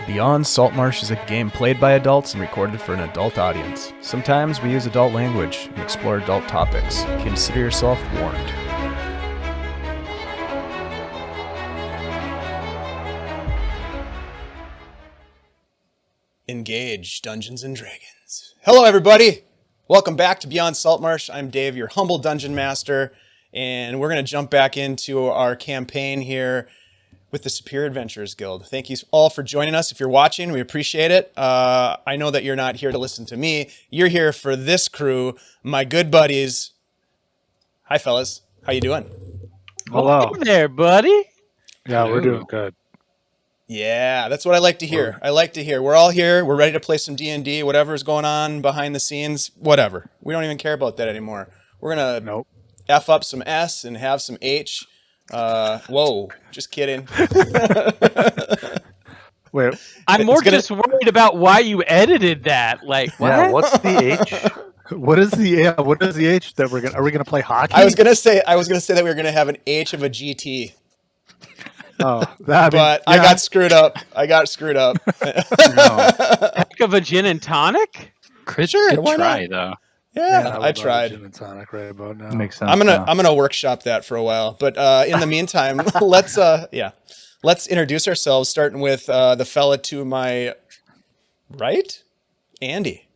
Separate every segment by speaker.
Speaker 1: Beyond Saltmarsh is a game played by adults and recorded for an adult audience. Sometimes we use adult language and explore adult topics. Consider yourself warned.
Speaker 2: Engage Dungeons and Dragons. Hello, everybody. Welcome back to Beyond Saltmarsh. I'm Dave, your humble dungeon master, and we're going to jump back into our campaign here with the Superior Adventurers Guild. Thank you all for joining us. If you're watching, we appreciate it. I know that you're not here to listen to me. You're here for this crew, my good buddies. Hi, fellas. How you doing?
Speaker 3: Hello.
Speaker 4: Hey there, buddy.
Speaker 3: Yeah, we're doing good.
Speaker 2: Yeah, that's what I like to hear. I like to hear. We're all here. We're ready to play some D&D, whatever's going on behind the scenes, whatever. We don't even care about that anymore. We're going to F up some S and have some H. Whoa, just kidding.
Speaker 3: Wait,
Speaker 4: I'm more just worried about why you edited that. Like, what?
Speaker 5: Yeah, what's the H?
Speaker 3: what is the H that are we gonna play hockey?
Speaker 2: I was gonna say that we were gonna have an H of a GT.
Speaker 3: Oh,
Speaker 2: I got screwed up. Heck
Speaker 4: of a gin and tonic?
Speaker 2: Sure, why
Speaker 5: try
Speaker 2: not?
Speaker 5: Though.
Speaker 2: Yeah, I tried.
Speaker 3: Gin and tonic right about now.
Speaker 5: Makes sense.
Speaker 2: I'm gonna workshop that for a while, but in the meantime, let's introduce ourselves. Starting with the fella to my right, Andy.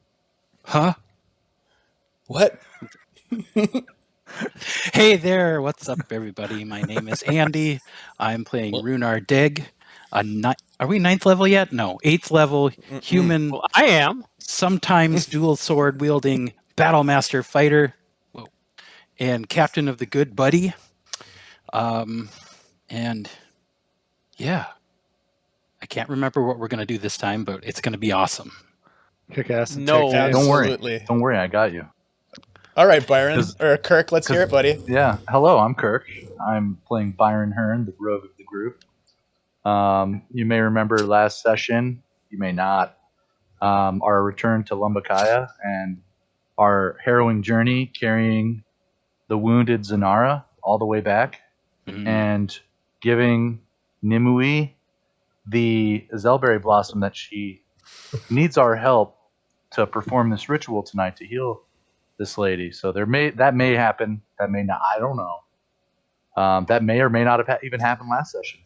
Speaker 6: Huh?
Speaker 2: What?
Speaker 6: Hey there, what's up, everybody? My name is Andy. I'm playing Rhunar Deg. Are we 9th level yet? No, 8th level human.
Speaker 4: Well, I am.
Speaker 6: Sometimes dual sword wielding Battlemaster fighter. Whoa. And captain of the Good Buddy. And yeah, I can't remember what we're going to do this time, but it's going to be awesome.
Speaker 3: Kick ass. And
Speaker 4: No,
Speaker 2: Absolutely.
Speaker 5: Don't worry, I got you.
Speaker 2: All right, Byron or Kirk, let's hear it, buddy.
Speaker 5: Yeah, hello, I'm Kirk. I'm playing Byron Hern, the rogue of the group. You may remember last session, you may not, our return to Lumbakaya and our harrowing journey carrying the wounded Zanara all the way back and giving Nimue the Zelberry Blossom that she needs our help to perform this ritual tonight to heal this lady. So that may happen, that may not, I don't know. That may or may not have even happened last session.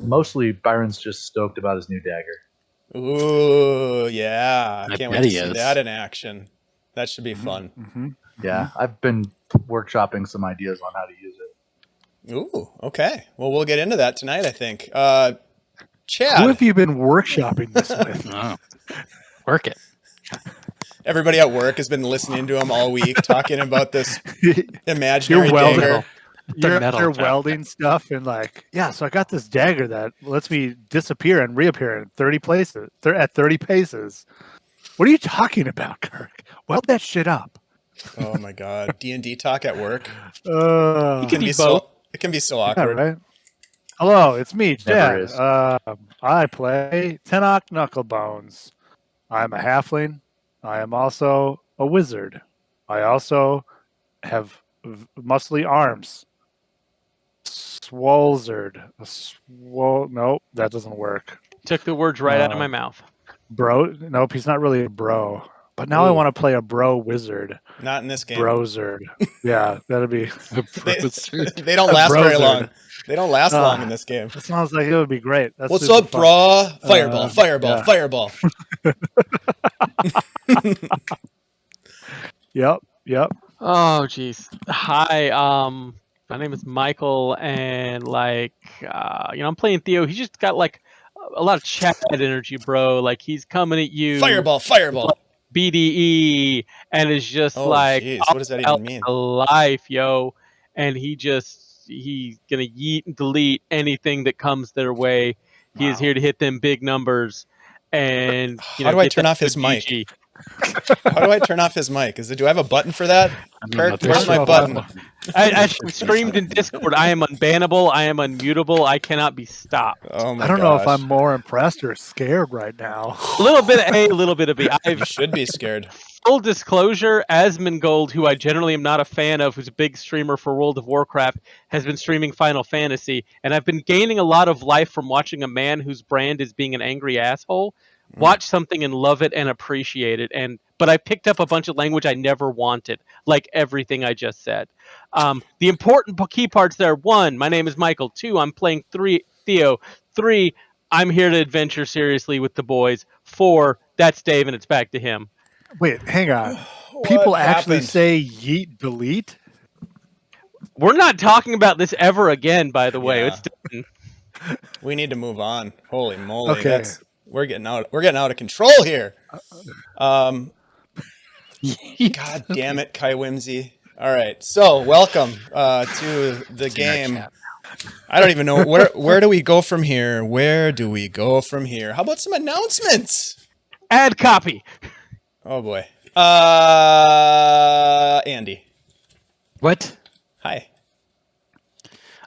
Speaker 5: Mostly Byron's just stoked about his new dagger.
Speaker 2: Ooh, yeah. I can't wait to see
Speaker 6: is.
Speaker 2: that in action. That should be fun.
Speaker 3: Mm-hmm.
Speaker 5: Yeah, I've been workshopping some ideas on how to use it.
Speaker 2: Ooh, okay. Well, we'll get into that tonight, I think. Chad.
Speaker 3: Who have you been workshopping this with?
Speaker 6: Oh. Work it.
Speaker 2: Everybody at work has been listening to him all week talking about this imaginary dagger.
Speaker 3: You're welding stuff and so I got this dagger that lets me disappear and reappear in 30 places. At 30 paces. What are you talking about, Kirk? Weld that shit up.
Speaker 2: Oh my god, D&D talk at work.
Speaker 4: It can be both.
Speaker 2: It can be so
Speaker 3: Yeah,
Speaker 2: awkward.
Speaker 3: right? Hello, it's me,
Speaker 5: Never
Speaker 3: Chad.
Speaker 5: is.
Speaker 3: I play Tenoch Knucklebones. I'm a halfling. I am also a wizard. I also have muscly arms. Swolzard. Nope, that doesn't work.
Speaker 4: Took the words right out of my mouth.
Speaker 3: Bro? Nope, he's not really a bro. But now I want to play a bro wizard.
Speaker 2: Not in this game.
Speaker 3: Brozard. Yeah, that'd be.
Speaker 2: They don't last very
Speaker 3: Brozard.
Speaker 2: long. They don't last long in this game.
Speaker 3: That sounds like it would be great. That's
Speaker 2: What's
Speaker 3: super
Speaker 2: up,
Speaker 3: fun.
Speaker 2: brah? Fireball, fireball,
Speaker 3: yeah.
Speaker 2: fireball.
Speaker 3: Yep.
Speaker 4: Oh, jeez. Hi, my name is Michael, and I'm playing Theo. He's just got a lot of Chad energy, bro. Like he's coming at you.
Speaker 2: Fireball, fireball.
Speaker 4: BDE, and it's just
Speaker 2: geez, what does that even mean?
Speaker 4: Life, yo. And he's gonna yeet and delete anything that comes their way. He is here to hit them big numbers. And
Speaker 2: how do I turn off his mic?
Speaker 4: GG.
Speaker 2: How do I turn off his mic? Do I have a button for that?
Speaker 6: I mean,
Speaker 2: Kirk,
Speaker 6: there
Speaker 2: where's
Speaker 6: should
Speaker 2: my
Speaker 6: be
Speaker 2: button?
Speaker 6: one.
Speaker 4: I screamed in Discord, I am unbannable, I am unmutable, I cannot be stopped.
Speaker 2: Oh my
Speaker 3: I don't
Speaker 2: gosh.
Speaker 3: know if I'm more impressed or scared right now.
Speaker 4: A little bit of A, a little bit of B.
Speaker 2: You should be scared.
Speaker 4: Full disclosure, Asmongold, who I generally am not a fan of, who's a big streamer for World of Warcraft, has been streaming Final Fantasy, and I've been gaining a lot of life from watching a man whose brand is being an angry asshole watch something and love it and appreciate it. But I picked up a bunch of language I never wanted, like everything I just said. The important key parts there: 1, my name is Michael. 2, I'm playing Theo. 3, I'm here to adventure seriously with the boys. 4, that's Dave, and it's back to him.
Speaker 3: Wait, hang on.
Speaker 2: What
Speaker 3: People actually
Speaker 2: happened?
Speaker 3: say yeet delete?
Speaker 4: We're not talking about this ever again, by the way.
Speaker 2: Yeah.
Speaker 4: It's done.
Speaker 2: We need to move on. Holy moly.
Speaker 3: Okay.
Speaker 2: We're getting out of control here. God damn it, Kai Whimsy. All right. So welcome to the game. I don't even know where do we go from here? Where do we go from here? How about some announcements?
Speaker 4: Add copy.
Speaker 2: Oh boy. Andy.
Speaker 6: What?
Speaker 2: Hi.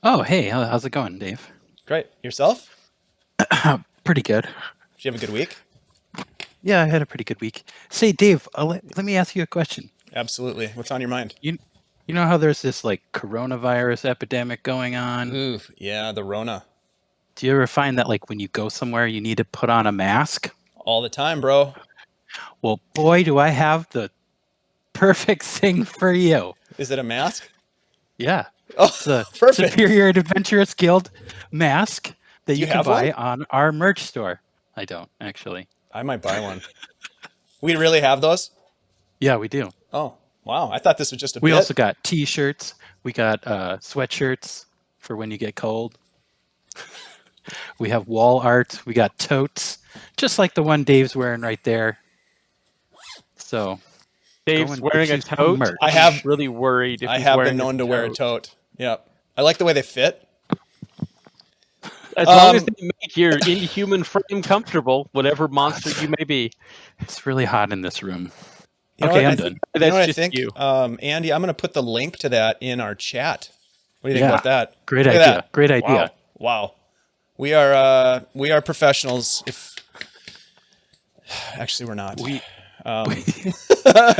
Speaker 6: Oh, hey, how's it going, Dave?
Speaker 2: Great. Yourself?
Speaker 6: Pretty good.
Speaker 2: Did you have a good week?
Speaker 6: Yeah, I had a pretty good week. Say, Dave, let me ask you a question.
Speaker 2: Absolutely. What's on your mind?
Speaker 6: You know how there's this like coronavirus epidemic going on?
Speaker 2: Oof. Yeah, the Rona.
Speaker 6: Do you ever find that like when you go somewhere you need to put on a mask?
Speaker 2: All the time, bro.
Speaker 6: Well, boy, do I have the perfect thing for you.
Speaker 2: Is it a mask?
Speaker 6: Yeah.
Speaker 2: Oh,
Speaker 6: It's a
Speaker 2: perfect.
Speaker 6: Superior Adventurous Guild mask that you can
Speaker 2: have
Speaker 6: buy
Speaker 2: one?
Speaker 6: on our merch store. I don't, actually.
Speaker 2: I might buy one. We really have those?
Speaker 6: Yeah, we do.
Speaker 2: Oh, wow. I thought this was just a
Speaker 6: We
Speaker 2: bit.
Speaker 6: also got T-shirts. We got sweatshirts for when you get cold. We have wall art. We got totes, just like the one Dave's wearing right there. So
Speaker 4: Dave's
Speaker 6: go and
Speaker 4: wearing a
Speaker 6: purchase some
Speaker 4: tote.
Speaker 6: merch.
Speaker 2: I have-
Speaker 4: I'm really worried. If
Speaker 2: I
Speaker 4: he's
Speaker 2: have
Speaker 4: wearing
Speaker 2: been known to wear a tote. Yep. I like the way they fit.
Speaker 4: As long as they make your inhuman frame comfortable, whatever monster you may be.
Speaker 6: It's really hot in this room.
Speaker 2: You know
Speaker 6: Okay,
Speaker 2: what?
Speaker 6: I'm done.
Speaker 2: You know
Speaker 4: That's
Speaker 2: what I
Speaker 4: just
Speaker 2: think?
Speaker 4: you.
Speaker 2: Andy, I'm going to put the link to that in our chat. What do you think
Speaker 6: Yeah.
Speaker 2: about that?
Speaker 6: Great
Speaker 2: Look at
Speaker 6: idea.
Speaker 2: that.
Speaker 6: Great idea.
Speaker 2: Wow. We are professionals. Actually, we're not.
Speaker 6: We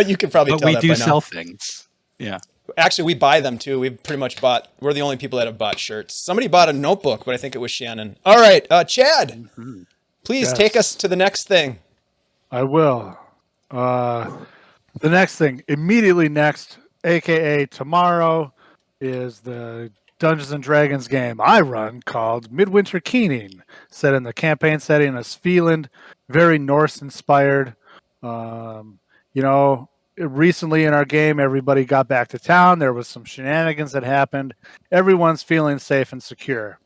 Speaker 2: You can probably
Speaker 6: but
Speaker 2: tell
Speaker 6: we
Speaker 2: that
Speaker 6: do
Speaker 2: by now.
Speaker 6: sell things. Yeah.
Speaker 2: Actually, we buy them too. We've pretty much we're the only people that have bought shirts. Somebody bought a notebook, but I think it was Shannon. All right, Chad, please
Speaker 3: Yes.
Speaker 2: take us to the next thing.
Speaker 3: I will. The next thing, immediately next, aka tomorrow, is the Dungeons and Dragons game I run called Midwinter Keening, set in the campaign setting of Svealand, very Norse inspired. Recently in our game, everybody got back to town. There was some shenanigans that happened. Everyone's feeling safe and secure.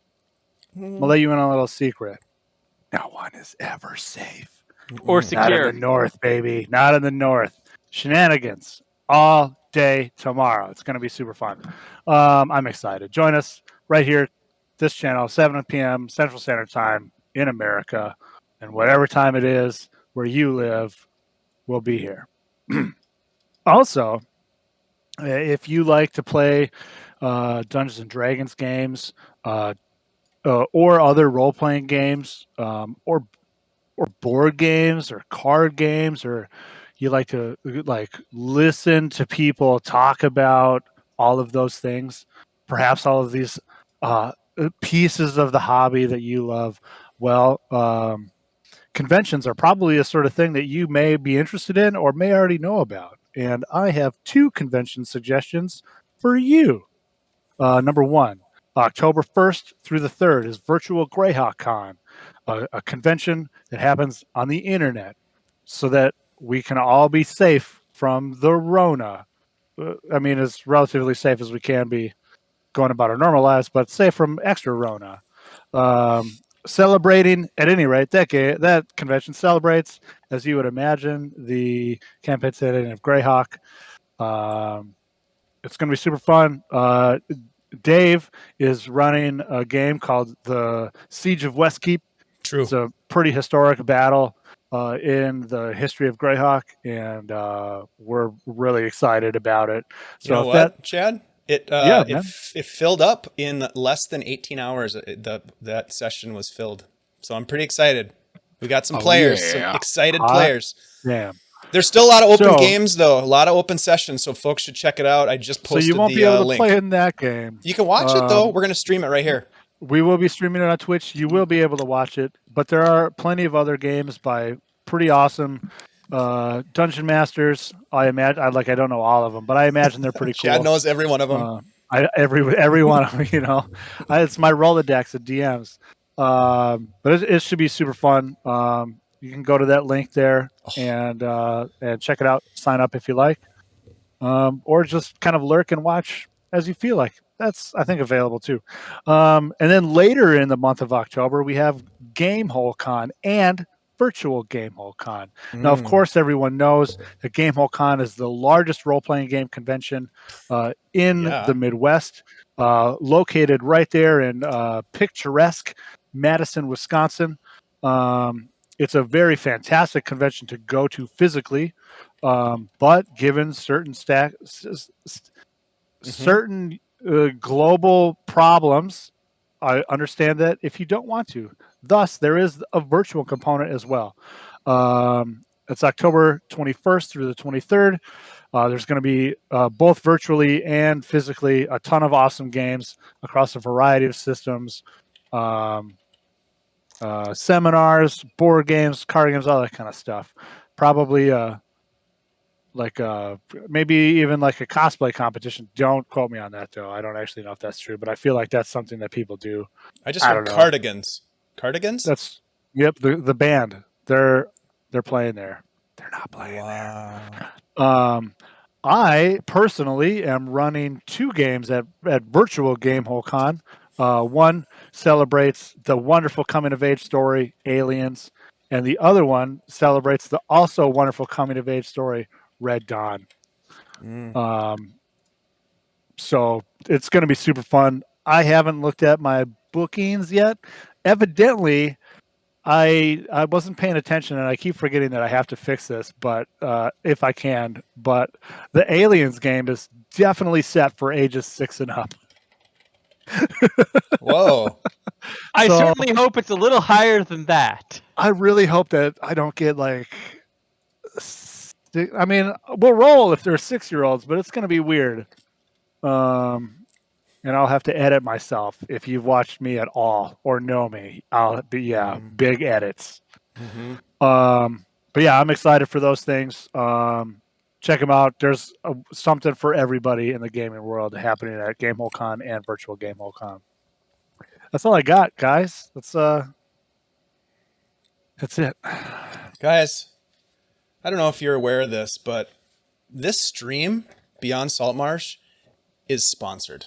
Speaker 3: I'll let you in on a little secret. No one is ever safe.
Speaker 4: Or
Speaker 3: Not in
Speaker 4: secure.
Speaker 3: the north, baby. Not in the north. Shenanigans all day tomorrow. It's going to be super fun. I'm excited. Join us right here, this channel, 7 p.m. Central Standard Time in America. And whatever time it is where you live, we'll be here. Also, if you like to play Dungeons and Dragons games or other role-playing games or board games or card games, or you like to listen to people talk about all of those things, perhaps all of these pieces of the hobby that you love, conventions are probably a sort of thing that you may be interested in or may already know about. And I have 2 convention suggestions for you. Number 1, October 1st through the 3rd is Virtual Greyhawk Con, a convention that happens on the internet so that we can all be safe from the Rona. I mean, as relatively safe as we can be going about our normal lives, but safe from extra Rona. Celebrating, at any rate, that convention celebrates, as you would imagine, the campaign setting of Greyhawk. It's going to be super fun. Dave is running a game called the Siege of Westkeep.
Speaker 2: True.
Speaker 3: It's a pretty historic battle. in the history of Greyhawk, and we're really excited about it. So
Speaker 2: You know
Speaker 3: if
Speaker 2: what, Chad? It
Speaker 3: Yeah,
Speaker 2: it
Speaker 3: man.
Speaker 2: it filled up in less than 18 hours. That session was filled. So I'm pretty excited. We got some players, some excited
Speaker 3: hot
Speaker 2: players.
Speaker 3: damn.
Speaker 2: There's still a lot of open
Speaker 3: So-
Speaker 2: games though, a lot of open sessions, so folks should check it out. I just
Speaker 3: So
Speaker 2: posted
Speaker 3: you won't
Speaker 2: the
Speaker 3: be able to
Speaker 2: link.
Speaker 3: play in that game.
Speaker 2: You can watch it though. We're gonna stream it right here.
Speaker 3: We will be streaming it on Twitch. You will be able to watch it, but there are plenty of other games by pretty awesome dungeon masters. I imagine, I don't know all of them, but I imagine they're pretty cool.
Speaker 2: Chad knows every one of them.
Speaker 3: Every one of them, you know, it's my Rolodex of DMs. But it should be super fun. You can go to that link there and check it out. Sign up if you like, or just kind of lurk and watch as you feel like. That's, I think, available too. And then later in the month of October, we have Gamehole Con and virtual Gamehole Con. Now, of course, everyone knows that Gamehole Con is the largest role-playing game convention in the Midwest, located right there in picturesque Madison, Wisconsin. It's a very fantastic convention to go to physically, but given certain certain global problems, I understand that if you don't want to. Thus, there is a virtual component as well. It's October 21st through the 23rd. There's going to be both virtually and physically a ton of awesome games across a variety of systems, seminars, board games, card games, all that kind of stuff. Probably maybe even like a cosplay competition. Don't quote me on that though. I don't actually know if that's true, but I feel like that's something that people do.
Speaker 2: I just heard cardigans. Cardigans?
Speaker 3: That's the band. They're playing there. They're not playing there. I personally am running 2 games at virtual Gamehole Con. One celebrates the wonderful coming of age story Aliens, and the other one celebrates the also wonderful coming of age story Red Dawn. So it's going to be super fun. I haven't looked at my bookings yet. Evidently, I wasn't paying attention, and I keep forgetting that I have to fix this. But if I can, but the Aliens game is definitely set for ages 6 and up.
Speaker 2: Whoa!
Speaker 4: I certainly hope it's a little higher than that.
Speaker 3: I really hope that I don't get like. I mean, we'll roll if they're 6-year-olds, but it's going to be weird. And I'll have to edit myself. If you've watched me at all or know me, I'll be big edits. But yeah, I'm excited for those things. Check them out. There's something for everybody in the gaming world happening at Gamehole Con and virtual Gamehole Con. That's all I got, guys. That's it.
Speaker 2: Guys, I don't know if you're aware of this, but this stream, Beyond Saltmarsh, is sponsored.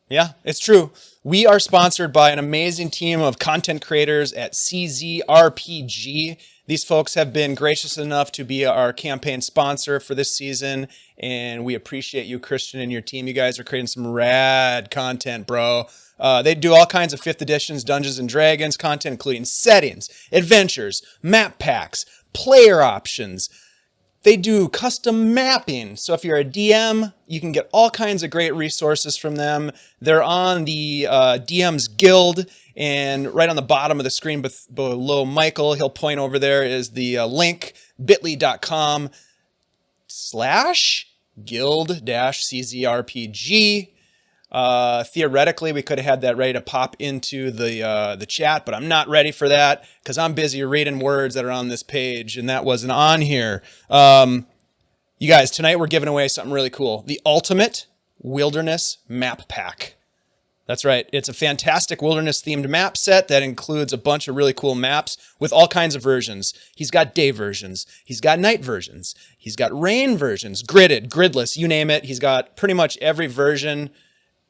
Speaker 2: Yeah, it's true. We are sponsored by an amazing team of content creators at CZRPG. These folks have been gracious enough to be our campaign sponsor for this season, and we appreciate you, Christian, and your team. You guys are creating some rad content, bro. They do all kinds of 5th editions, Dungeons & Dragons content, including settings, adventures, map packs, player options. They do custom mapping. So if you're a DM, you can get all kinds of great resources from them. They're on the DM's Guild, and right on the bottom of the screen below Michael, he'll point over there is the link, bit.ly/guild-czrpg. Theoretically, we could have had that ready to pop into the chat, but I'm not ready for that because I'm busy reading words that are on this page, and that wasn't on here. You guys, tonight we're giving away something really cool. The Ultimate Wilderness Map Pack. That's right. It's a fantastic wilderness-themed map set that includes a bunch of really cool maps with all kinds of versions. He's got day versions. He's got night versions. He's got rain versions, gridded, gridless, you name it. He's got pretty much every version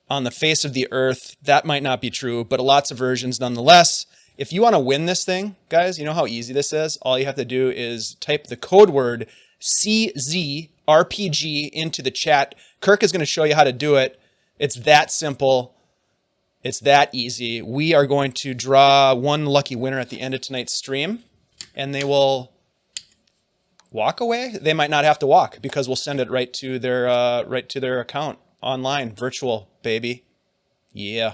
Speaker 2: on the face of the earth. That might not be true, but lots of versions nonetheless. If you want to win this thing, guys, you know how easy this is? All you have to do is type the code word CZRPG into the chat. Kirk is going to show you how to do it. It's that simple. It's that easy. We are going to draw one lucky winner at the end of tonight's stream. and they will walk away. They might not have to walk because we'll send it right to their account online, virtual, baby. Yeah.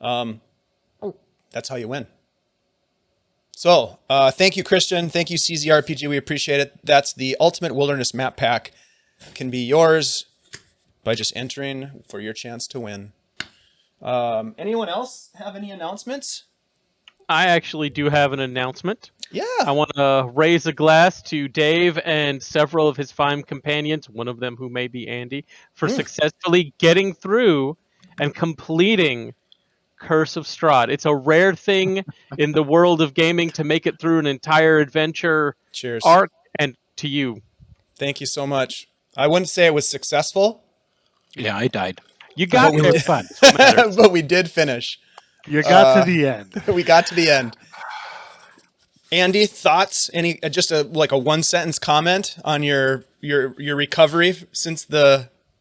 Speaker 2: That's how you win. So, thank you, Christian. Thank you, CZRPG. We appreciate it. That's the Ultimate Wilderness Map Pack. Can be yours by just entering for your chance to win. Anyone else have any announcements?
Speaker 4: I actually do have an announcement.
Speaker 2: Yeah.
Speaker 4: I want to raise a glass to Dave and several of his fine companions, one of them who may be Andy, for successfully getting through and completing Curse of Strahd. It's a rare thing in the world of gaming to make it through an entire adventure
Speaker 2: Cheers.
Speaker 4: arc, and to you.
Speaker 2: Thank you so much. I wouldn't say it was successful.
Speaker 6: Yeah, I died.
Speaker 4: You got
Speaker 6: It
Speaker 4: there.
Speaker 6: was fun.
Speaker 2: But we did finish.
Speaker 3: You got to the end.
Speaker 2: We got to the end. Andy, thoughts? Any just a 1-sentence comment on your recovery since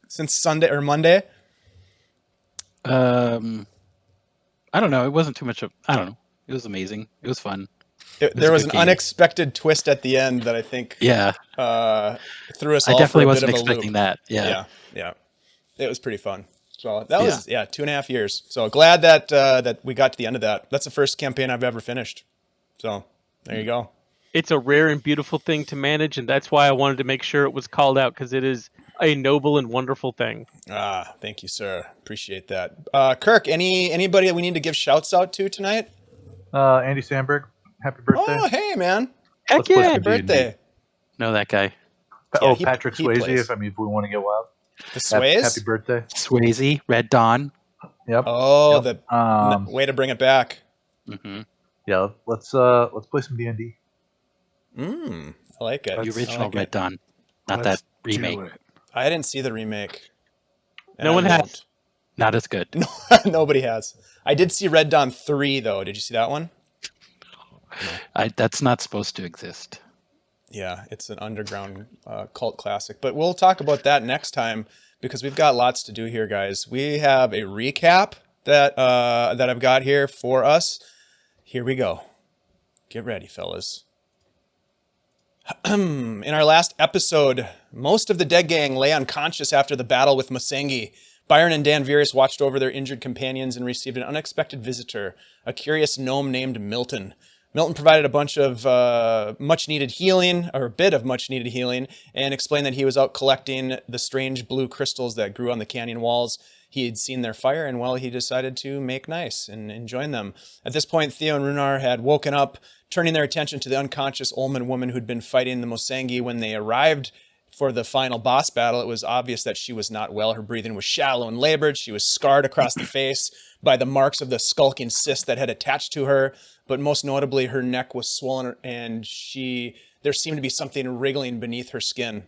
Speaker 2: Sunday or Monday?
Speaker 6: I don't know. It wasn't too much of. I don't know. It was amazing. It was fun.
Speaker 2: There was
Speaker 6: a
Speaker 2: an
Speaker 6: good game.
Speaker 2: unexpected twist at the end that I think
Speaker 6: Yeah,
Speaker 2: threw us
Speaker 6: I
Speaker 2: all
Speaker 6: definitely
Speaker 2: for a
Speaker 6: wasn't
Speaker 2: bit of a
Speaker 6: expecting
Speaker 2: loop.
Speaker 6: that. Yeah.
Speaker 2: Yeah. It was pretty fun. So that was 2.5 years. So glad that we got to the end of that. That's the first campaign I've ever finished. So there you go.
Speaker 4: It's a rare and beautiful thing to manage, and that's why I wanted to make sure it was called out, because it is a noble and wonderful thing.
Speaker 2: Thank you, sir. Appreciate that. Kirk, anybody that we need to give shouts out to tonight?
Speaker 5: Andy Sandberg, happy birthday.
Speaker 2: Oh, hey, man.
Speaker 4: Heck
Speaker 5: Let's play
Speaker 4: yeah!
Speaker 5: some
Speaker 2: Happy
Speaker 5: D&D.
Speaker 2: birthday.
Speaker 6: Know that guy.
Speaker 2: Yeah,
Speaker 5: Patrick
Speaker 2: he
Speaker 5: Swayze,
Speaker 2: plays.
Speaker 5: if we want to get wild.
Speaker 2: The Sways?
Speaker 5: Happy birthday.
Speaker 6: Swayze, Red Dawn.
Speaker 5: Yep.
Speaker 2: Oh,
Speaker 5: Yep.
Speaker 2: the way to bring it back.
Speaker 6: Mm-hmm.
Speaker 5: Yeah, let's play some D&D.
Speaker 2: I like it.
Speaker 6: The
Speaker 3: Let's-
Speaker 6: original
Speaker 2: I like
Speaker 6: Red
Speaker 2: it.
Speaker 6: Dawn, not
Speaker 3: Let's
Speaker 6: that remake.
Speaker 3: do it.
Speaker 2: I didn't see the remake. And
Speaker 4: No
Speaker 2: I
Speaker 4: one has.
Speaker 2: won't.
Speaker 6: Not as good.
Speaker 2: Nobody has. I did see Red Dawn 3, though. Did you see that one?
Speaker 6: That's not supposed to exist.
Speaker 2: Yeah, it's an underground cult classic. But we'll talk about that next time because we've got lots to do here, guys. We have a recap that I've got here for us. Here we go. Get ready, fellas. In our last episode, most of the Deg Gang lay unconscious after the battle with Mosengi. Byron and Dan Virus watched over their injured companions and received an unexpected visitor, a curious gnome named Milton. Milton provided a bunch of much-needed healing, or a bit of much-needed healing, and explained that he was out collecting the strange blue crystals that grew on the canyon walls. He had seen their fire, and well, he decided to make nice and join them. At this point, Theo and Rhunar had woken up, turning their attention to the unconscious Ullman woman who'd been fighting the Mosengi. When they arrived for the final boss battle, it was obvious that she was not well. Her breathing was shallow and labored. She was scarred across the face by the marks of the skulking cyst that had attached to her, but most notably, her neck was swollen and there seemed to be something wriggling beneath her skin.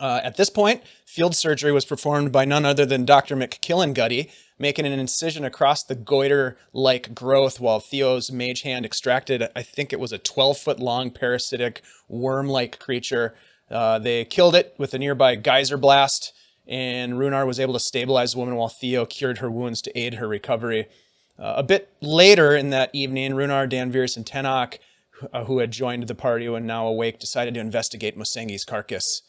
Speaker 2: At this point, field surgery was performed by none other than Dr. McKillingutty, making an incision across the goiter-like growth while Theo's mage hand extracted, I think it was a 12-foot-long parasitic worm-like creature. They killed it with a nearby geyser blast, and Rhunar was able to stabilize the woman while Theo cured her wounds to aid her recovery. A bit later in that evening, Rhunar, Dan Virus, and Tenoch, who had joined the party and now awake, decided to investigate Mosengi's carcass.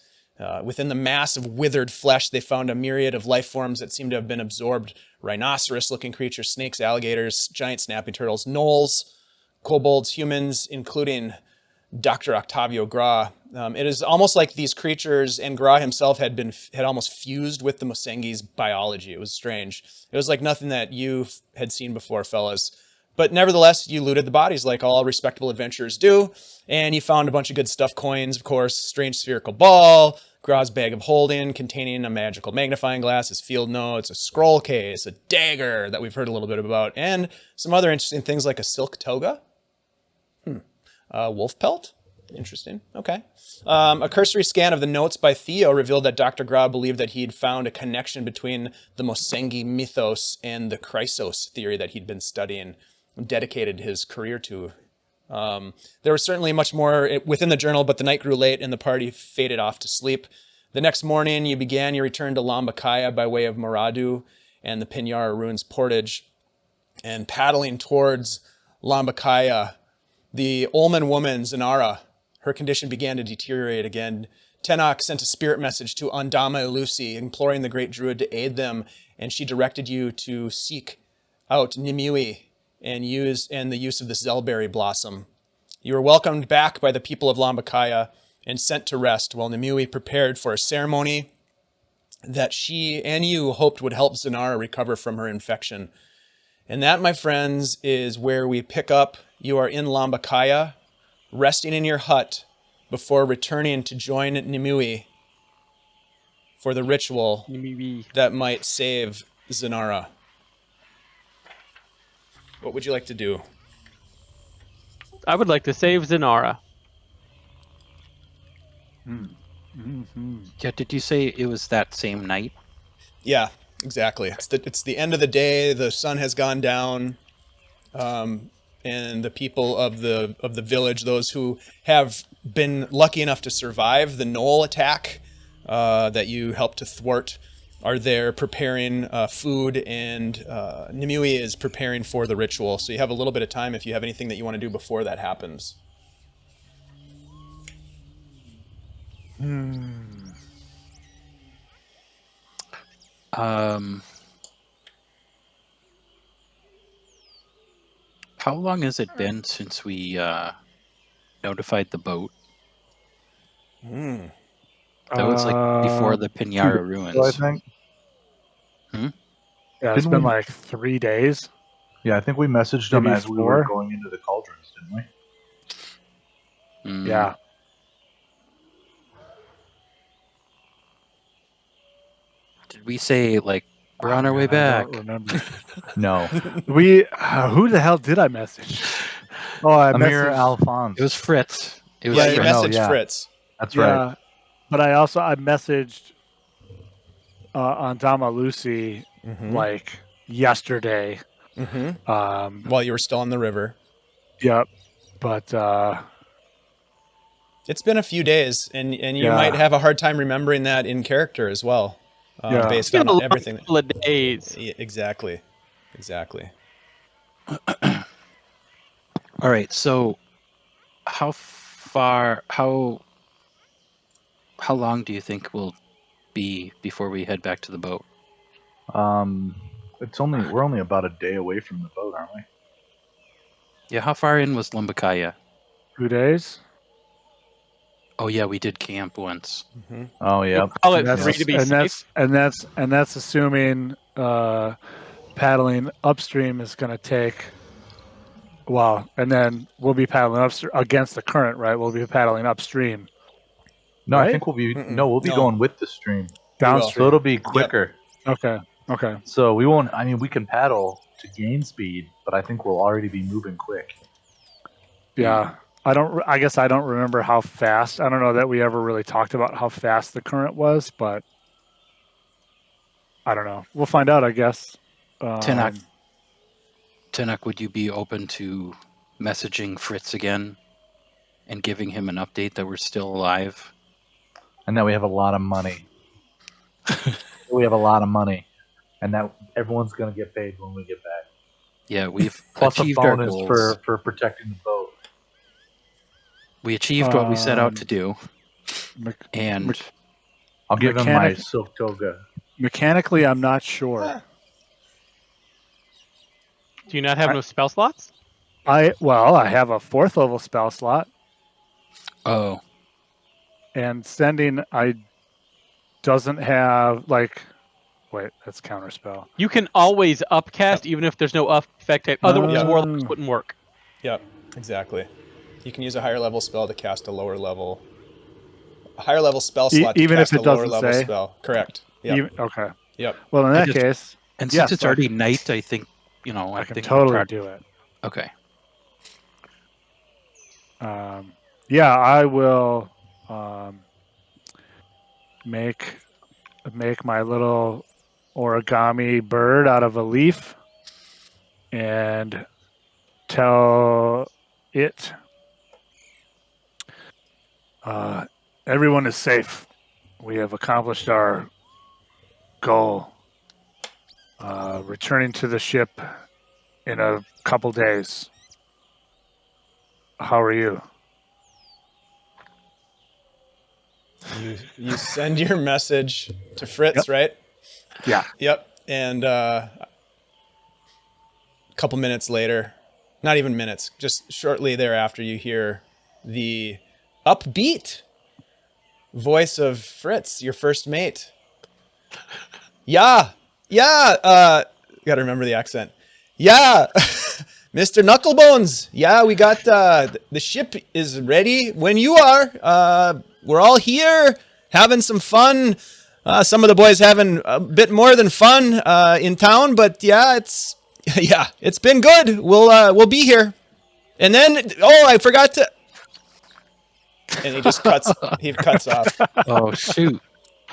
Speaker 2: Within the mass of withered flesh, they found a myriad of life forms that seemed to have been absorbed. Rhinoceros-looking creatures, snakes, alligators, giant snapping turtles, gnolls, kobolds, humans, including Dr. Octavio Gra. It is almost like these creatures and Gra himself had almost fused with the Mosengi's biology. It was strange. It was like nothing that you had seen before, fellas. But nevertheless, you looted the bodies like all respectable adventurers do, and you found a bunch of good stuff, coins, of course, strange spherical ball, Gra's bag of holding containing a magical magnifying glass, his field notes, a scroll case, a dagger that we've heard a little bit about, and some other interesting things like a silk toga. Wolf pelt? Interesting. Okay. A cursory scan of the notes by Theo revealed that Dr. Gra believed that he'd found a connection between the Mosengi mythos and the Khrysos theory that he'd been studying and dedicated his career to. There was certainly much more within the journal, but the night grew late and the party faded off to sleep. The next morning, you began your return to Lambakaya by way of Maradu and the Pinyara Ruins portage, and paddling towards Lambakaya, The Ullman woman, Zanara, her condition began to deteriorate again. Tenoch sent a spirit message to Undama Lucy, imploring the great druid to aid them, and she directed you to seek out Nimue and the use of the Zelberry blossom. You were welcomed back by the people of Lambakaya and sent to rest while Nimue prepared for a ceremony that she and you hoped would help Zanara recover from her infection. And that, my friends, is where we pick up. You are in Lambakaya, resting in your hut before returning to join Nimue for the ritual that might save Zanara. What would you like to do?
Speaker 4: I would like to save Zanara.
Speaker 6: Yeah, did you say it was that same night?
Speaker 2: Yeah, exactly. It's the end of the day. The sun has gone down, and the people of the village, those who have been lucky enough to survive the Knoll attack that you helped to thwart, are there preparing food, and Nimue is preparing for the ritual. So you have a little bit of time if you have anything that you want to do before that happens.
Speaker 6: How long has it been since we notified the boat? That was like before the Pinyara ruins.
Speaker 5: I think.
Speaker 3: Yeah, it's
Speaker 5: Didn't
Speaker 3: been
Speaker 5: we-
Speaker 3: like 3 days.
Speaker 5: Yeah, I think we messaged them
Speaker 3: Maybe
Speaker 5: as we were
Speaker 3: 4?
Speaker 5: going into the cauldrons, didn't we?
Speaker 3: Yeah.
Speaker 6: Did we say like we're on our way
Speaker 3: I
Speaker 6: back?
Speaker 3: don't remember.
Speaker 5: No.
Speaker 3: Who the hell did I message? Oh, I
Speaker 5: Amir
Speaker 3: messaged.
Speaker 5: Alphonse.
Speaker 6: It was Fritz. It was
Speaker 2: Yeah,
Speaker 3: Yeah,
Speaker 2: you
Speaker 6: Fritz.
Speaker 5: No,
Speaker 2: messaged
Speaker 5: yeah.
Speaker 2: Fritz.
Speaker 5: That's right.
Speaker 3: Yeah, but I messaged on Dama Lucy like yesterday.
Speaker 2: While you were still on the river.
Speaker 3: Yep, but
Speaker 2: It's been a few days, and you
Speaker 3: Yeah.
Speaker 2: might have a hard time remembering that in character as well,
Speaker 3: Yeah.
Speaker 2: based
Speaker 4: It's been a
Speaker 2: on
Speaker 4: long
Speaker 2: everything.
Speaker 4: couple of days.
Speaker 2: Exactly.
Speaker 6: All right. So, how long do you think we'll be before we head back to the boat?
Speaker 5: We're only about a day away from the boat, aren't we?
Speaker 6: Yeah. How far in was Lumbakaya?
Speaker 3: 2 days.
Speaker 6: Oh yeah, we did camp once.
Speaker 5: Oh yeah.
Speaker 4: Call it
Speaker 3: That's,
Speaker 4: free to be
Speaker 3: and
Speaker 4: safe.
Speaker 3: that's assuming paddling upstream is going to take. Well, and then we'll be paddling upstream against the current, right? We'll be paddling upstream.
Speaker 5: No,
Speaker 3: Right?
Speaker 5: I think we'll be
Speaker 2: No.
Speaker 5: going with the stream.
Speaker 3: Downstream.
Speaker 5: So it'll be quicker.
Speaker 3: Okay.
Speaker 5: So we won't. I mean, we can paddle to gain speed, but I think we'll already be moving quick.
Speaker 3: Yeah. I guess I don't remember how fast. I don't know that we ever really talked about how fast the current was, but I don't know. We'll find out, I guess.
Speaker 6: Tenoch, would you be open to messaging Fritz again and giving him an update that we're still alive?
Speaker 5: And that we have a lot of money. We have a lot of money, and that everyone's going to get paid when we get back.
Speaker 6: Yeah, we've
Speaker 5: Plus a
Speaker 6: achieved our
Speaker 5: bonus
Speaker 6: goals.
Speaker 5: for protecting the boat.
Speaker 6: We achieved what we set out to do, and
Speaker 5: I'll give him my
Speaker 3: Mechanic-
Speaker 5: silk toga.
Speaker 3: mechanically, I'm not sure.
Speaker 4: Do you not have no spell slots?
Speaker 3: I have a 4th level spell slot,
Speaker 6: oh,
Speaker 3: and sending doesn't have like. Wait, that's counterspell.
Speaker 4: You can always upcast even if there's no up effect type. Otherwise,
Speaker 3: Oh.
Speaker 4: warlocks wouldn't work.
Speaker 2: Yep, exactly. You can use a higher level spell to cast a lower level. A higher level spell slot to
Speaker 3: even
Speaker 2: cast
Speaker 3: if
Speaker 2: a
Speaker 3: it
Speaker 2: lower
Speaker 3: doesn't
Speaker 2: level
Speaker 3: say?
Speaker 2: spell. Correct. Yep.
Speaker 3: Okay.
Speaker 2: Yep.
Speaker 3: Well, in
Speaker 6: I
Speaker 3: that
Speaker 6: just-
Speaker 3: case,
Speaker 6: and
Speaker 3: Yeah,
Speaker 6: since it's
Speaker 3: fuck.
Speaker 6: already night, I think I
Speaker 3: can
Speaker 6: think
Speaker 3: totally
Speaker 6: we'll
Speaker 3: do it.
Speaker 6: Okay.
Speaker 3: Yeah, I will make my little origami bird out of a leaf and tell it everyone is safe. We have accomplished our goal. Returning to the ship in a couple days. How are you?
Speaker 2: You send your message to Fritz, right?
Speaker 3: Yeah.
Speaker 2: Yep. And a couple minutes later, not even minutes, just shortly thereafter, you hear the upbeat voice of Fritz, your first mate. Yeah. Gotta remember the accent. Yeah. Mr. Knucklebones. Yeah, we got the ship is ready when you are. We're all here having some fun. Some of the boys having a bit more than fun in town, but yeah, it's been good. We'll be here. And then I forgot to. And he just cuts off.
Speaker 6: Oh shoot!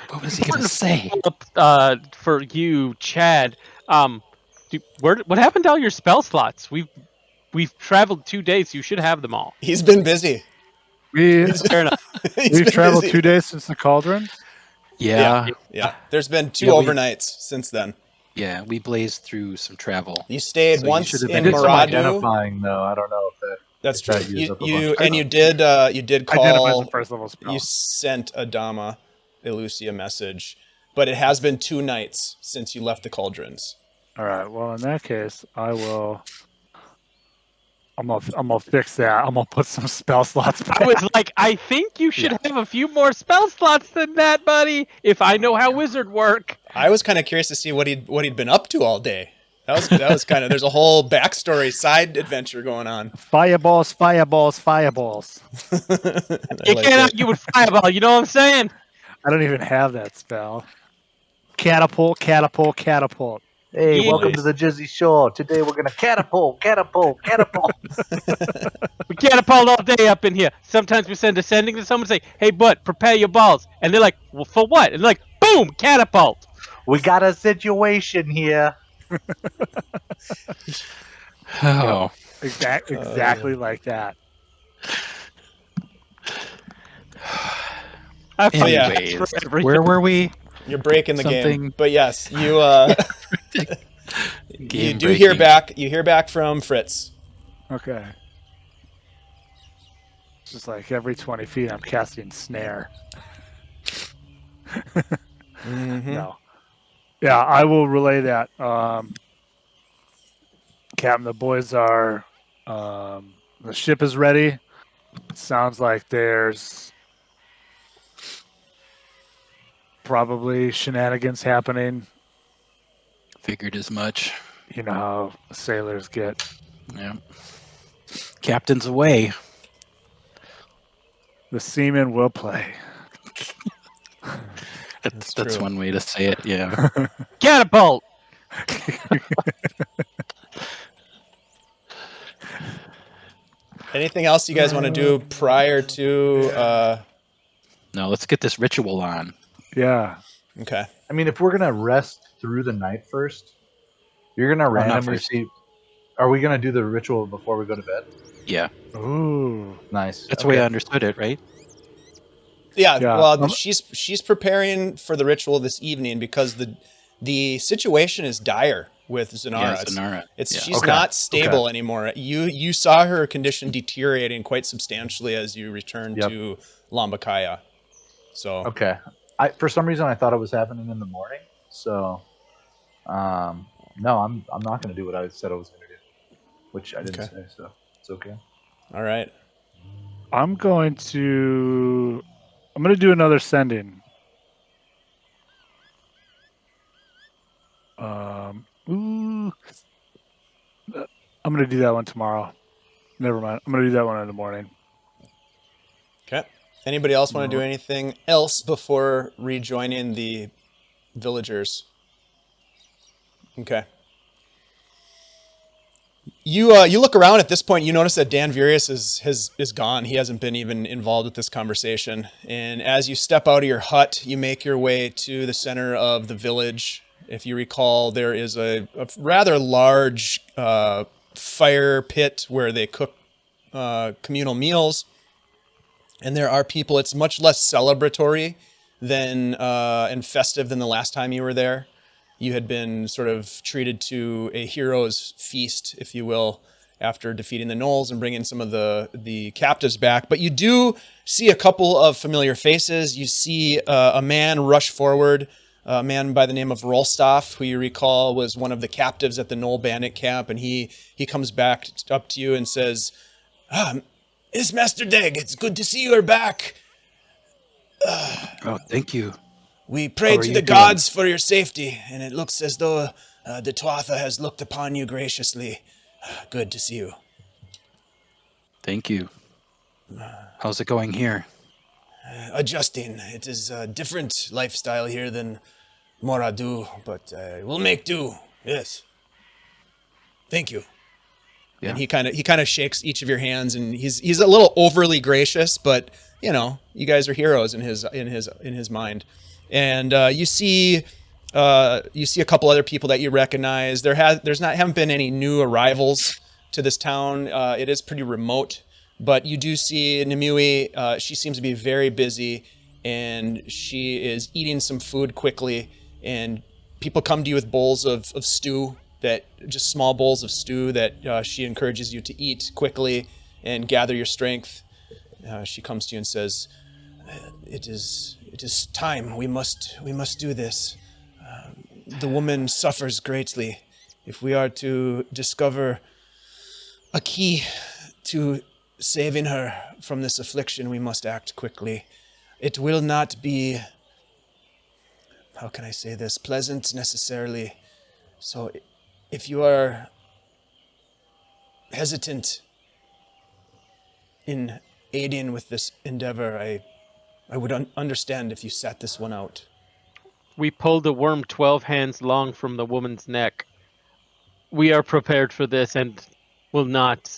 Speaker 6: What was he gonna say?
Speaker 4: For you, Chad. What happened to all your spell slots? We've traveled 2 days. You should have them all.
Speaker 2: He's been busy.
Speaker 4: Fair enough.
Speaker 3: We've traveled 2 days since the cauldron.
Speaker 6: Yeah,
Speaker 2: Yeah. There's been two
Speaker 6: Yeah,
Speaker 2: overnights since then.
Speaker 6: yeah. We blazed through some travel.
Speaker 2: You stayed
Speaker 6: So you
Speaker 2: once
Speaker 6: should have
Speaker 2: in
Speaker 6: been
Speaker 5: Did some
Speaker 2: Maradu.
Speaker 5: identifying though. I don't know if that.
Speaker 2: That's
Speaker 5: if
Speaker 2: true.
Speaker 5: that used up a
Speaker 2: You
Speaker 5: bunch.
Speaker 2: did
Speaker 3: Identifies
Speaker 2: call.
Speaker 3: the first level spell.
Speaker 2: You sent Adama Elucia a message, but it has been 2 nights since you left the cauldrons.
Speaker 3: All right. Well, in that case, I will. I'm gonna fix that. I'm gonna put some spell slots back.
Speaker 4: I was like, I think you should have a few more spell slots than that, buddy. If I know how wizard work.
Speaker 2: I was kind of curious to see what he'd been up to all day. That was kind of, there's a whole backstory side adventure going on.
Speaker 3: Fireballs, fireballs, fireballs.
Speaker 4: You can't argue with fireball. You know what I'm saying?
Speaker 3: I don't even have that spell. Catapult, catapult, catapult.
Speaker 5: Hey,
Speaker 4: Yeah.
Speaker 5: welcome to the Jizzy Shore. Today we're gonna catapult.
Speaker 4: We catapult all day up in here. Sometimes we send a sending to someone and say, hey, bud, prepare your balls. And they're like, well, for what? And they're like, boom, catapult.
Speaker 5: We got a situation here.
Speaker 6: Oh,
Speaker 3: Exactly like that.
Speaker 4: I find
Speaker 2: yeah.
Speaker 4: that
Speaker 6: anyways,
Speaker 4: for everything.
Speaker 6: where were we?
Speaker 2: You're breaking the game.
Speaker 6: Something-
Speaker 2: But yes, you you
Speaker 6: Game
Speaker 2: do hear
Speaker 6: breaking.
Speaker 2: back. You hear back from Fritz.
Speaker 3: Okay. It's just like every 20 feet, I'm casting snare.
Speaker 2: Mm-hmm.
Speaker 3: No. Yeah, I will relay that. Captain, the boys are. The ship is ready. It sounds like there's probably shenanigans happening.
Speaker 6: Figured as much.
Speaker 3: You know how sailors get.
Speaker 6: Yeah. Captain's away.
Speaker 3: The seamen will play.
Speaker 6: That's
Speaker 2: true.
Speaker 6: one way to say it. Yeah.
Speaker 4: Catapult.
Speaker 2: Anything else you guys want to do prior to?
Speaker 6: No, let's get this ritual on.
Speaker 3: Yeah.
Speaker 2: Okay.
Speaker 5: I mean, if we're gonna rest through the night first, you're gonna
Speaker 6: not
Speaker 5: randomly
Speaker 6: first.
Speaker 5: see. Are we gonna do the ritual before we go to bed?
Speaker 6: Yeah.
Speaker 3: Ooh.
Speaker 5: Nice.
Speaker 6: That's the way I understood it, right?
Speaker 2: Yeah.
Speaker 3: Yeah.
Speaker 2: Well, she's preparing for the ritual this evening because the situation is dire with Zanara.
Speaker 6: Yeah,
Speaker 2: It's-
Speaker 6: Zanara.
Speaker 2: It's
Speaker 6: Yeah.
Speaker 2: she's
Speaker 5: Okay.
Speaker 2: not stable anymore. You saw her condition deteriorating quite substantially as you returned
Speaker 5: Yep.
Speaker 2: to Lambakaya. So
Speaker 5: Okay. For some reason I thought it was happening in the morning. So, no, I'm not gonna do what I said I was gonna do, which I didn't say. So it's okay.
Speaker 2: all right.
Speaker 3: I'm going to do another sending. I'm going to do that one tomorrow. Never mind. I'm going to do that one in the morning.
Speaker 2: Okay. Anybody else want to do anything else before rejoining the villagers? Okay. You look around at this point. You notice that Dan Virius is gone. He hasn't been even involved with this conversation. And as you step out of your hut, you make your way to the center of the village. If you recall, there is a rather large fire pit where they cook communal meals. And there are people. It's much less celebratory than and festive than the last time you were there. You had been sort of treated to a hero's feast, if you will, after defeating the gnolls and bringing some of the captives back. But you do see a couple of familiar faces. You see a man rush forward, a man by the name of Rolstaff, who you recall was one of the captives at the Gnoll bandit camp, and he comes back up to you and says, "It's Master Deg. It's good to see you are back.
Speaker 6: Oh, thank you.
Speaker 2: We prayed to the gods for your safety, and it looks as though the Tuatha has looked upon you graciously. Good to see you."
Speaker 6: Thank you. How's it going here?
Speaker 2: Adjusting. It is a different lifestyle here than Moradu, but we'll make do. Yes. Thank you.
Speaker 6: Yeah.
Speaker 2: And he kind of shakes each of your hands, and he's a little overly gracious, but you know, you guys are heroes in his mind. And you see a couple other people that you recognize. Haven't been any new arrivals to this town. It is pretty remote, but you do see Nimue. She seems to be very busy, and she is eating some food quickly. And people come to you with bowls of stew, just small bowls of stew that she encourages you to eat quickly and gather your strength. She comes to you and says, It is time. We must do this. The woman suffers greatly. If we are to discover a key to saving her from this affliction, we must act quickly. It will not be, how can I say this, pleasant necessarily. So if you are hesitant in aiding with this endeavor, I would understand if you sat this one out.
Speaker 4: We pulled a worm 12 hands long from the woman's neck. We are prepared for this and will not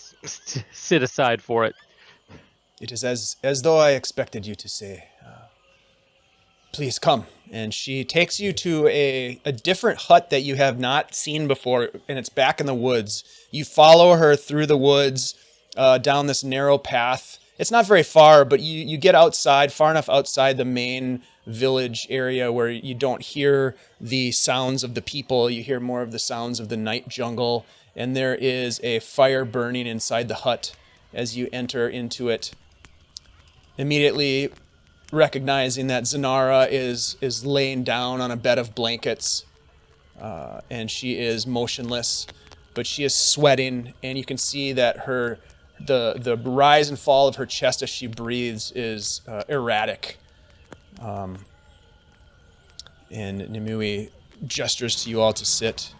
Speaker 4: sit aside for it.
Speaker 2: It is as though I expected you to say. Please come. And she takes you to a different hut that you have not seen before, and it's back in the woods. You follow her through the woods, down this narrow path. It's not very far, but you get outside, far enough outside the main village area where you don't hear the sounds of the people. You hear more of the sounds of the night jungle. And there is a fire burning inside the hut as you enter into it. Immediately recognizing that Zanara is laying down on a bed of blankets, and she is motionless, but she is sweating, and you can see that the rise and fall of her chest as she breathes is erratic. And Nimue gestures to you all to sit,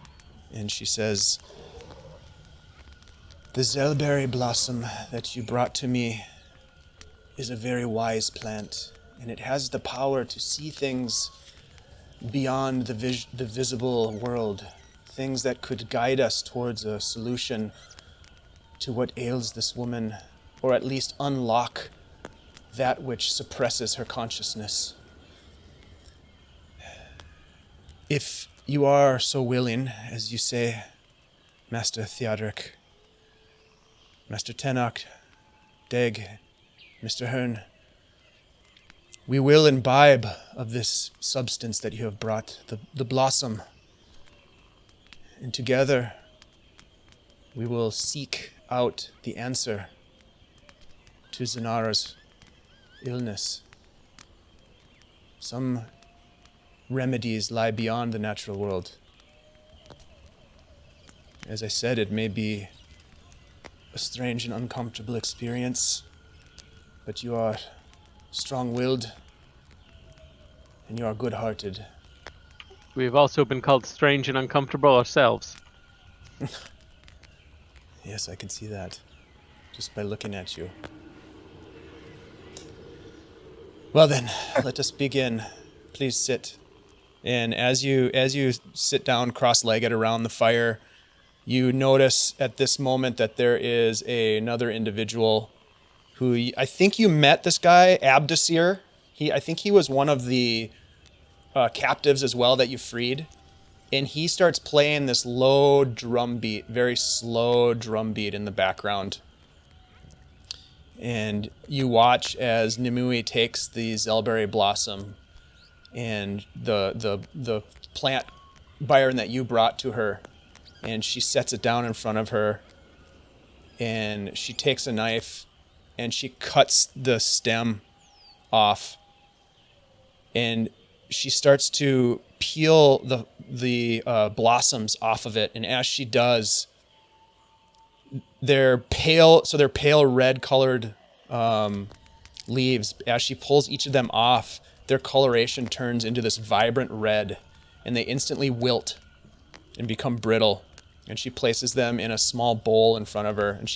Speaker 2: and she says, "The Zelberry blossom that you brought to me is a very wise plant, and it has the power to see things beyond the visible world, things that could guide us towards a solution to what ails this woman, or at least unlock that which suppresses her consciousness. If you are so willing, as you say, Master Theodoric, Master Tenoch, Deg, Mr. Hern, we will imbibe of this substance that you have brought, the blossom, and together we will seek out the answer to Zanara's illness. Some remedies lie beyond the natural world. As I said, it may be a strange and uncomfortable experience, but you are strong-willed and you are good-hearted.
Speaker 4: We've also been called strange and uncomfortable ourselves.
Speaker 2: Yes, I can see that, just by looking at you. Well then, let us begin. Please sit. And as you sit down cross-legged around the fire, you notice at this moment that there is another individual who, I think you met this guy, Abdasir. I think he was one of the captives as well that you freed. And he starts playing this low drum beat, very slow drum beat in the background. And you watch as Nimue takes the Zelberry blossom and the plant, Byron, that you brought to her, and she sets it down in front of her, and she takes a knife and she cuts the stem off, and she starts to peel the blossoms off of it. And as she does, they're pale red colored leaves. As she pulls each of them off, their coloration turns into this vibrant red, and they instantly wilt and become brittle. And she places them in a small bowl in front of her, and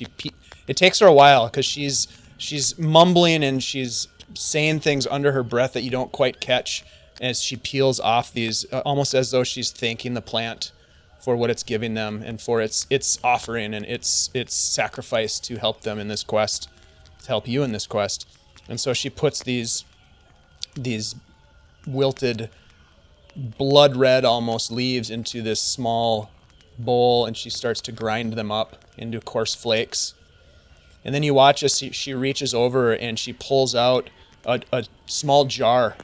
Speaker 2: it takes her a while because she's mumbling and she's saying things under her breath that you don't quite catch as she peels off these, almost as though she's thanking the plant for what it's giving them and for its offering and its sacrifice to help them in this quest, to help you in this quest. And so she puts these wilted, blood red almost leaves into this small bowl, and she starts to grind them up into coarse flakes. And then you watch as she reaches over and she pulls out a small jar,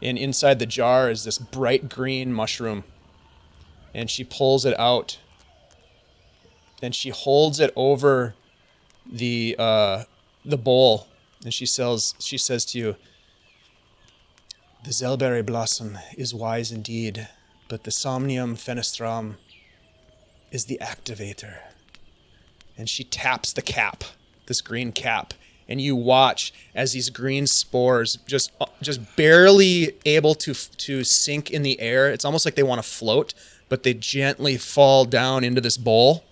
Speaker 2: and inside the jar is this bright green mushroom, and she pulls it out and she holds it over the bowl, and she says to you, "The Zelberry blossom is wise indeed, but the Somnium Fenestram is the activator." And she taps the cap, this green cap, and you watch as these green spores just barely able to sink in the air. It's almost like they want to float, but they gently fall down into this bowl.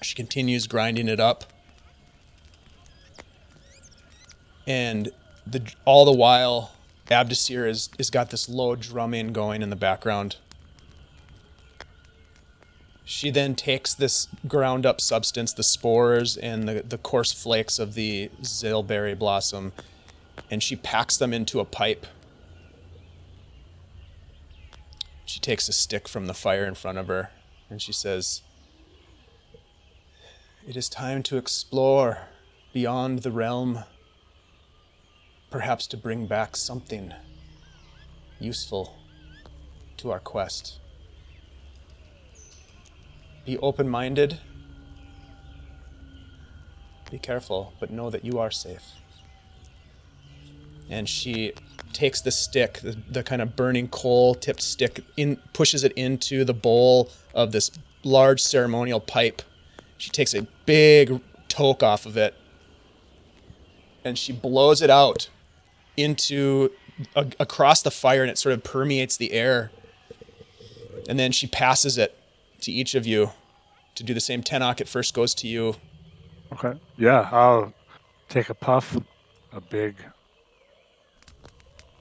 Speaker 2: She continues grinding it up, and all the while, Abdesir is got this low drumming going in the background. She then takes this ground up substance, the spores and the coarse flakes of the Zaleberry blossom, and she packs them into a pipe. She takes a stick from the fire in front of her, and she says, "It is time to explore beyond the realm, perhaps to bring back something useful to our quest. Be open-minded, be careful, but know that you are safe." And she takes the stick, the kind of burning coal-tipped stick, pushes it into the bowl of this large ceremonial pipe. She takes a big toke off of it, and she blows it out into across the fire, and it sort of permeates the air. And then she passes it to each of you to do the same. Tenoch, it first goes to you.
Speaker 3: Okay. Yeah, I'll take a puff, a big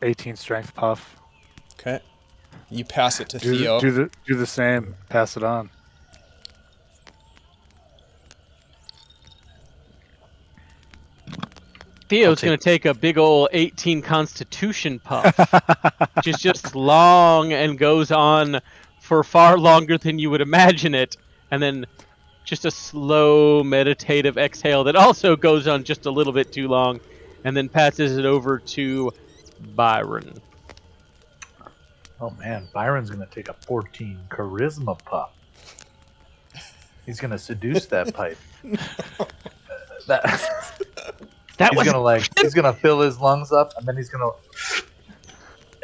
Speaker 3: 18 strength puff.
Speaker 2: Okay. You pass it to Theo.
Speaker 3: Do the same. Pass it on.
Speaker 4: Theo's going to take a big old 18 Constitution puff, which is just long and goes on for far longer than you would imagine it, and then just a slow meditative exhale that also goes on just a little bit too long, and then passes it over to Byron.
Speaker 5: Oh man, Byron's gonna take a 14 charisma puff. He's gonna seduce that pipe. He's gonna fill his lungs up, and then he's gonna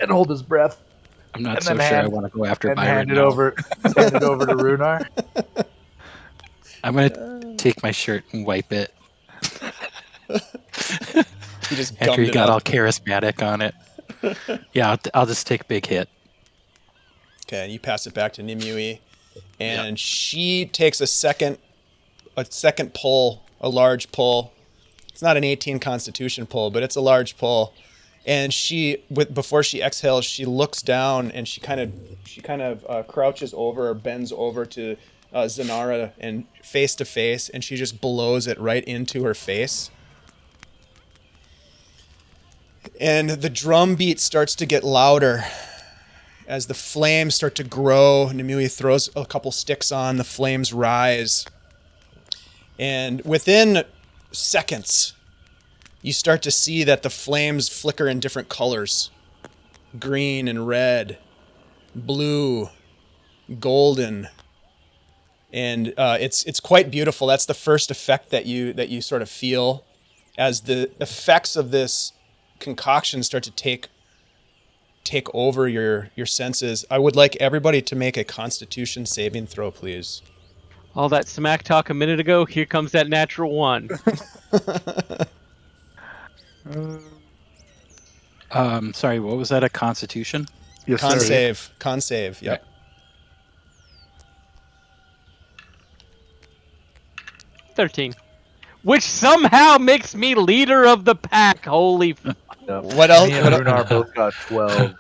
Speaker 5: hold his breath.
Speaker 6: I'm not so sure I want to go after Byron.
Speaker 5: Hand it over to Rhunar.
Speaker 6: I'm gonna take my shirt and wipe it.
Speaker 2: He just
Speaker 6: after he got
Speaker 2: up.
Speaker 6: all charismatic on it. Yeah, I'll just take a big hit.
Speaker 2: Okay, and you pass it back to Nimue, and she takes a second pull, a large pull. It's not an 18 Constitution pull, but it's a large pull. And before she exhales, she looks down and she kind of crouches over or bends over to Zanara and face to face, and she just blows it right into her face. And the drum beat starts to get louder as the flames start to grow. Nimue throws a couple sticks on, the flames rise. And within seconds, you start to see that the flames flicker in different colors. Green and red, blue, golden. and it's quite beautiful. That's the first effect that you sort of feel as the effects of this concoction start to take over your senses. I would like everybody to make a Constitution saving throw, please.
Speaker 4: All that smack talk a minute ago, here comes that natural one.
Speaker 6: Sorry, what was that? A Constitution?
Speaker 3: Yes,
Speaker 2: Con
Speaker 3: sir.
Speaker 2: save. Yep.
Speaker 6: Okay.
Speaker 4: 13. Which somehow makes me leader of the pack. Holy
Speaker 5: Yep.
Speaker 2: What else?
Speaker 5: Me and Rhunar both got 12.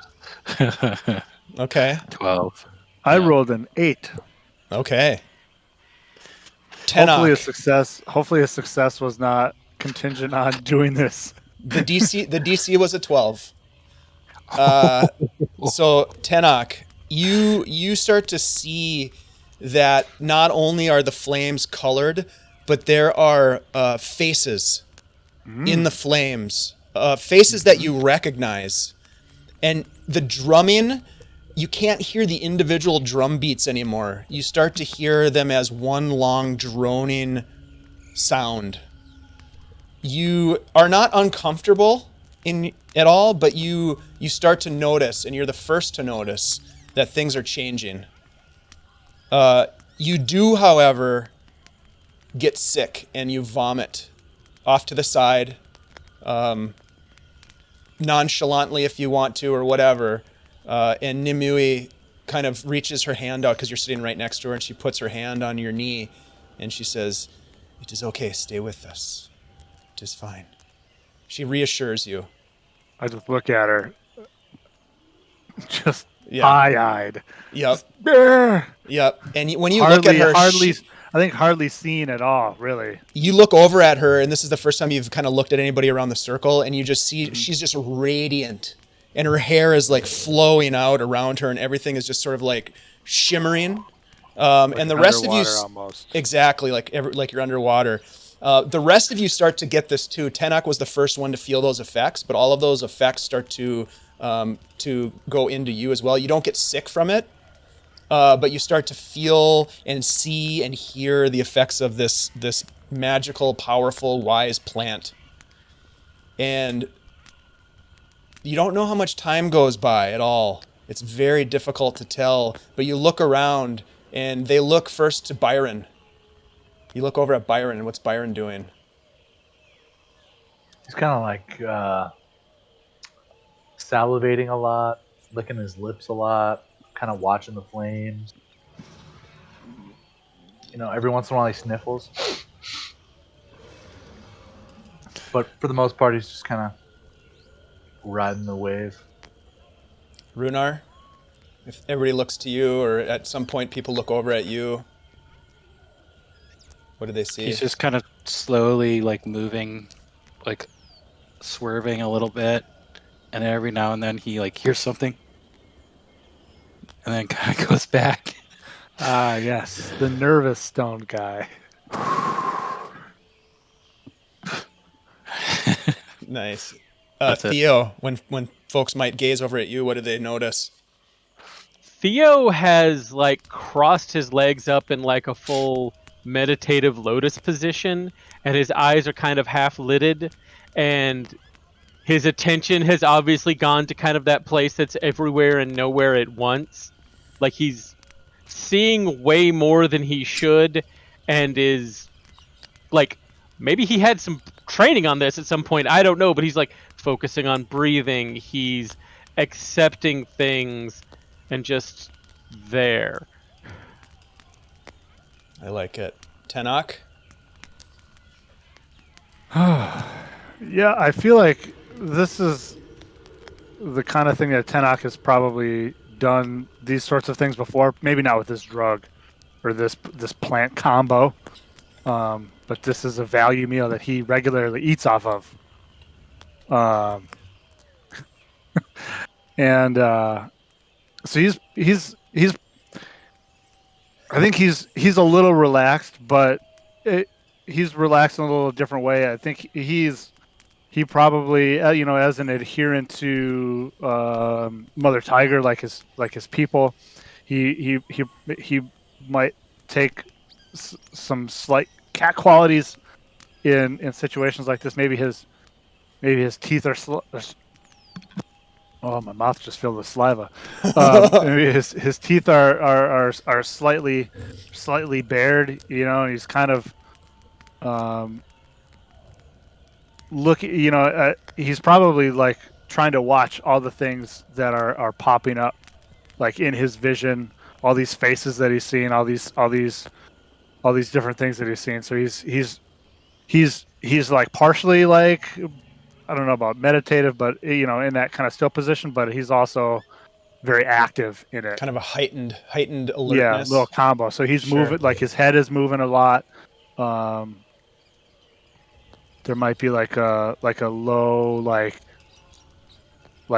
Speaker 2: Okay.
Speaker 6: 12.
Speaker 3: I
Speaker 6: Yeah.
Speaker 3: rolled an 8.
Speaker 2: Okay.
Speaker 3: Hopefully a
Speaker 2: Tenoch.
Speaker 3: success. Hopefully a success was not contingent on doing this.
Speaker 2: The DC was a 12. So Tenoch, you start to see that not only are the flames colored, but there are faces in the flames, faces that you recognize, and the drumming. You can't hear the individual drum beats anymore. You start to hear them as one long droning sound. You are not uncomfortable at all, but you start to notice, and you're the first to notice, that things are changing. You do, however, get sick, and you vomit off to the side, nonchalantly if you want to, or whatever. And Nimue kind of reaches her hand out because you're sitting right next to her, and she puts her hand on your knee, and she says, "It is okay, stay with us. It is fine." She reassures you.
Speaker 3: I just look at her, just
Speaker 2: Yeah.
Speaker 3: eye-eyed.
Speaker 2: Yep.
Speaker 3: Brr.
Speaker 2: Yep. And when you look at her,
Speaker 3: hardly seen at all, really.
Speaker 2: you look over at her, and this is the first time you've kind of looked at anybody around the circle, and you just see she's just radiant, and her hair is like flowing out around her, and everything is just sort of like shimmering. And the rest of you,
Speaker 3: almost.
Speaker 2: exactly like you're underwater. The rest of you start to get this too. Tenoch was the first one to feel those effects, but all of those effects start to go into you as well. You don't get sick from it, but you start to feel and see and hear the effects of this magical, powerful, wise plant. And you don't know how much time goes by at all. It's very difficult to tell, but you look around, and they look first to Byron. You look over at Byron, and what's Byron doing?
Speaker 5: He's kind of like salivating a lot, licking his lips a lot, kind of watching the flames. You know, every once in a while he sniffles. But for the most part, he's just kind of riding the wave.
Speaker 2: Rhunar? If everybody looks to you, or at some point people look over at you, what do they see?
Speaker 6: He's just kind of slowly like moving, like swerving a little bit, and then every now and then he like hears something, and then kind of goes back.
Speaker 3: Ah, yes, the nervous stone guy.
Speaker 2: Nice.
Speaker 6: That's it.
Speaker 2: Theo, when folks might gaze over at you, what do they notice?
Speaker 4: Theo has like crossed his legs up in like a full meditative lotus position, and his eyes are kind of half lidded, and his attention has obviously gone to kind of that place that's everywhere and nowhere at once. Like he's seeing way more than he should, and is like, maybe he had some training on this at some point, I don't know, but he's like focusing on breathing, he's accepting things, and just there.
Speaker 2: I like it. Tenoch?
Speaker 3: Yeah, I feel like this is the kind of thing that Tenoch has probably done these sorts of things before. Maybe not with this drug or this plant combo, but this is a value meal that he regularly eats off of. And so he's I think he's a little relaxed, but he's relaxed in a little different way. I think he probably as an adherent to Mother Tiger, like his people, he might take some slight cat qualities in situations like this. Maybe his teeth are. Oh, my mouth just filled with saliva. Maybe his teeth are slightly bared. You know, and he's kind of he's probably like trying to watch all the things that are popping up, like in his vision, all these faces that he's seeing, all these different things that he's seeing. So he's like partially like, I don't know about meditative, but you know, in that kind of still position, but he's also very active in it.
Speaker 2: Kind of a heightened
Speaker 3: Yeah,
Speaker 2: alertness.
Speaker 3: little combo. So he's
Speaker 2: Sure.
Speaker 3: moving, like his head is moving a lot. There might be like a low like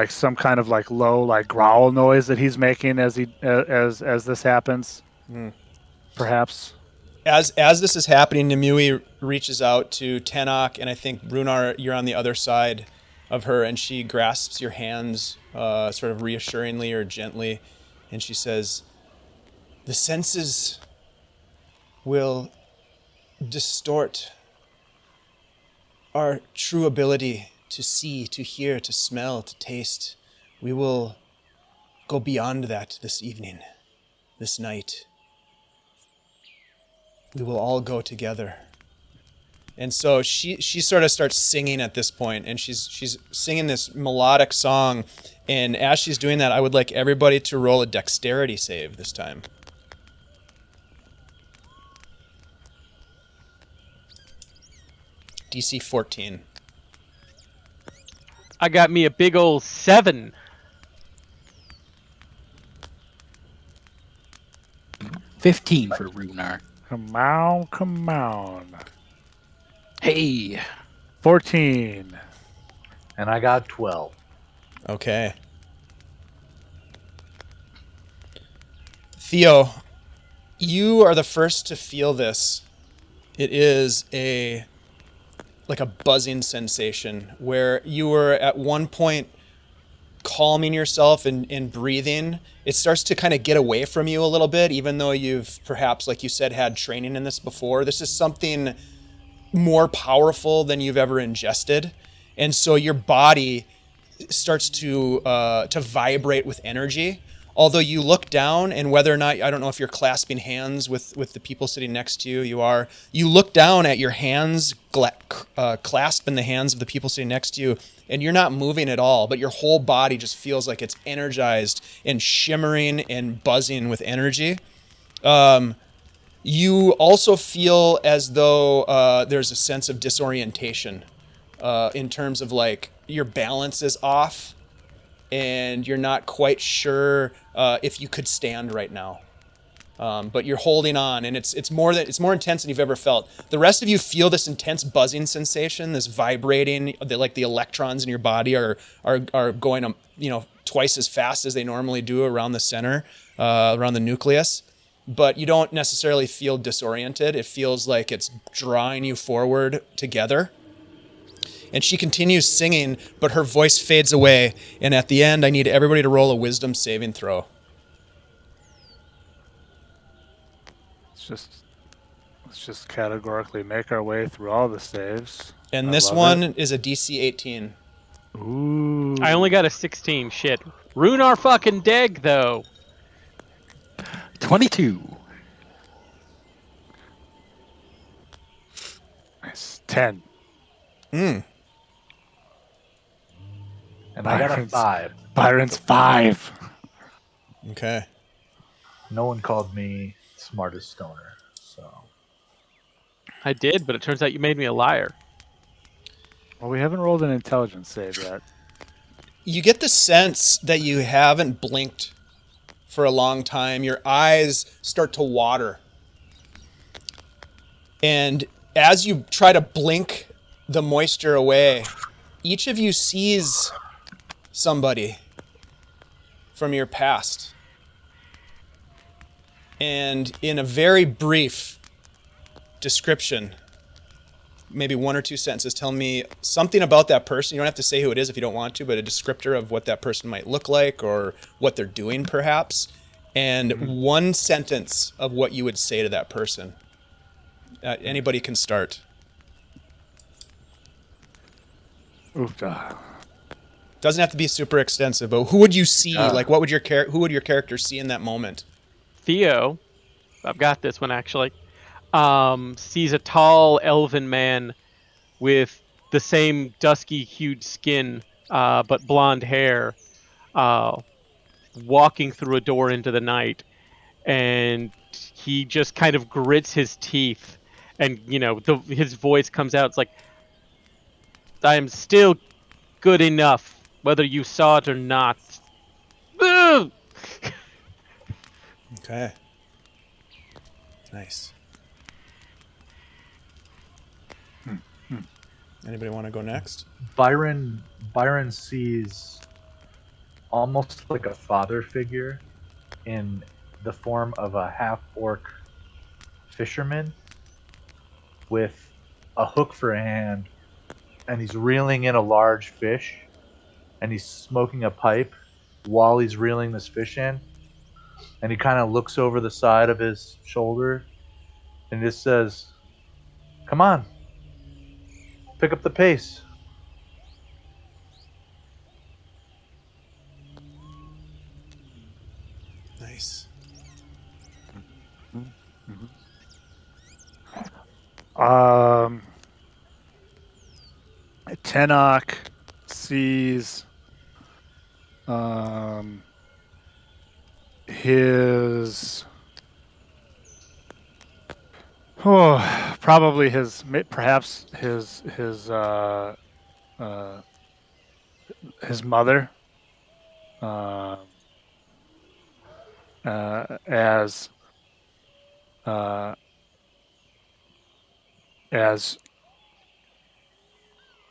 Speaker 3: some kind of like low like growl noise that he's making as this happens. Perhaps.
Speaker 2: As this is happening, Nimue reaches out to Tenoch, and I think Rhunar, you're on the other side of her, and she grasps your hands sort of reassuringly or gently, and she says, "The senses will distort our true ability to see, to hear, to smell, to taste. We will go beyond that this evening, this night. We will all go together." And so she sort of starts singing at this point, and she's singing this melodic song. And as she's doing that, I would like everybody to roll a dexterity save this time. DC 14.
Speaker 4: I got me a big old 7.
Speaker 6: $15 for Rhunar.
Speaker 3: Come on.
Speaker 6: Hey,
Speaker 3: 14.
Speaker 5: And I got 12.
Speaker 2: Okay. Theo, you are the first to feel this. It is like a buzzing sensation where you were at one point calming yourself and breathing. It starts to kind of get away from you a little bit, even though you've perhaps, like you said, had training in this before. This is something more powerful than you've ever ingested. And so your body starts to vibrate with energy. Although you look down, and whether or not, I don't know if you're clasping hands with the people sitting next to you, you are. You look down at your hands clasped in the hands of the people sitting next to you, and you're not moving at all, but your whole body just feels like it's energized and shimmering and buzzing with energy. You also feel as though there's a sense of disorientation in terms of like your balance is off, and you're not quite sure if you could stand right now. But you're holding on, and it's more intense than you've ever felt. The rest of you feel this intense buzzing sensation, this vibrating, like the electrons in your body are going twice as fast as they normally do around the center, around the nucleus. But you don't necessarily feel disoriented. It feels like it's drawing you forward together. And she continues singing, but her voice fades away. And at the end, I need everybody to roll a wisdom saving throw.
Speaker 3: Let's just categorically make our way through all the saves.
Speaker 2: And this one is a DC 18.
Speaker 3: Ooh.
Speaker 4: I only got a 16. Shit. Rhunar fucking Deg, though.
Speaker 6: 22.
Speaker 3: Nice. 10.
Speaker 5: And I got a 5.
Speaker 3: Byron's 5.
Speaker 2: Okay.
Speaker 5: No one called me smartest stoner, so.
Speaker 4: I did, but it turns out you made me a liar.
Speaker 3: Well, we haven't rolled an intelligence save yet.
Speaker 2: You get the sense that you haven't blinked for a long time. Your eyes start to water. And as you try to blink the moisture away, each of you sees somebody from your past. And in a very brief description, maybe 1 or 2 sentences, tell me something about that person. You don't have to say who it is if you don't want to, but a descriptor of what that person might look like or what they're doing perhaps. And 1 sentence of what you would say to that person. Anybody can start.
Speaker 3: Oofda.
Speaker 2: Doesn't have to be super extensive, but who would you see?
Speaker 3: Yeah.
Speaker 2: Like, what would who would your character see in that moment?
Speaker 4: Theo, I've got this one actually. Sees a tall elven man with the same dusky hued skin, but blonde hair, walking through a door into the night, and he just kind of grits his teeth, and his voice comes out. It's like, I am still good enough, whether you saw it or not. Ugh!
Speaker 2: Okay. Nice. Anybody want to go next?
Speaker 5: Byron sees almost like a father figure in the form of a half-orc fisherman with a hook for a hand, and he's reeling in a large fish, and he's smoking a pipe while he's reeling this fish in, and he kind of looks over the side of his shoulder and just says, "Come on, pick up the pace."
Speaker 2: Nice.
Speaker 3: Tenoch sees his probably perhaps his mother as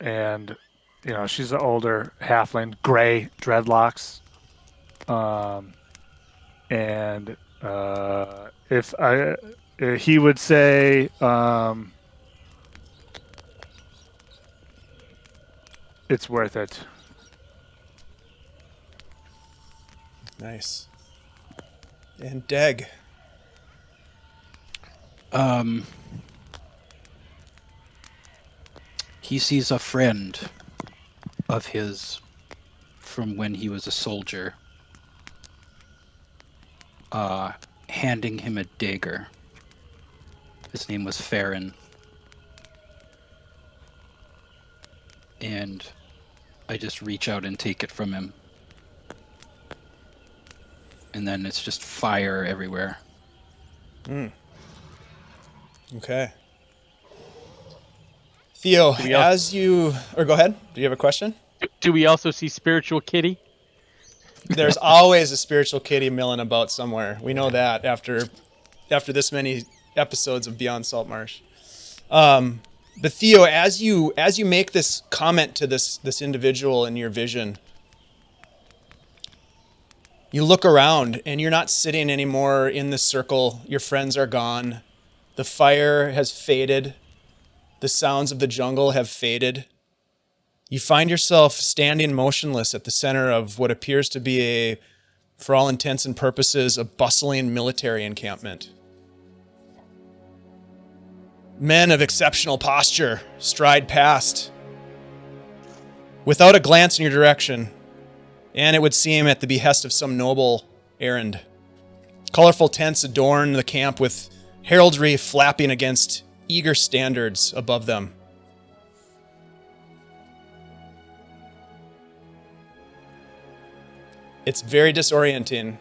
Speaker 3: and she's an older halfling, gray dreadlocks, and if he would say it's worth it.
Speaker 2: Nice. And Deg.
Speaker 6: He sees a friend of his from when he was a soldier, handing him a dagger. His name was Farron. And I just reach out and take it from him. And then it's just fire everywhere.
Speaker 2: Okay. Theo, or go ahead. Do you have a question?
Speaker 4: Do we also see Spiritual Kitty?
Speaker 2: There's always a spiritual kitty milling about somewhere. We know that after this many episodes of Beyond Saltmarsh. But Theo, as you make this comment to this individual in your vision, you look around and you're not sitting anymore in this circle. Your friends are gone. The fire has faded. The sounds of the jungle have faded. You find yourself standing motionless at the center of what appears to be for all intents and purposes, a bustling military encampment. Men of exceptional posture stride past without a glance in your direction, and it would seem at the behest of some noble errand. Colorful tents adorn the camp with heraldry flapping against eager standards above them. It's very disorienting,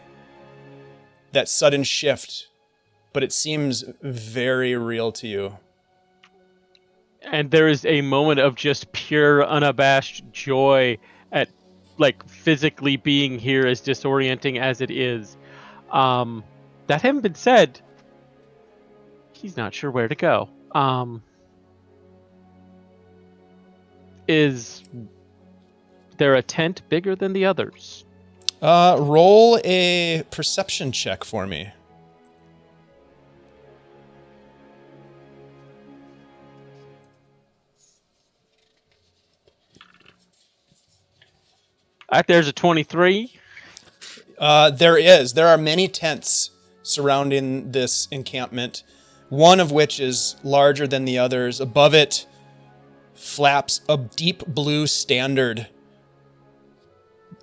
Speaker 2: that sudden shift, but it seems very real to you.
Speaker 4: And there is a moment of just pure, unabashed joy at, like, physically being here, as disorienting as it is. That having been said, he's not sure where to go. Is there a tent bigger than the others?
Speaker 2: Roll a perception check for me.
Speaker 4: There's a 23.
Speaker 2: There are many tents surrounding this encampment, one of which is larger than the others. Above it flaps a deep blue standard.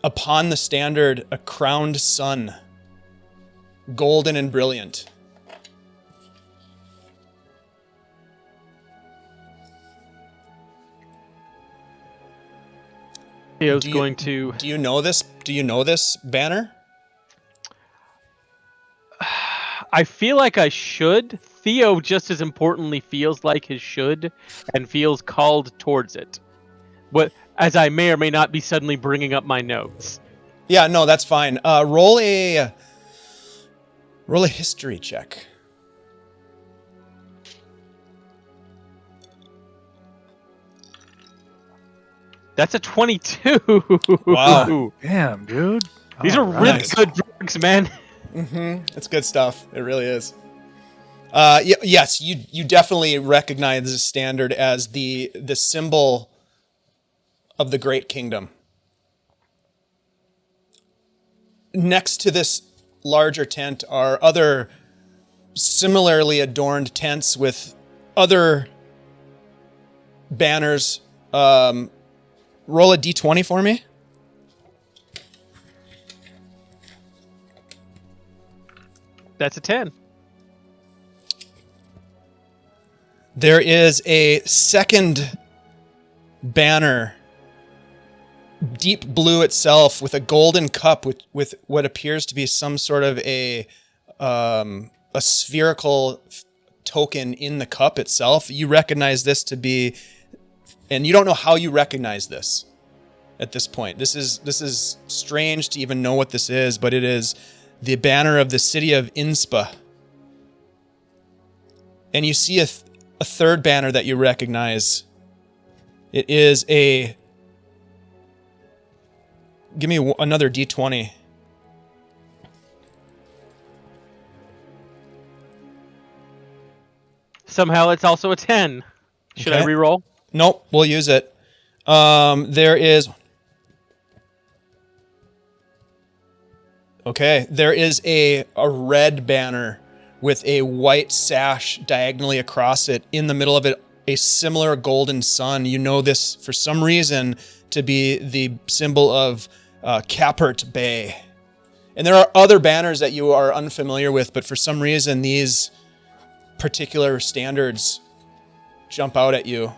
Speaker 2: Upon the standard, a crowned sun, golden and brilliant.
Speaker 4: Theo's
Speaker 2: Do you-
Speaker 4: going to.
Speaker 2: Do you know this? Do you know this banner?
Speaker 4: I feel like I should. Theo just as importantly feels like his should and feels called towards it. What, as I may or may not be suddenly bringing up my notes.
Speaker 2: Yeah, no, that's fine. Roll a history check.
Speaker 4: That's a 22.
Speaker 2: Wow.
Speaker 3: Damn, dude.
Speaker 4: These are
Speaker 3: All
Speaker 4: really
Speaker 3: right.
Speaker 4: good drugs, man.
Speaker 2: It's good stuff. It really is. Yes, you definitely recognize the standard as the symbol of the Great Kingdom. Next to this larger tent are other similarly adorned tents with other banners. Roll a d20 for me.
Speaker 4: That's a 10.
Speaker 2: There is a second banner, deep blue itself, with a golden cup with what appears to be some sort of a spherical token in the cup itself. You recognize this to be, and you don't know how you recognize this at this point. This is strange to even know what this is, but it is the banner of the city of Inspa. And you see a third banner that you recognize. It is a... Give me another d20.
Speaker 4: Somehow it's also a 10. Should I
Speaker 2: Okay.
Speaker 4: re-roll?
Speaker 2: Nope, we'll use it. There is... Okay, there is a red banner with a white sash diagonally across it. In the middle of it, a similar golden sun. You know this, for some reason, to be the symbol of Capert Bay. And there are other banners that you are unfamiliar with, but for some reason, these particular standards jump out at you.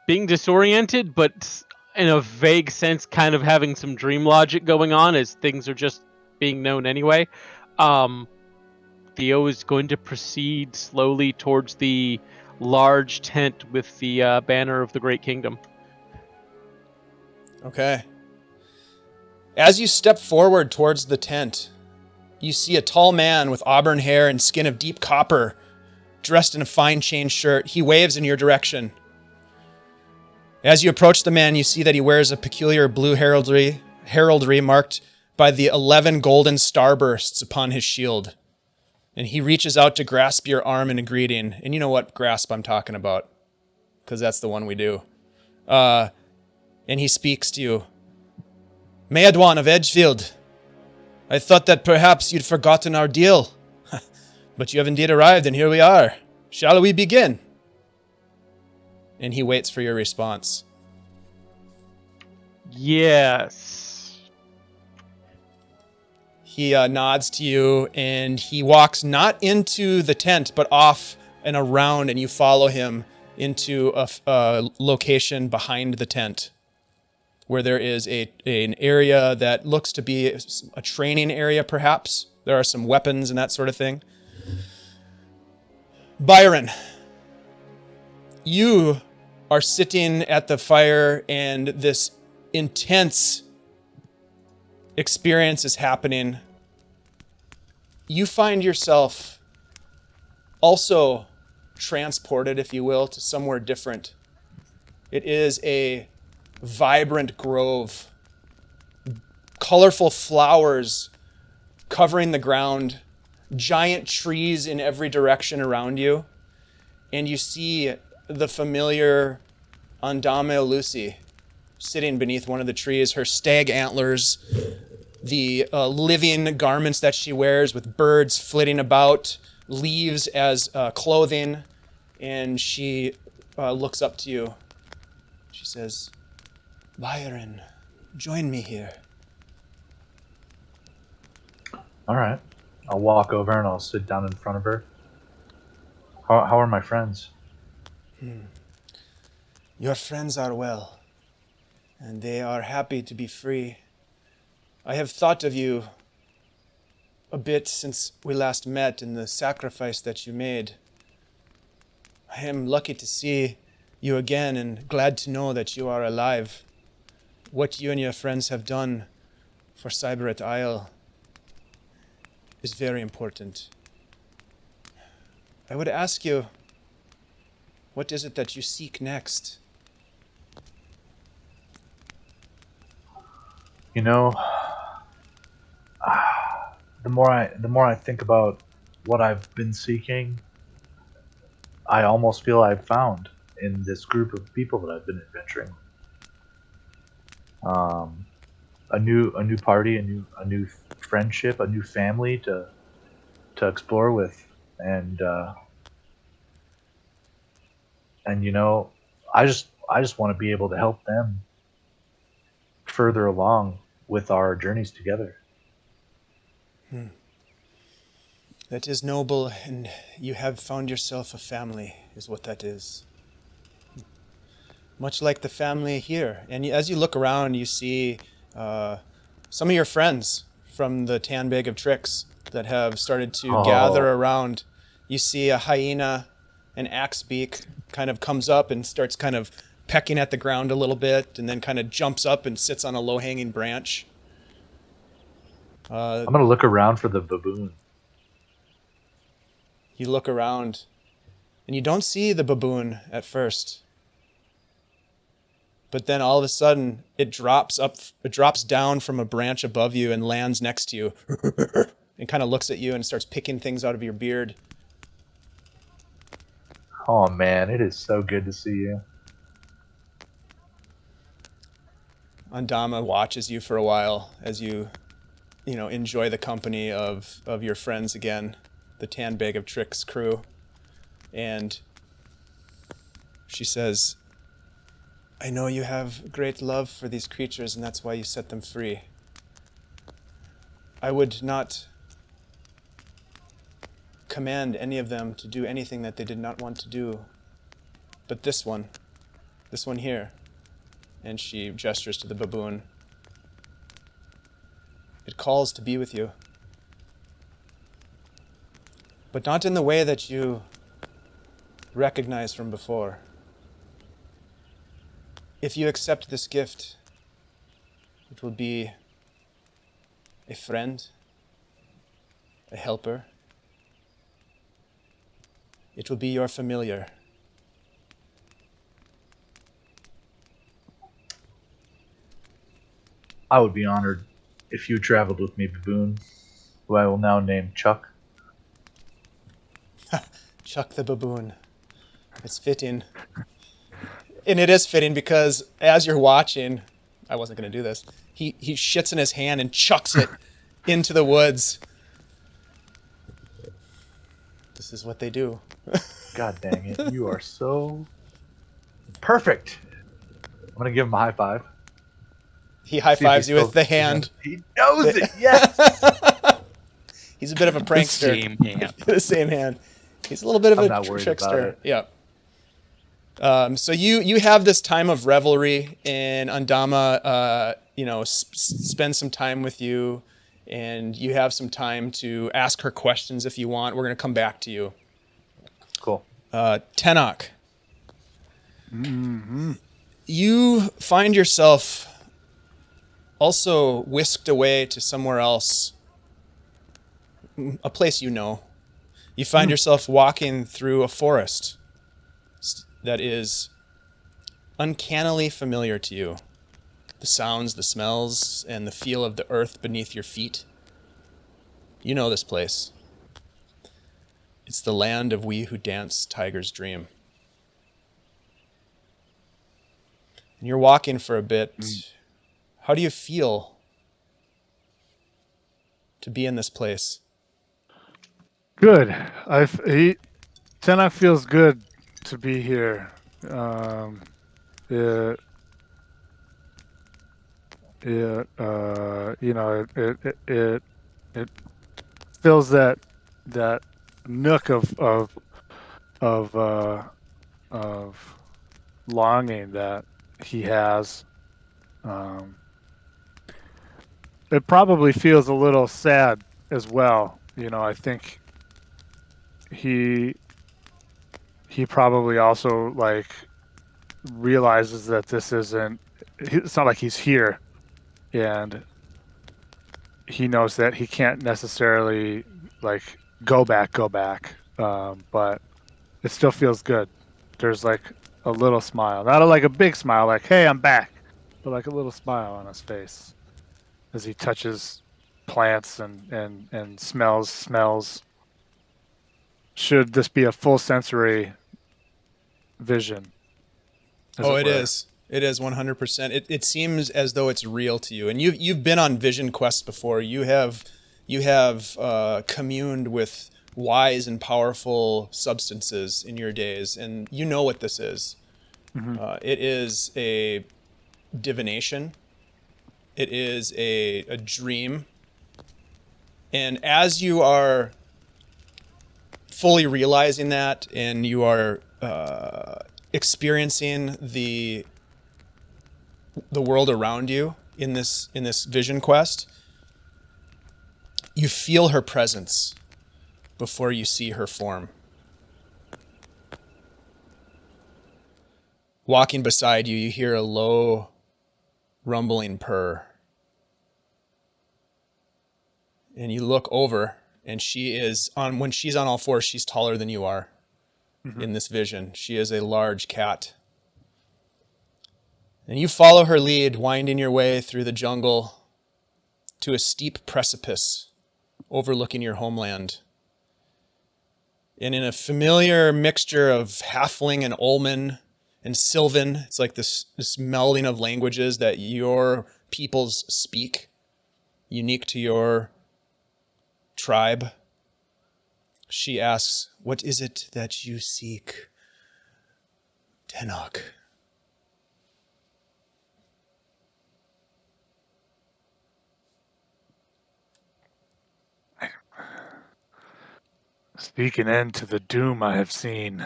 Speaker 4: Being disoriented, but in a vague sense, kind of having some dream logic going on as things are just being known anyway. Theo is going to proceed slowly towards the large tent with the banner of the Great Kingdom.
Speaker 2: Okay. As you step forward towards the tent, you see a tall man with auburn hair and skin of deep copper, dressed in a fine chain shirt. He waves in your direction. As you approach the man, you see that he wears a peculiar blue heraldry marked by the 11 golden starbursts upon his shield. And he reaches out to grasp your arm in a greeting. And you know what grasp I'm talking about, because that's the one we do. And he speaks to you. Maedwan of Edgefield, I thought that perhaps you'd forgotten our deal. But you have indeed arrived, and here we are. Shall we begin? And he waits for your response.
Speaker 4: Yes.
Speaker 2: He nods to you, and he walks not into the tent, but off and around, and you follow him into a location behind the tent, where there is an area that looks to be a training area, perhaps. There are some weapons and that sort of thing. Byron, you are sitting at the fire, and this intense experience is happening. You find yourself also transported, if you will, to somewhere different. It is a vibrant grove, colorful flowers covering the ground, giant trees in every direction around you, and you see the familiar Andame Lucy sitting beneath one of the trees, her stag antlers, the living garments that she wears with birds flitting about, leaves as clothing, and she looks up to you. She says, "Byron, join me here."
Speaker 5: All right. I'll walk over and I'll sit down in front of her. How are my friends?
Speaker 2: Your friends are well, and they are happy to be free. I have thought of you a bit since we last met and the sacrifice that you made. I am lucky to see you again and glad to know that you are alive. What you and your friends have done for Cyberet Isle is very important. I would ask you, what is it that you seek next?
Speaker 5: You know, the more I think about what I've been seeking, I almost feel I've found in this group of people that I've been adventuring. A new party, a new friendship, a new family to explore with, and you know, I just want to be able to help them further along with our journeys together.
Speaker 2: That is noble, and you have found yourself a family, is what that is. Much like the family here. And as you look around, you see some of your friends from the Tan Bag of Tricks that have started to gather around. You see a hyena, an axebeak, kind of comes up and starts kind of pecking at the ground a little bit, and then kind of jumps up and sits on a low-hanging branch.
Speaker 5: I'm going to look around for the baboon.
Speaker 2: You look around, and you don't see the baboon at first. But then all of a sudden, it drops down from a branch above you and lands next to you. And kind of looks at you and starts picking things out of your beard.
Speaker 5: Oh man, it is so good to see you.
Speaker 2: Andama watches you for a while as you enjoy the company of your friends again, the Tan Bag of Tricks crew. And she says, "I know you have great love for these creatures, and that's why you set them free. I would not command any of them to do anything that they did not want to do. But this one here," and she gestures to the baboon, "it calls to be with you. But not in the way that you recognize from before. If you accept this gift, it will be a friend, a helper. It will be your familiar."
Speaker 5: I would be honored if you traveled with me, baboon, who I will now name Chuck.
Speaker 2: Chuck the baboon. It's fitting. And it is fitting because as you're watching, I wasn't going to do this, he shits in his hand and chucks it into the woods. This is what they do.
Speaker 5: God dang it, you are so perfect. I'm going to give him a high five.
Speaker 2: He high-fives you with the hand.
Speaker 5: He knows it, yes!
Speaker 2: He's a bit of a prankster.
Speaker 6: The same hand.
Speaker 2: The same hand. He's a little bit of
Speaker 5: I'm
Speaker 2: a
Speaker 5: not worried
Speaker 2: trickster.
Speaker 5: about it.
Speaker 2: Yeah. So you have this time of revelry, and Andama, spends some time with you, and you have some time to ask her questions if you want. We're going to come back to you.
Speaker 5: Cool.
Speaker 2: Tenoch.
Speaker 3: Mm-hmm.
Speaker 2: You find yourself also whisked away to somewhere else, a place you know. You find yourself walking through a forest that is uncannily familiar to you. The sounds, the smells, and the feel of the earth beneath your feet. You know this place. It's the land of we who dance Tiger's Dream. And you're walking for a bit. How do you feel to be in this place?
Speaker 3: Good. Tenoch feels good to be here. It, it fills that nook of longing that he has. It probably feels a little sad as well. I think he probably also like realizes that this isn't. It's not like he's here, and he knows that he can't necessarily like go back. But it still feels good. There's like a little smile, not like a big smile, like "Hey, I'm back," but like a little smile on his face as he touches plants and smells. Should this be a full sensory vision?
Speaker 2: Oh, it is. It is 100%. It seems as though it's real to you, and you've been on vision quests before. You have communed with wise and powerful substances in your days, and you know what this is.
Speaker 3: Mm-hmm.
Speaker 2: It is a divination. It is a dream. And as you are fully realizing that, and you are experiencing the world around you in this vision quest, you feel her presence before you see her form. Walking beside you, you hear a low rumbling purr. And you look over, and when she's on all fours, she's taller than you are. Mm-hmm. In this vision. She is a large cat. And you follow her lead, winding your way through the jungle to a steep precipice overlooking your homeland. And in a familiar mixture of Halfling and Ullman and Sylvan, it's like this melding of languages that your peoples speak, unique to your tribe. She asks, "What is it that you seek, Tenoch?"
Speaker 3: Speak an end to the doom I have seen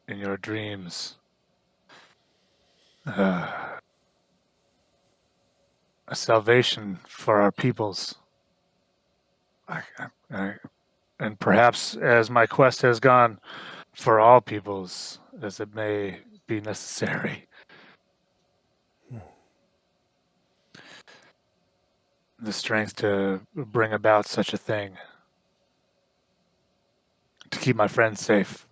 Speaker 3: in your dreams. A salvation for our peoples. And perhaps as my quest has gone, for all peoples, as it may be necessary. The strength to bring about such a thing. To keep my friends safe.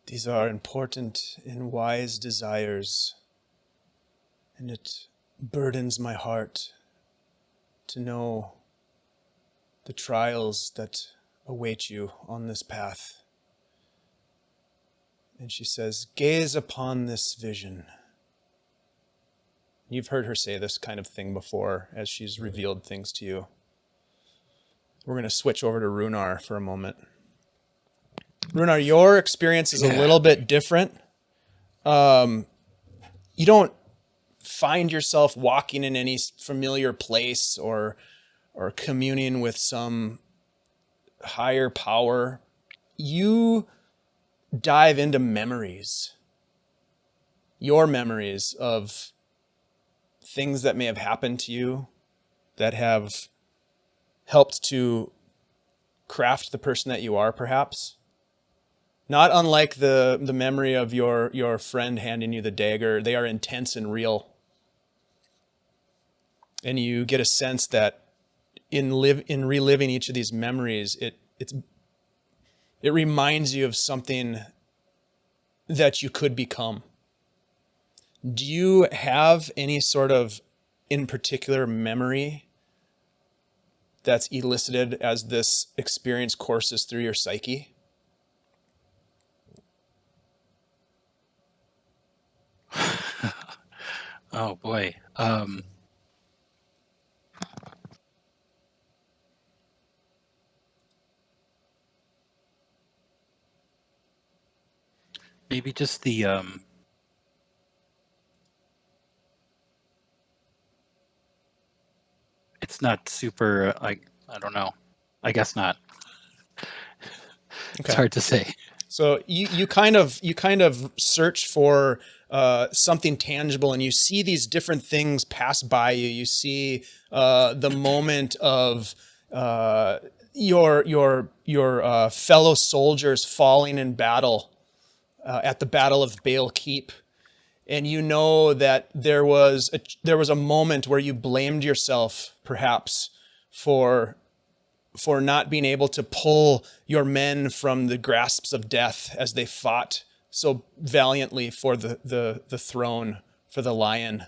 Speaker 2: These are important and wise desires, and it burdens my heart to know the trials that await you on this path. And she says, "Gaze upon this vision." You've heard her say this kind of thing before as she's revealed things to you. We're going to switch over to Rhunar for a moment. Rhunar, your experience is a little bit different. You don't find yourself walking in any familiar place or communing with some higher power. You dive into memories. Your memories of things that may have happened to you that have helped to craft the person that you are, perhaps. Not unlike the memory of your friend handing you the dagger. They are intense and real. And you get a sense that in reliving each of these memories, it reminds you of something that you could become. Do you have any sort of, in particular, memory that's elicited as this experience courses through your psyche?
Speaker 6: Oh boy. Maybe just the it's not super I don't know. I guess not. It's
Speaker 2: Okay.
Speaker 6: hard to say.
Speaker 2: So you kind of search for something tangible, and you see these different things pass by you. You see the moment of your fellow soldiers falling in battle at the Battle of Bale Keep, and you know that there was a moment where you blamed yourself, perhaps, for not being able to pull your men from the grasps of death as they fought so valiantly for the throne, for the lion.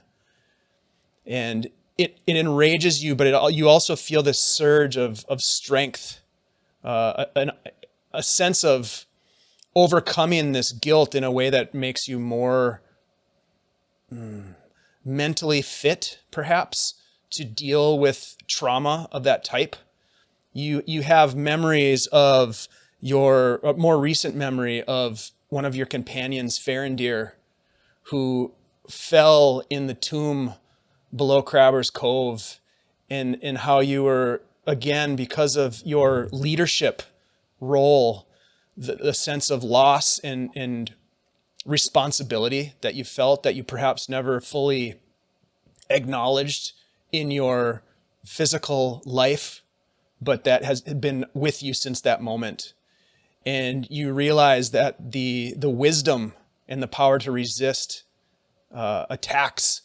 Speaker 2: And it enrages you, but you also feel this surge of strength, a sense of overcoming this guilt in a way that makes you more mentally fit, perhaps, to deal with trauma of that type. You have memories of a more recent memory of one of your companions, Farendir, who fell in the tomb below Crabber's Cove, and how you were, again, because of your leadership role, the sense of loss and responsibility that you felt that you perhaps never fully acknowledged in your physical life, but that has been with you since that moment. And you realize that the wisdom and the power to resist attacks,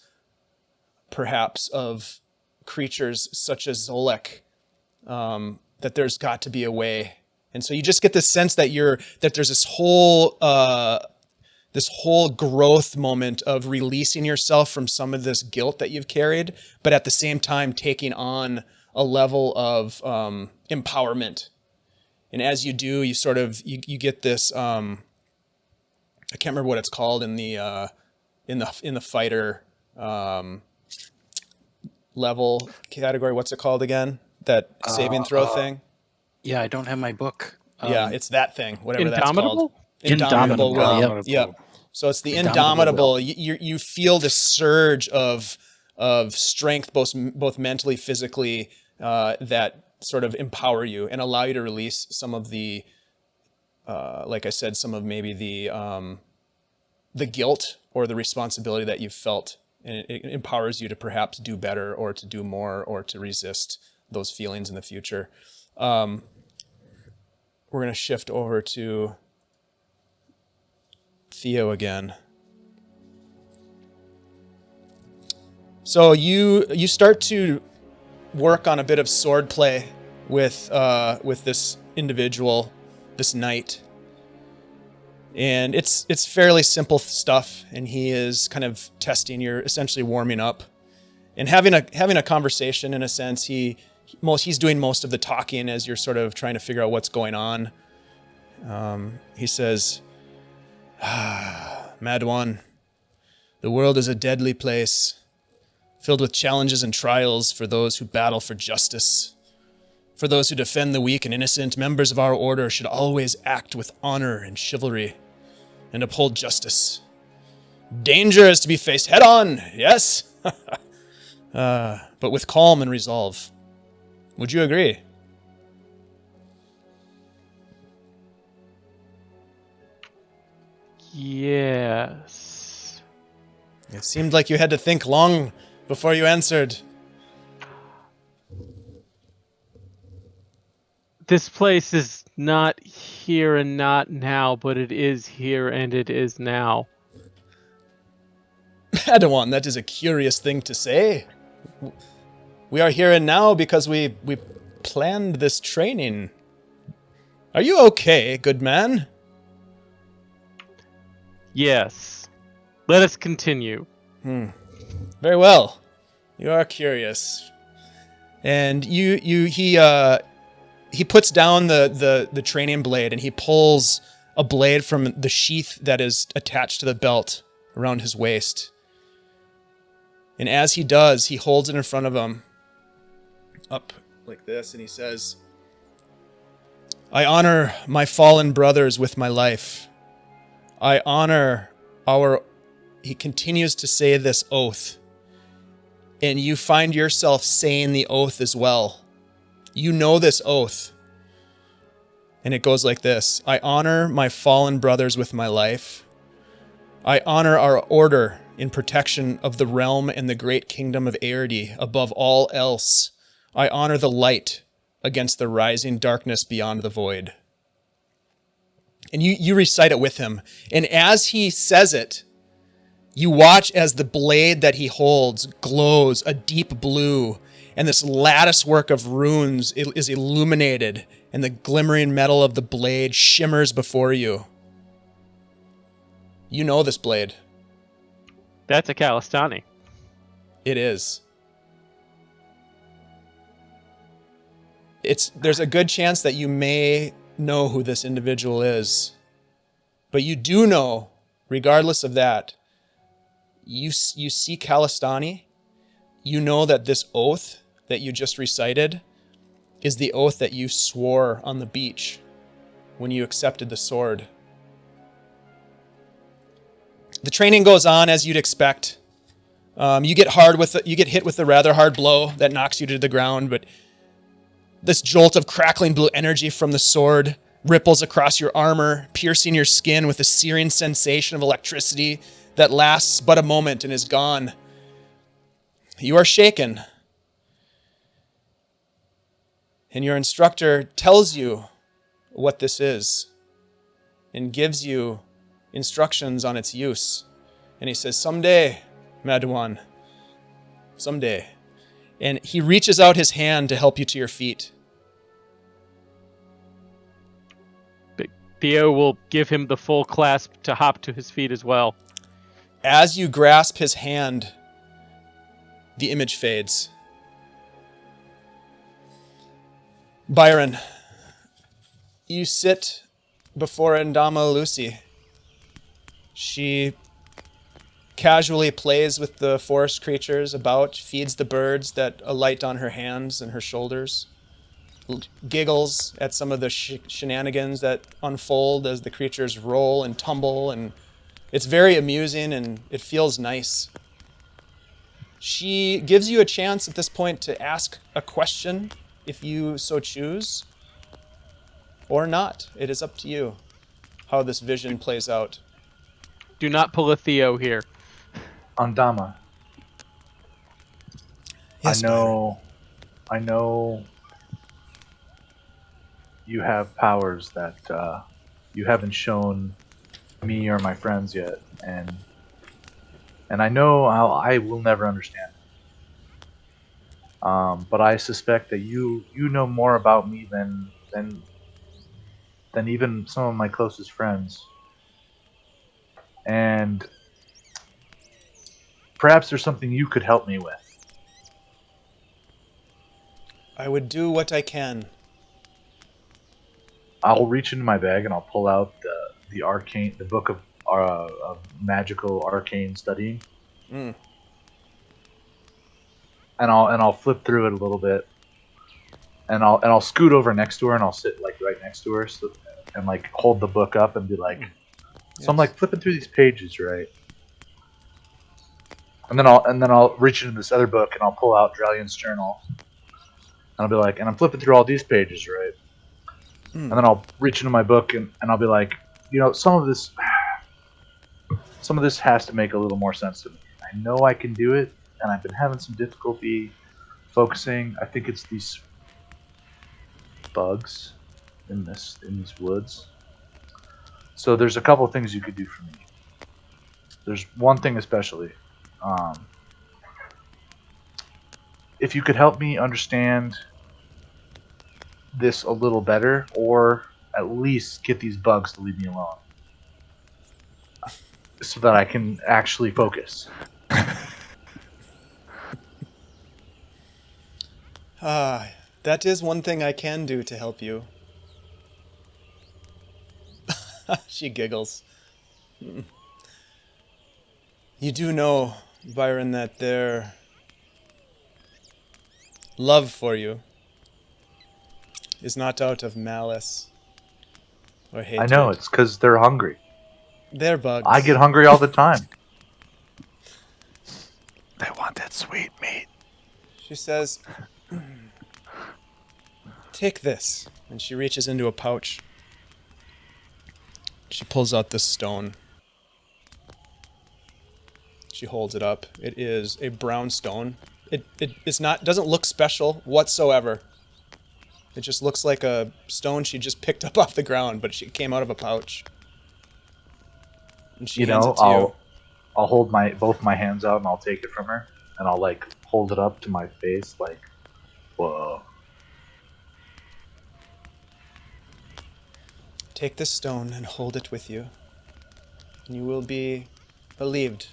Speaker 2: perhaps, of creatures such as Zolek, that there's got to be a way. And so you just get this sense that there's this whole growth moment of releasing yourself from some of this guilt that you've carried, but at the same time taking on a level of empowerment. And as you do, you sort of you get this I can't remember what it's called in the fighter level category. What's it called again? That saving throw thing?
Speaker 6: Yeah, I don't have my book.
Speaker 2: Yeah, it's that thing, whatever that's called.
Speaker 6: Indomitable.
Speaker 2: Will. Yep. So it's the indomitable. You feel this surge of strength, both mentally, physically, that sort of empower you and allow you to release some of the, like I said, some of maybe the guilt or the responsibility that you've felt, and it empowers you to perhaps do better or to do more or to resist those feelings in the future. We're going to shift over to Theo again. So you start to work on a bit of sword play with this individual, this knight, and it's fairly simple stuff. And he is kind of testing. You're essentially warming up and having a conversation in a sense. He's doing most of the talking as you're sort of trying to figure out what's going on. He says, "Mad One, the world is a deadly place, filled with challenges and trials for those who battle for justice. For those who defend the weak and innocent, members of our order should always act with honor and chivalry and uphold justice. Danger is to be faced head on, yes, but with calm and resolve. Would you agree?"
Speaker 4: Yes.
Speaker 2: It seemed like you had to think long before you answered.
Speaker 4: This place is not here and not now, but it is here and it is now.
Speaker 2: Padawan, that is a curious thing to say. We are here and now because we planned this training. Are you okay, good man?
Speaker 4: Yes. Let us continue.
Speaker 2: Very well. You are curious. And he puts down the training blade, and he pulls a blade from the sheath that is attached to the belt around his waist. And as he does, he holds it in front of him, up like this, and he says, I honor my fallen brothers with my life. I honor our... He continues to say this oath. And you find yourself saying the oath as well. You know this oath. And it goes like this. I honor my fallen brothers with my life. I honor our order in protection of the realm and the great kingdom of Aeredy above all else. I honor the light against the rising darkness beyond the void. And you recite it with him. And as he says it, you watch as the blade that he holds glows a deep blue, and this lattice work of runes is illuminated, and the glimmering metal of the blade shimmers before you. You know this blade.
Speaker 4: That's a Kalistani.
Speaker 2: It is. There's a good chance that you may know who this individual is. But you do know, regardless of that, you see Kalistani. You know that this oath that you just recited is the oath that you swore on the beach when you accepted the sword. The training goes on as you'd expect. You get hit with a rather hard blow that knocks you to the ground, but this jolt of crackling blue energy from the sword ripples across your armor, piercing your skin with a searing sensation of electricity that lasts but a moment and is gone. You are shaken. And your instructor tells you what this is and gives you instructions on its use. And he says, someday, Madouan, someday. And he reaches out his hand to help you to your feet.
Speaker 4: Theo will give him the full clasp to hop to his feet as well.
Speaker 2: As you grasp his hand, the image fades. Byron, you sit before Ndama Lucy. She casually plays with the forest creatures about, feeds the birds that alight on her hands and her shoulders, giggles at some of the shenanigans that unfold as the creatures roll and tumble, and it's very amusing and it feels nice. She gives you a chance at this point to ask a question if you so choose, or not. It is up to you how this vision plays out.
Speaker 4: Do not pull a Theo here.
Speaker 5: Andama,
Speaker 2: Yes,
Speaker 5: I know you have powers that you haven't shown me or my friends yet, and I know how I will never understand. But I suspect that you know more about me than even some of my closest friends, and perhaps there's something you could help me with.
Speaker 2: I would do what I can.
Speaker 5: I'll reach into my bag and I'll pull out the book of magical arcane studying,
Speaker 2: Mm.
Speaker 5: and I'll flip through it a little bit, and I'll scoot over next to her and I'll sit like right next to her, and like hold the book up and be like, so I'm like flipping through these pages, right? And then I'll reach into this other book and I'll pull out Dralion's journal, and I'll be like, and I'm flipping through all these pages, right? And then I'll reach into my book and I'll be like, you know, some of this has to make a little more sense to me. I know I can do it, and I've been having some difficulty focusing. I think it's these bugs in these woods. So there's a couple of things you could do for me. There's one thing especially. If you could help me understand this a little better, or at least get these bugs to leave me alone, so that I can actually focus.
Speaker 2: That is one thing I can do to help you. She giggles. You do know Byron, that their love for you is not out of malice or hatred.
Speaker 5: I know, it's because they're hungry.
Speaker 2: They're bugs.
Speaker 5: I get hungry all the time.
Speaker 3: They want that sweet meat.
Speaker 2: She says, take this. And she reaches into a pouch. She pulls out this stone. She holds it up. It is a brown stone. It doesn't look special whatsoever. It just looks like a stone she just picked up off the ground, but she came out of a pouch. And she hands it to you.
Speaker 5: I'll hold both my hands out and I'll take it from her, and I'll like hold it up to my face, like, whoa.
Speaker 2: Take this stone and hold it with you, and you will be relieved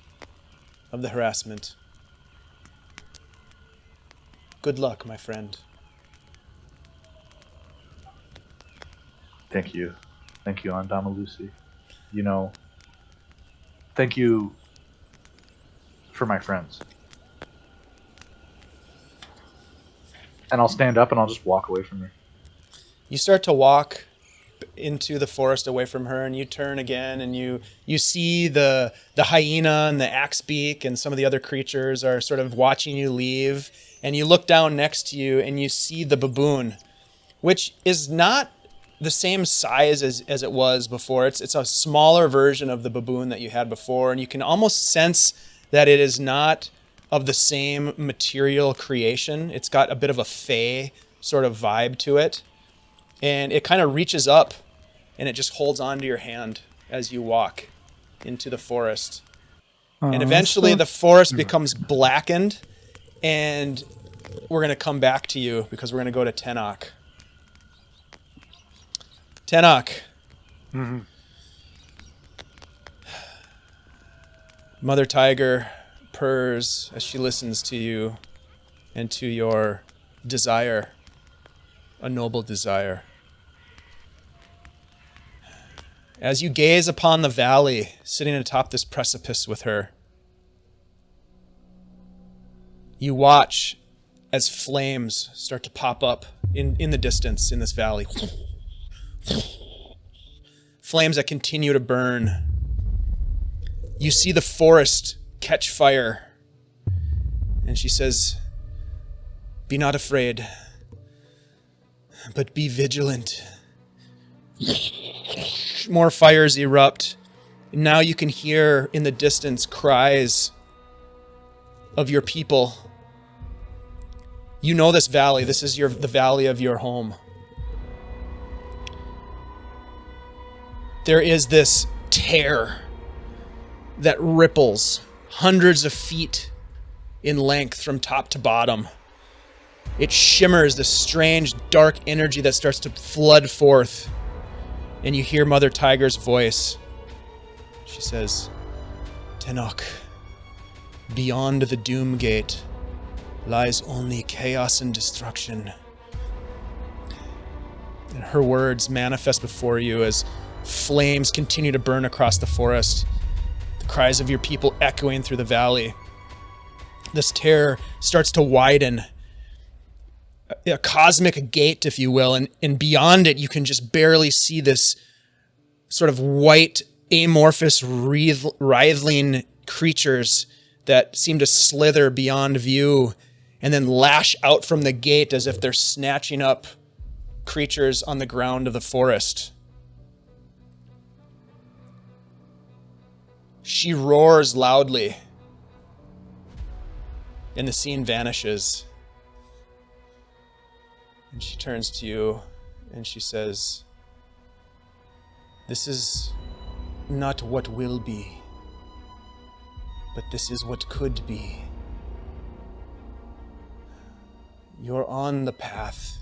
Speaker 2: of the harassment. Good luck, my friend.
Speaker 5: Thank you, Andama Lucy. Thank you for my friends. And I'll stand up and I'll just walk away from her.
Speaker 2: You start to walk into the forest away from her, and you turn again, and you see the hyena and the axebeak and some of the other creatures are sort of watching you leave, and you look down next to you and you see the baboon, which is not the same size as it was before. It's a smaller version of the baboon that you had before, and you can almost sense that it is not of the same material creation. It's got a bit of a fey sort of vibe to it. And it kind of reaches up and it just holds onto your hand as you walk into the forest. And eventually the forest becomes blackened, and we're going to come back to you because we're going to go to Tenoch. Tenoch.
Speaker 3: Mm-hmm.
Speaker 2: Mother Tiger purrs as she listens to you and to your desire, a noble desire. As you gaze upon the valley, sitting atop this precipice with her, you watch as flames start to pop up in the distance in this valley. Flames that continue to burn. You see the forest catch fire. And she says, "Be not afraid, but be vigilant." More fires erupt. And now you can hear in the distance cries of your people. You know this valley. This is the valley of your home. There is this tear that ripples hundreds of feet in length from top to bottom. It shimmers, this strange dark energy that starts to flood forth. And you hear Mother Tiger's voice. She says, "Tenoch, beyond the Doom Gate lies only chaos and destruction." And her words manifest before you as flames continue to burn across the forest, the cries of your people echoing through the valley. This terror starts to widen, a cosmic gate, if you will, and beyond it you can just barely see this sort of white, amorphous, writhing creatures that seem to slither beyond view and then lash out from the gate as if they're snatching up creatures on the ground of the forest. She roars loudly, and the scene vanishes. And she turns to you and she says, "This is not what will be, but this is what could be. You're on the path.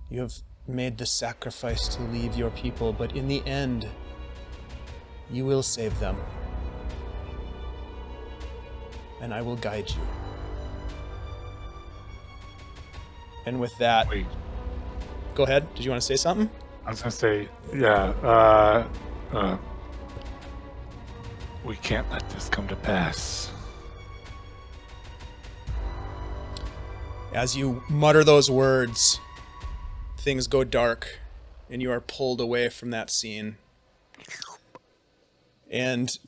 Speaker 2: You have made the sacrifice to leave your people, but in the end, you will save them. And I will guide you." And with that,
Speaker 3: Wait.
Speaker 2: Go ahead. Did you want to say something?
Speaker 3: I was gonna say, yeah. We can't let this come to pass.
Speaker 2: As you mutter those words, things go dark, and you are pulled away from that scene. And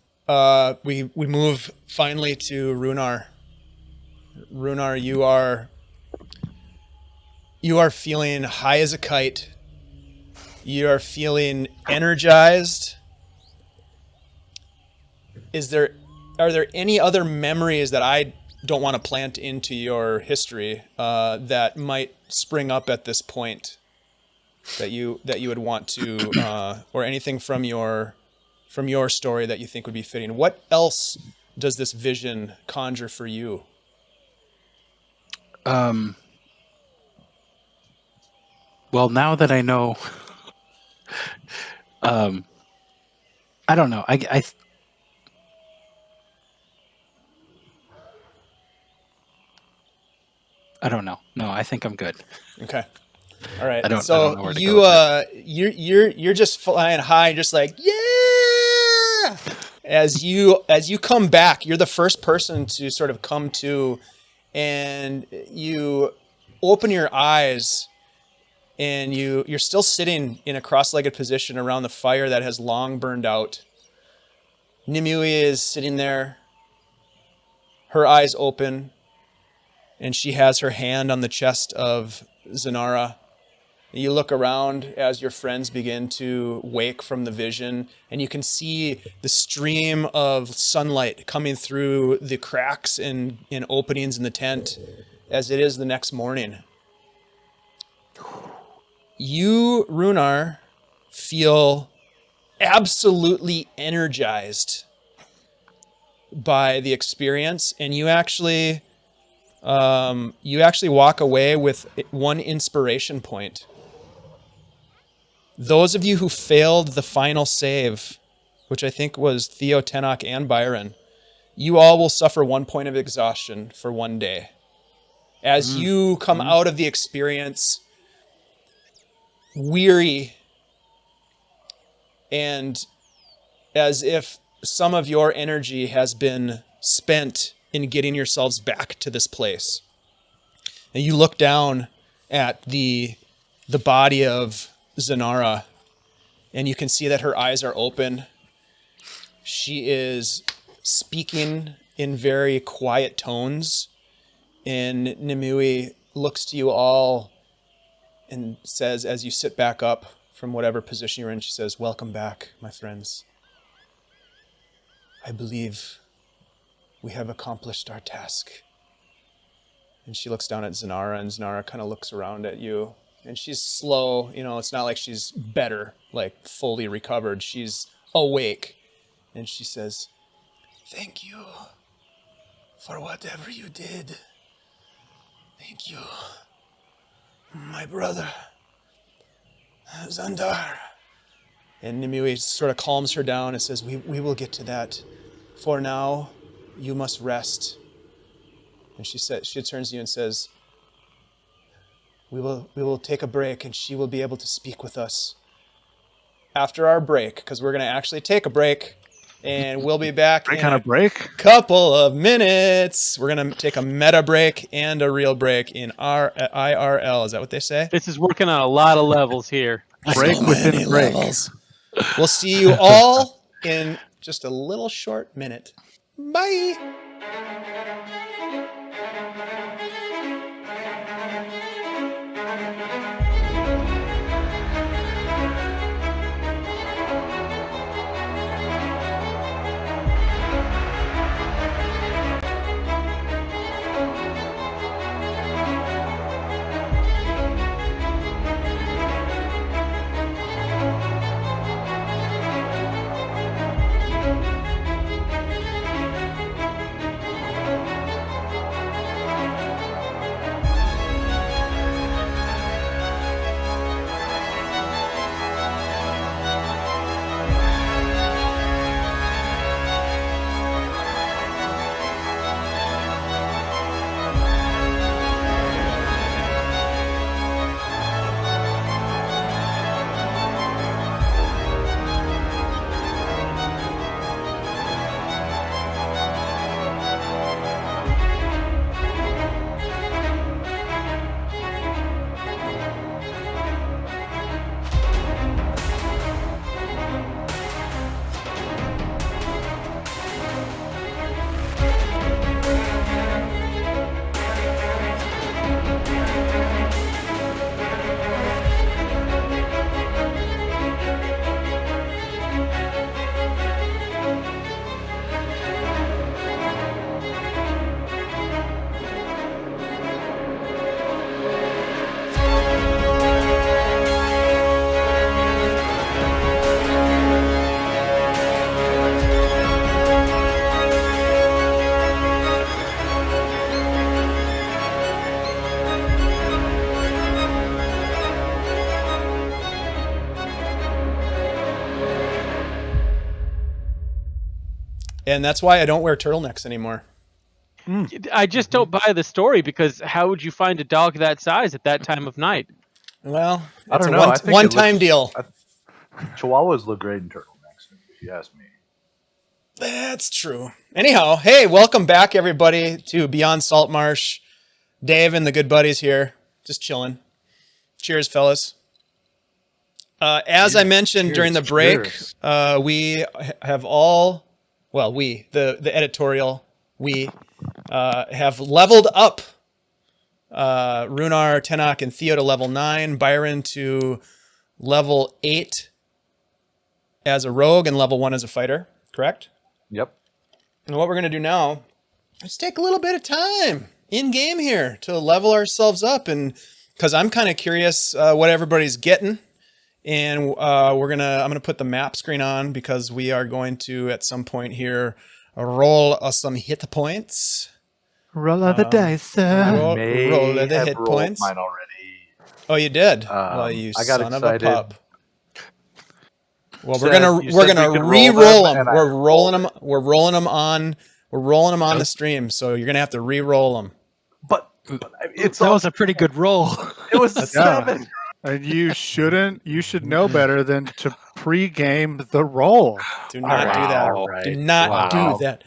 Speaker 2: we move finally to Rhunar. Rhunar, you are feeling high as a kite. You are feeling energized. Are there any other memories that I don't want to plant into your history that might spring up at this point that you would want to, or anything from your story that you think would be fitting? What else does this vision conjure for you?
Speaker 6: Well, now that I know, I don't know. I don't know. No, I think I'm good.
Speaker 2: Okay. All right.
Speaker 6: I don't
Speaker 2: So
Speaker 6: know where to go with
Speaker 2: you're just flying high, just like, yeah. As you come back, you're the first person to sort of come to, and you open your eyes, and you're still sitting in a cross-legged position around the fire that has long burned out. Nimue is sitting there, her eyes open, and she has her hand on the chest of Zanara. You look around as your friends begin to wake from the vision, and you can see the stream of sunlight coming through the cracks and openings in the tent as it is the next morning. You, Rhunar, feel absolutely energized by the experience, and you actually walk away with one inspiration point. Those of you who failed the final save, which I think was Theo, Tenoch, and Byron, you all will suffer 1 point of exhaustion for 1 day. As you come out of the experience weary, and as if some of your energy has been spent in getting yourselves back to this place. And you look down at the body of Zanara, and you can see that her eyes are open. She is speaking in very quiet tones, and Nimue looks to you all and says, as you sit back up from whatever position you're in, she says, "Welcome back, my friends. I believe we have accomplished our task." And she looks down at Zanara, and Zanara kind of looks around at you. And she's slow, it's not like she's better, like fully recovered. She's awake. And she says, "Thank you for whatever you did. Thank you, my brother, Zandar." And Nimue sort of calms her down and says, we will get to that. For now, you must rest. And she turns to you and says, we will take a break, and she will be able to speak with us after our break, because we're going to actually take a break, and we'll be back in
Speaker 3: a break?
Speaker 2: couple of minutes. We're going to take a meta break and a real break in IRL. Is that what they say?
Speaker 4: This is working on a lot of levels here.
Speaker 3: Break
Speaker 2: So
Speaker 3: within
Speaker 2: many
Speaker 3: break.
Speaker 2: levels. We'll see you all in just a little short minute. Bye. And that's why I don't wear turtlenecks anymore.
Speaker 4: I just don't buy the story, because how would you find a dog that size at that time of night?
Speaker 2: Well,
Speaker 5: I
Speaker 2: it's
Speaker 5: don't
Speaker 2: a
Speaker 5: know. I think it
Speaker 2: one-time
Speaker 5: looks-
Speaker 2: deal.
Speaker 5: Chihuahuas look great in turtlenecks, if you ask me.
Speaker 2: That's true. Anyhow, hey, welcome back, everybody, to Beyond Saltmarsh. Dave and the good buddies here, just chilling. Cheers, fellas. As I mentioned during the break,
Speaker 6: cheers.
Speaker 2: we have all, well, the editorial, have leveled up Rhunar, Tenoch, and Theo to level 9, Byron to level 8 as a rogue and level 1 as a fighter, correct?
Speaker 5: Yep.
Speaker 2: And what we're going to do now is take a little bit of time in game here to level ourselves up, and because I'm kind of curious what everybody's getting. And I'm gonna put the map screen on because we are going to at some point here roll some hit points.
Speaker 3: Roll of the dice, sir.
Speaker 2: Roll of the
Speaker 5: have
Speaker 2: hit
Speaker 5: rolled
Speaker 2: points.
Speaker 5: mine already.
Speaker 2: Oh, you did? Well, you
Speaker 5: I got
Speaker 2: son
Speaker 5: excited.
Speaker 2: of a pup. Well,
Speaker 5: You
Speaker 2: we're
Speaker 5: said
Speaker 2: gonna
Speaker 5: we could
Speaker 2: re-roll
Speaker 5: roll
Speaker 2: them.
Speaker 5: them, and I
Speaker 2: We're rolling
Speaker 5: rolled
Speaker 2: them. We're rolling them on. We're rolling them on the stream. So you're gonna have to re-roll them.
Speaker 5: But it's
Speaker 6: That was a pretty good roll.
Speaker 5: it was 7.
Speaker 3: And you should know better than to pre-game the roll.
Speaker 2: Do not do that.
Speaker 5: All right.
Speaker 2: Do not
Speaker 5: Wow.
Speaker 2: do that.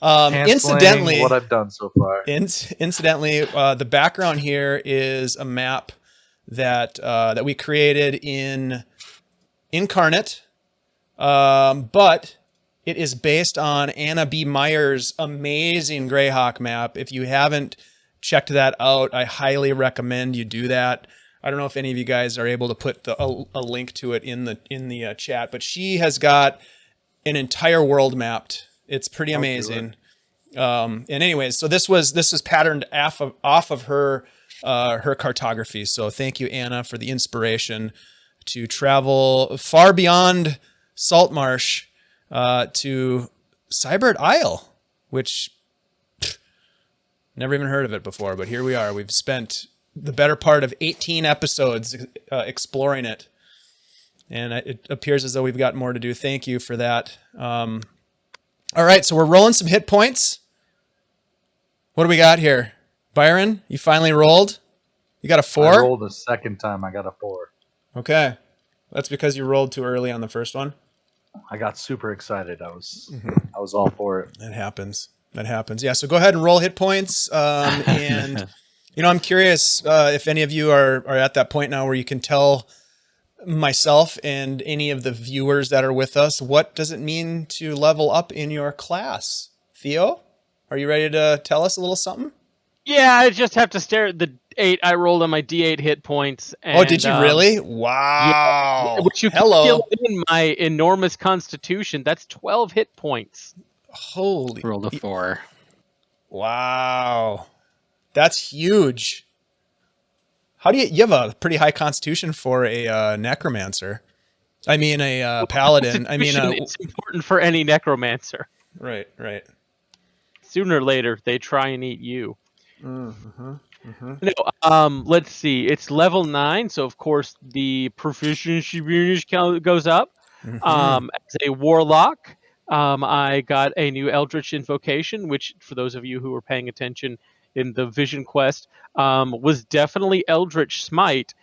Speaker 5: Canceling
Speaker 2: Incidentally,
Speaker 5: what I've done so far.
Speaker 2: Incidentally, the background here is a map that that we created in Incarnate, but it is based on Anna B. Meyer's amazing Greyhawk map. If you haven't checked that out, I highly recommend you do that. I don't know if any of you guys are able to put a link to it in the chat, but she has got an entire world mapped. It's pretty amazing. And anyways, so this is patterned off of her cartography. So thank you, Anna, for the inspiration to travel far beyond Saltmarsh to Cybert Isle, which never even heard of it before, but here we are. We've spent the better part of 18 episodes exploring it, and it appears as though we've got more to do. Thank you for that. All right, so we're rolling some hit points. What do we got here? Byron, you finally rolled? You got a 4?
Speaker 5: I rolled the second time. I got a 4.
Speaker 2: Okay. That's because you rolled too early on the first one?
Speaker 5: I got super excited. I was all for it.
Speaker 2: That happens. Yeah, so go ahead and roll hit points. And, I'm curious if any of you are at that point now where you can tell myself and any of the viewers that are with us, what does it mean to level up in your class? Theo, are you ready to tell us a little something?
Speaker 4: Yeah, I just have to stare at the 8 I rolled on my D8 hit points. And,
Speaker 2: Oh, did you really? Wow.
Speaker 4: Yeah, which you can
Speaker 2: Hello.
Speaker 4: feel in my enormous constitution. That's 12 hit points.
Speaker 2: Holy.
Speaker 6: Rolled a 4.
Speaker 2: Wow. That's huge. How do you have a pretty high constitution for a necromancer? I mean, a paladin. I mean,
Speaker 4: It's important for any necromancer.
Speaker 2: right.
Speaker 4: Sooner or later, they try and eat you.
Speaker 2: Mm-hmm.
Speaker 4: No, let's see. It's level 9, so of course the proficiency bonus goes up.
Speaker 2: Mm-hmm.
Speaker 4: As a warlock, I got a new Eldritch Invocation, which, for those of you who were paying attention in the Vision Quest, was definitely Eldritch Smite,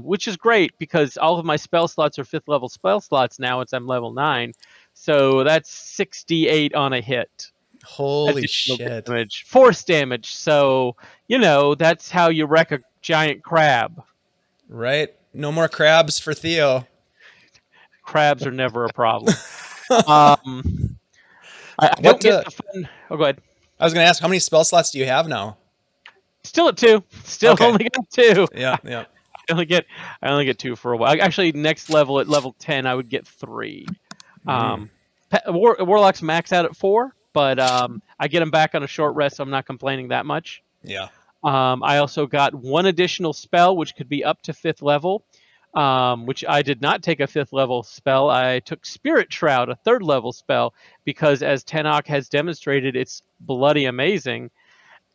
Speaker 4: which is great because all of my spell slots are 5th level spell slots now as I'm level 9. So that's 68 on a hit.
Speaker 2: Holy
Speaker 4: Additional
Speaker 2: shit.
Speaker 4: damage, force damage. So, that's how you wreck a giant crab.
Speaker 2: Right? No more crabs for Theo.
Speaker 4: Crabs are never a problem. I don't get the fun. Oh, go ahead.
Speaker 2: I was going to ask, how many spell slots do you have now?
Speaker 4: Still at 2. Still
Speaker 2: Okay.
Speaker 4: only got 2.
Speaker 2: Yeah.
Speaker 4: I only get 2 for a while. Actually, next level at level 10, I would get 3. Warlocks max out at 4, but I get them back on a short rest, so I'm not complaining that much.
Speaker 2: Yeah.
Speaker 4: I also got 1 additional spell, which could be up to 5th level, which I did not take a 5th level spell. I took Spirit Shroud, a 3rd level spell, because as Tenoch has demonstrated, it's bloody amazing.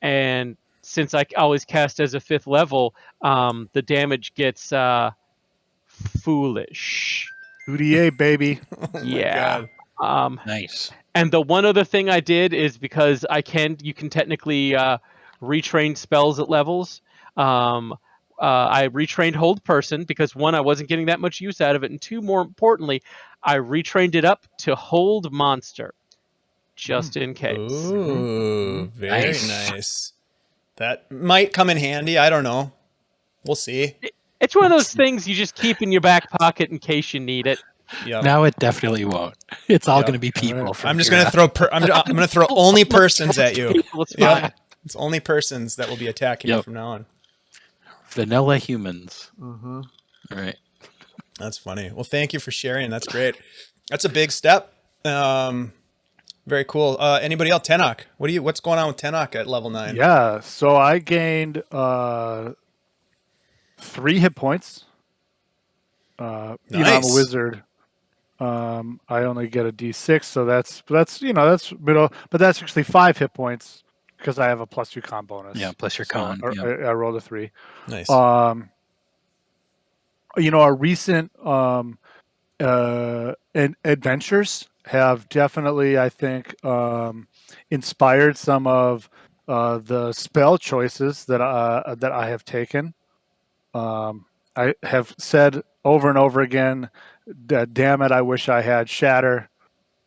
Speaker 4: And since I always cast as a 5th level, the damage gets foolish.
Speaker 3: UDA, baby.
Speaker 2: Oh my
Speaker 4: Yeah.
Speaker 2: God.
Speaker 6: Nice.
Speaker 4: And the one other thing I did is because you can technically retrain spells at levels. I retrained Hold Person because one, I wasn't getting that much use out of it, and two, more importantly, I retrained it up to Hold Monster, just in case.
Speaker 2: Ooh, very
Speaker 6: Nice.
Speaker 2: nice. That might come in handy. I don't know. We'll see.
Speaker 4: It's one of those things you just keep in your back pocket in case you need it.
Speaker 2: Yep.
Speaker 6: Now it definitely won't. It's all
Speaker 2: Yep.
Speaker 6: going to be people. From
Speaker 2: I'm just
Speaker 6: here
Speaker 2: gonna
Speaker 6: out.
Speaker 2: throw. I'm gonna throw only persons at you.
Speaker 4: People, it's
Speaker 2: Yep.
Speaker 4: fine.
Speaker 2: It's only persons that will be attacking you
Speaker 6: Yep.
Speaker 2: from now on.
Speaker 6: Vanilla humans.
Speaker 2: Mm-hmm.
Speaker 6: All right.
Speaker 2: That's funny. Well, thank you for sharing. That's great. That's a big step. Very cool. Anybody else? Tenoch. What's going on with Tenoch at level 9?
Speaker 3: Yeah, so I gained 3 hit points. You know, I'm a
Speaker 2: Nice.
Speaker 3: wizard. I only get a D6, so that's middle, but that's actually 5 hit points because I have a +2 con bonus.
Speaker 6: Yeah, plus your
Speaker 3: So
Speaker 6: con.
Speaker 3: I,
Speaker 6: Yeah.
Speaker 3: I rolled a 3.
Speaker 2: Nice.
Speaker 3: You know, our recent adventures have definitely, I think, inspired some of the spell choices that I have taken. I have said over and over again that, damn it, I wish I had Shatter.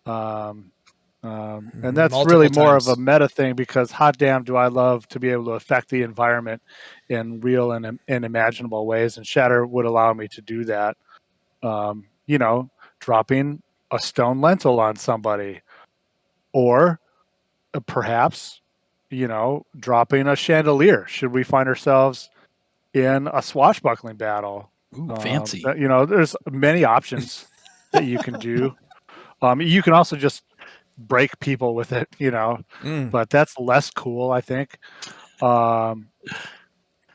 Speaker 3: And that's
Speaker 2: Multiple
Speaker 3: really more of a
Speaker 2: times.
Speaker 3: meta thing because hot damn do I love to be able to affect the environment in real and imaginable ways, and Shatter would allow me to do that. You know, dropping a stone lentil on somebody, or perhaps, you know, dropping a chandelier should we find ourselves in a swashbuckling battle.
Speaker 6: Ooh, fancy.
Speaker 3: You know, there's many options that you can do. You can also just break people with it, you know, but that's less cool, I think.
Speaker 2: Yeah,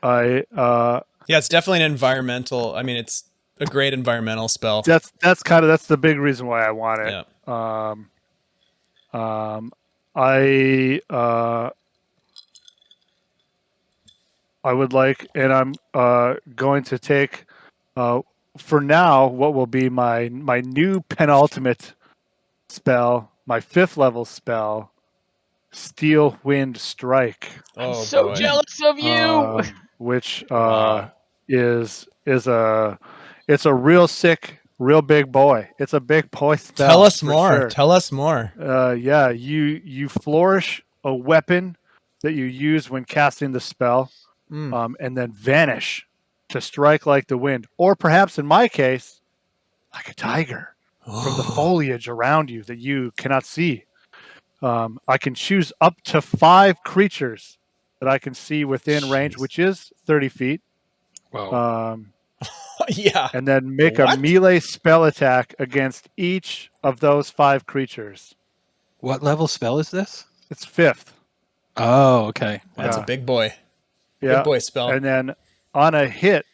Speaker 2: it's definitely an environmental. I mean, it's a great environmental spell.
Speaker 3: That's the big reason why I want it.
Speaker 2: Yeah.
Speaker 3: I would like, and I'm going to take for now what will be my new penultimate spell, my 5th level spell, Steel Wind Strike.
Speaker 2: Oh,
Speaker 4: I'm so
Speaker 2: boy.
Speaker 4: jealous of you.
Speaker 3: Which
Speaker 2: Wow.
Speaker 3: is a real sick, real big boy. It's a big boy spell.
Speaker 2: Tell us
Speaker 3: for
Speaker 2: more.
Speaker 3: sure.
Speaker 2: Tell us more.
Speaker 3: Yeah, you flourish a weapon that you use when casting the spell, and then vanish to strike like the wind, or perhaps in my case, like a tiger from the foliage around you that you cannot see. I can choose up to 5 creatures that I can see within range, which is 30 feet.
Speaker 6: Whoa.
Speaker 2: Yeah.
Speaker 3: And then make a
Speaker 2: What?
Speaker 3: melee spell attack against each of those 5 creatures.
Speaker 6: What level spell is this?
Speaker 3: It's 5th.
Speaker 6: Oh, okay.
Speaker 2: That's
Speaker 3: Yeah.
Speaker 2: a big boy.
Speaker 3: Yeah.
Speaker 2: Big boy spell.
Speaker 3: And then on a hit,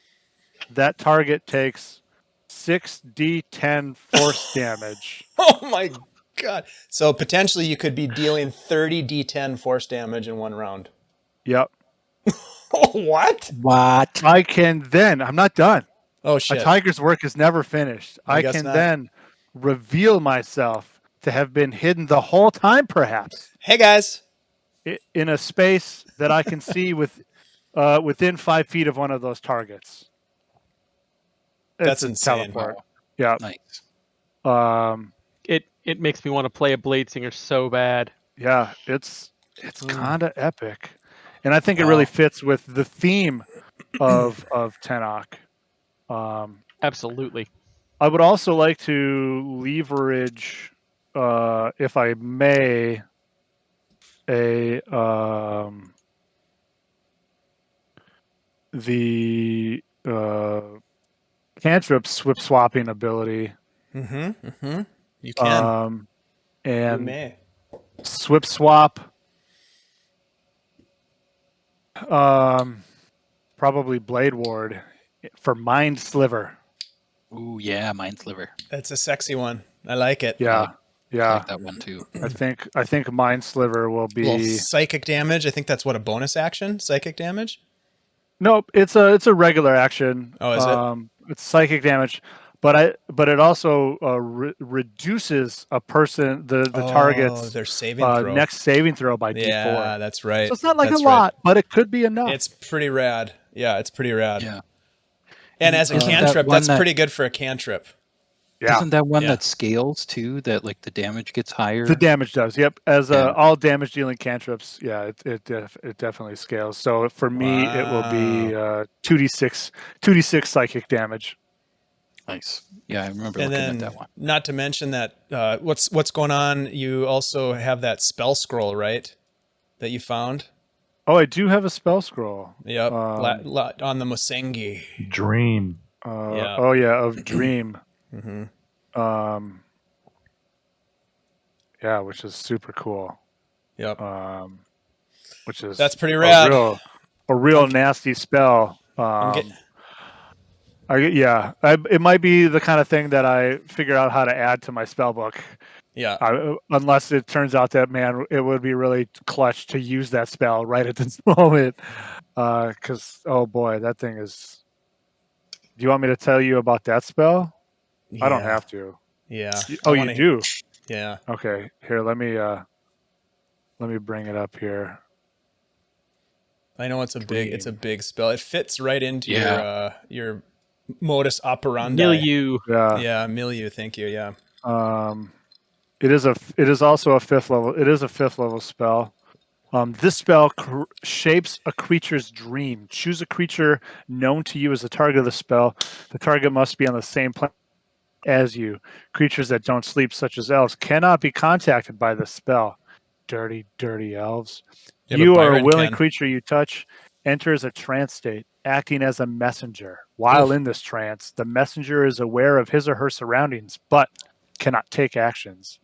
Speaker 3: that target takes 6d10 force damage.
Speaker 2: Oh my god. So potentially you could be dealing 30 d10 force damage in one round.
Speaker 3: Yep.
Speaker 2: What?
Speaker 6: What?
Speaker 3: I can then, I'm not done.
Speaker 2: Oh
Speaker 3: A
Speaker 2: shit.
Speaker 3: tiger's work is never finished. I
Speaker 2: guess
Speaker 3: can
Speaker 2: not.
Speaker 3: then reveal myself to have been hidden the whole time, perhaps,
Speaker 2: Hey guys.
Speaker 3: in a space that I can see within 5 feet of one of those targets.
Speaker 2: That's
Speaker 3: It's a
Speaker 2: insane.
Speaker 3: teleport. Yeah.
Speaker 6: Nice.
Speaker 4: It makes me want to play a Blade Singer so bad.
Speaker 3: Yeah, it's kind of epic, and I think it really fits with the theme of Tenoch.
Speaker 4: Absolutely.
Speaker 3: I would also like to leverage, if I may, the cantrip swip swapping ability.
Speaker 2: You can. You
Speaker 3: And
Speaker 2: may.
Speaker 3: swip swap. Probably Blade Ward for Mind Sliver.
Speaker 6: Ooh, yeah, Mind Sliver.
Speaker 2: That's a sexy one. I like it.
Speaker 3: Yeah,
Speaker 6: I
Speaker 3: yeah.
Speaker 6: like that one too.
Speaker 3: I think Mind Sliver will be.
Speaker 2: Well, psychic damage. I think that's what, a bonus action? Psychic damage?
Speaker 3: Nope, it's a regular action.
Speaker 2: Oh, is it?
Speaker 3: It's psychic damage, but it also reduces a person the target's
Speaker 2: their saving throw.
Speaker 3: next saving throw by
Speaker 2: Yeah,
Speaker 3: D4.
Speaker 2: that's right.
Speaker 3: So it's not like
Speaker 2: That's
Speaker 3: a lot, but it could be enough.
Speaker 2: It's pretty rad. Yeah, it's pretty rad.
Speaker 6: Yeah.
Speaker 2: And as a
Speaker 6: Isn't that
Speaker 2: cantrip,
Speaker 6: one
Speaker 2: that's
Speaker 6: that-
Speaker 2: pretty good for a cantrip.
Speaker 3: Yeah.
Speaker 6: Isn't that one
Speaker 2: Yeah.
Speaker 6: that scales too? That like the damage gets higher.
Speaker 3: The damage does. Yep. As
Speaker 6: Yeah.
Speaker 3: all damage dealing cantrips, yeah, it definitely scales. So for me, it will be 2d6 psychic damage.
Speaker 6: Nice. Yeah, I remember
Speaker 2: And
Speaker 6: looking
Speaker 2: then,
Speaker 6: at that one.
Speaker 2: not to mention that what's going on. You also have that spell scroll, right? That you found.
Speaker 3: Oh, I do have a spell scroll.
Speaker 2: Yep. On the Mosengi.
Speaker 5: Dream.
Speaker 2: Yeah.
Speaker 3: Oh yeah, of dream.
Speaker 2: Mm-hmm.
Speaker 3: Yeah, which is super cool.
Speaker 2: Yep.
Speaker 3: Which is
Speaker 2: That's pretty rad.
Speaker 3: A real nasty spell. It might be the kind of thing that I figure out how to add to my spell book.
Speaker 2: Yeah.
Speaker 3: Unless it turns out that, man, it would be really clutch to use that spell right at this moment. Because, oh boy, that thing is... Do you want me to tell you about that spell? I don't have to.
Speaker 2: Yeah.
Speaker 3: Oh, you do?
Speaker 2: Yeah.
Speaker 3: Okay. Here, let me bring it up here.
Speaker 2: I know it's a big spell. It fits right into
Speaker 6: Yeah.
Speaker 2: your modus operandi.
Speaker 4: Milieu.
Speaker 3: Yeah.
Speaker 2: Milieu. Thank you. Yeah.
Speaker 3: It is also a fifth level. It is a fifth level spell. This spell shapes a creature's dream. Choose a creature known to you as the target of the spell. The target must be on the same plane as you. Creatures that don't sleep, such as elves, cannot be contacted by this spell. Dirty, dirty elves.
Speaker 2: Yeah,
Speaker 3: You
Speaker 2: but
Speaker 3: or a
Speaker 2: Byron
Speaker 3: willing
Speaker 2: can.
Speaker 3: creature you touch enters a trance state, acting as a messenger. While in this trance, the messenger is aware of his or her surroundings, but cannot take actions.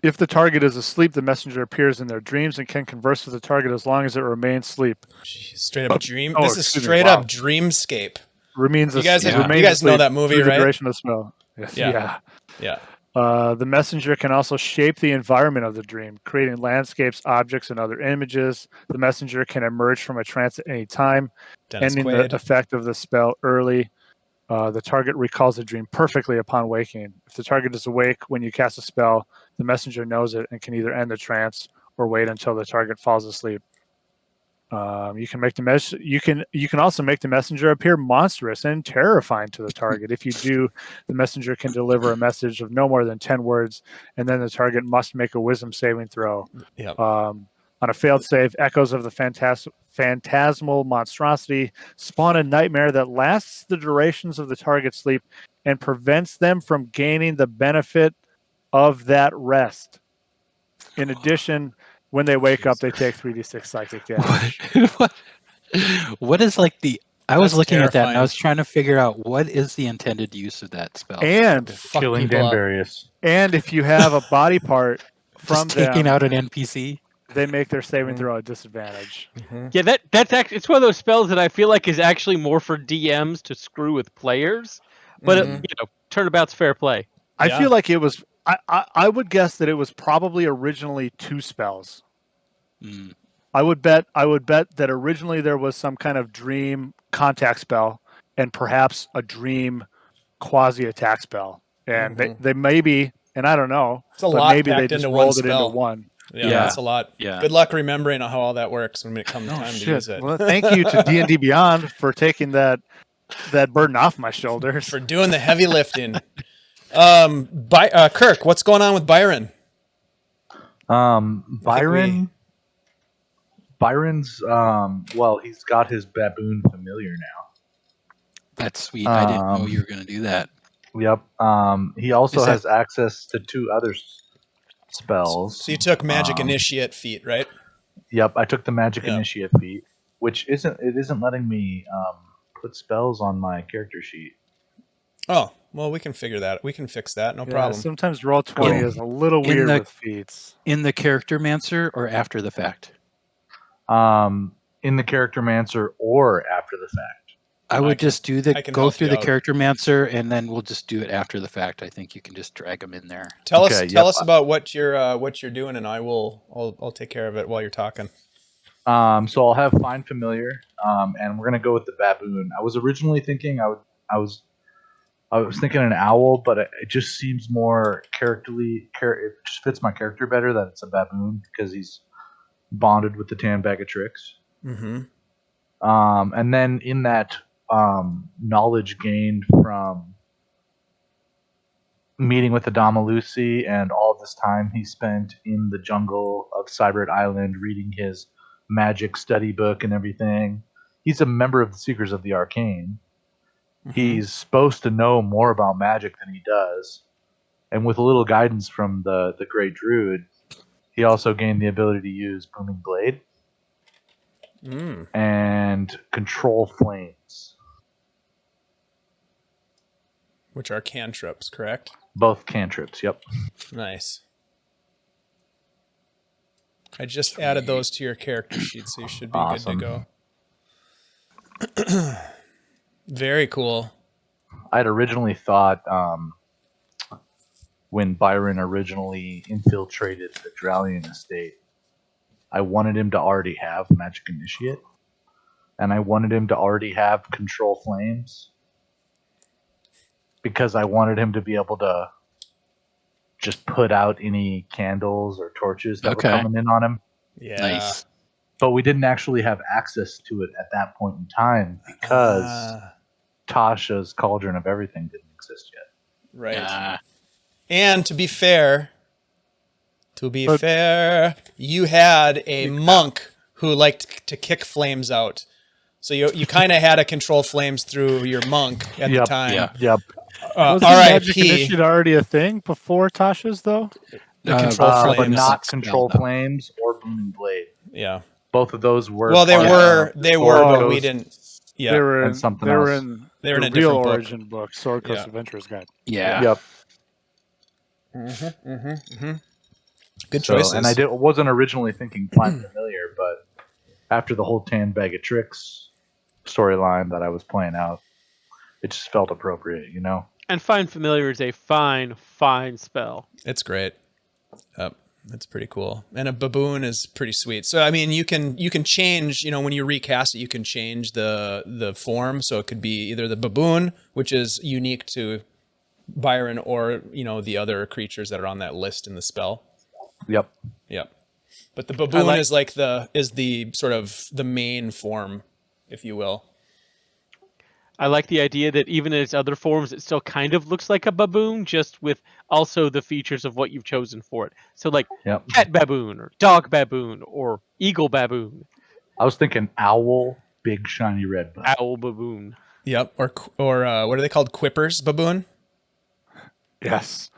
Speaker 3: If the target is asleep, the messenger appears in their dreams and can converse with the target as long as it remains asleep.
Speaker 2: Jeez, straight up dream.
Speaker 3: Oh,
Speaker 2: This is
Speaker 3: excuse me,
Speaker 2: straight
Speaker 3: wow.
Speaker 2: up dreamscape.
Speaker 3: Remains
Speaker 2: You guys
Speaker 3: remains
Speaker 2: know
Speaker 3: asleep
Speaker 2: that movie,
Speaker 3: through the
Speaker 2: right?
Speaker 3: duration of the spell. Yes,
Speaker 2: Yeah.
Speaker 3: yeah. The messenger can also shape the environment of the dream, creating landscapes, objects, and other images. The messenger can emerge from a trance at any time,
Speaker 2: Dennis
Speaker 3: ending
Speaker 2: Quaid.
Speaker 3: the effect of the spell early. The target recalls the dream perfectly upon waking. If the target is awake when you cast a spell, the messenger knows it and can either end the trance or wait until the target falls asleep. You can make you can also make the messenger appear monstrous and terrifying to the target. If you do, the messenger can deliver a message of no more than 10 words, and then the target must make a wisdom saving throw.
Speaker 2: Yep.
Speaker 3: On a failed save, echoes of the phantasmal monstrosity spawn a nightmare that lasts the durations of the target's sleep and prevents them from gaining the benefit of that rest. In addition, when they wake up, they take 3d6 psychic damage.
Speaker 6: What is like the... I was
Speaker 2: That's
Speaker 6: looking at that and I
Speaker 2: terrifying.
Speaker 6: was trying to figure out what is the intended use of that spell.
Speaker 3: And
Speaker 2: Fuck
Speaker 5: Killing
Speaker 2: people up.
Speaker 5: Danbarius.
Speaker 3: if you have a body part from
Speaker 6: Just taking
Speaker 3: them,
Speaker 6: out an NPC.
Speaker 3: they make their saving throw at disadvantage.
Speaker 4: Yeah, that's actually it's one of those spells that I feel like is actually more for DMs to screw with players, but turnabout's fair play.
Speaker 3: I
Speaker 2: Yeah.
Speaker 3: feel like it was. I would guess that it was probably originally 2 spells.
Speaker 6: Mm.
Speaker 3: I would bet that originally there was some kind of dream contact spell and perhaps a dream quasi attack spell, and they maybe, and I don't know,
Speaker 2: It's a
Speaker 3: but
Speaker 2: lot
Speaker 3: maybe they
Speaker 2: packed
Speaker 3: just
Speaker 2: into one
Speaker 3: rolled it into
Speaker 2: spell.
Speaker 3: one.
Speaker 2: Yeah,
Speaker 6: Yeah.
Speaker 2: that's a lot.
Speaker 6: Yeah.
Speaker 2: Good luck remembering how all that works when it comes time to use it.
Speaker 3: Well, thank you to D&D Beyond for taking that burden off my shoulders.
Speaker 2: For doing the heavy lifting. Kirk, what's going on with Byron?
Speaker 5: Byron's well, he's got his baboon familiar now.
Speaker 6: That's sweet. I didn't know you were going to do that.
Speaker 5: Yep. He also
Speaker 6: Is that-
Speaker 5: has access to 2 other spells.
Speaker 2: So you took Magic Initiate feat, right?
Speaker 5: Yep, I took the Magic
Speaker 2: Yeah.
Speaker 5: Initiate feat, which isn't letting me put spells on my character sheet.
Speaker 2: Oh, well, we can figure that. We can fix that. No
Speaker 3: Yeah,
Speaker 2: problem.
Speaker 3: sometimes Roll20 is a little
Speaker 6: In
Speaker 3: weird
Speaker 6: the-
Speaker 3: with feats.
Speaker 6: In the Character Mancer or after the fact?
Speaker 5: In the Character Mancer or after the fact.
Speaker 6: I would just do
Speaker 2: I can
Speaker 6: go
Speaker 2: help
Speaker 6: through
Speaker 2: you
Speaker 6: the
Speaker 2: out.
Speaker 6: Character Mancer and then we'll just do it after the fact. I think you can just drag them in there.
Speaker 2: Tell
Speaker 5: Okay,
Speaker 2: us about what you're doing, and I'll take care of it while you're talking.
Speaker 5: So I'll have Find Familiar, and we're gonna go with the baboon. I was originally thinking I I was thinking an owl, but it just seems more it just fits my character better that it's a baboon because he's bonded with the tan bag of tricks.
Speaker 2: Mm-hmm.
Speaker 5: And then in that knowledge gained from meeting with the Damalusi and all this time he spent in the jungle of Cybert Island reading his magic study book and everything. He's a member of the Seekers of the Arcane.
Speaker 2: Mm-hmm.
Speaker 5: He's supposed to know more about magic than he does. And with a little guidance from the Great Druid, he also gained the ability to use Booming Blade and control flames.
Speaker 2: Which are cantrips, correct?
Speaker 5: Both cantrips, yep.
Speaker 2: Nice. I just added those to your character sheet, so you should be
Speaker 5: Awesome.
Speaker 2: good to go. Very cool.
Speaker 5: I had originally thought when Byron originally infiltrated the Dralion estate, I wanted him to already have Magic Initiate, and I wanted him to already have Control Flames, because I wanted him to be able to just put out any candles or torches that were coming in on him.
Speaker 2: Yeah.
Speaker 6: Nice.
Speaker 5: But we didn't actually have access to it at that point in time because Tasha's Cauldron of Everything didn't exist yet.
Speaker 2: Right. And to be fair, you had a monk who liked to kick flames out. So you kind of had to control flames through your monk at the time.
Speaker 6: Yeah.
Speaker 5: Yep.
Speaker 3: Was Magic Initiate already a thing before Tasha's, though?
Speaker 2: The control flames.
Speaker 5: But not Control Flames or Booming Blade.
Speaker 2: Yeah.
Speaker 5: Both of those were.
Speaker 2: Well, they were, but we didn't. Yeah.
Speaker 3: They were in
Speaker 2: a
Speaker 3: real
Speaker 2: different book.
Speaker 3: origin book, Sword Coast Adventurer's Guide.
Speaker 6: Yeah.
Speaker 5: Yep.
Speaker 2: Good choices.
Speaker 5: And I wasn't originally thinking Find Familiar, but after the whole Tan Bag of Tricks storyline that I was playing out, it just felt appropriate, you know?
Speaker 4: And Find Familiar is a fine spell.
Speaker 2: It's great. It's pretty cool. And a baboon is pretty sweet. So I mean, you can change, when you recast it, you can change the form. So it could be either the baboon, which is unique to Byron, or the other creatures that are on that list in the spell.
Speaker 5: Yep.
Speaker 2: But the baboon is the sort of the main form, if you will.
Speaker 4: I like the idea that even in its other forms, it still kind of looks like a baboon, just with also the features of what you've chosen for it. So like cat baboon or dog baboon or eagle baboon.
Speaker 5: I was thinking owl, big shiny red baboon.
Speaker 4: Owl baboon.
Speaker 2: Yep. Or what are they called? Quippers baboon?
Speaker 3: Yes.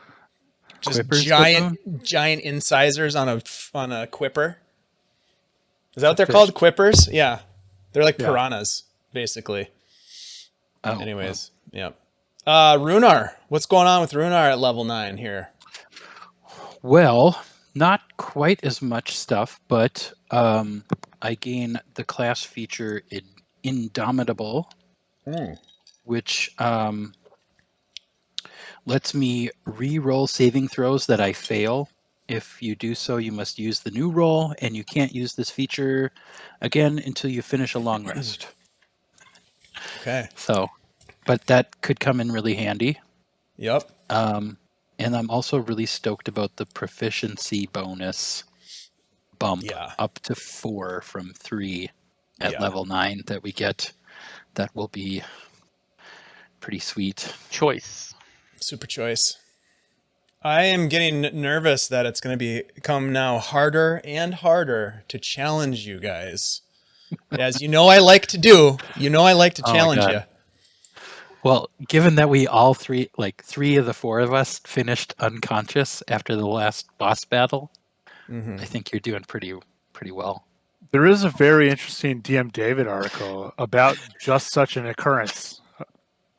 Speaker 2: Just
Speaker 3: Quippers
Speaker 2: giant incisors on a quipper. Is that what they're called? Quippers? Yeah. They're like piranhas, basically.
Speaker 6: Oh,
Speaker 2: anyways, Rhunar. What's going on with Rhunar at level 9 here?
Speaker 6: Well, not quite as much stuff, but I gain the class feature Indomitable, which lets me re-roll saving throws that I fail. If you do so, you must use the new roll, and you can't use this feature again until you finish a long rest.
Speaker 2: Okay.
Speaker 6: So, but that could come in really handy.
Speaker 2: Yep.
Speaker 6: And I'm also really stoked about the proficiency bonus bump up to 4 from 3 at level 9 that we get. That will be pretty sweet.
Speaker 2: Super choice. I am getting nervous that it's going to become now harder and harder to challenge you guys. As you know I like to do. I like to challenge you.
Speaker 6: Well, given that we all three of the 4 of us finished unconscious after the last boss battle, I think you're doing pretty well.
Speaker 3: There is a very interesting DM David article about just such an occurrence.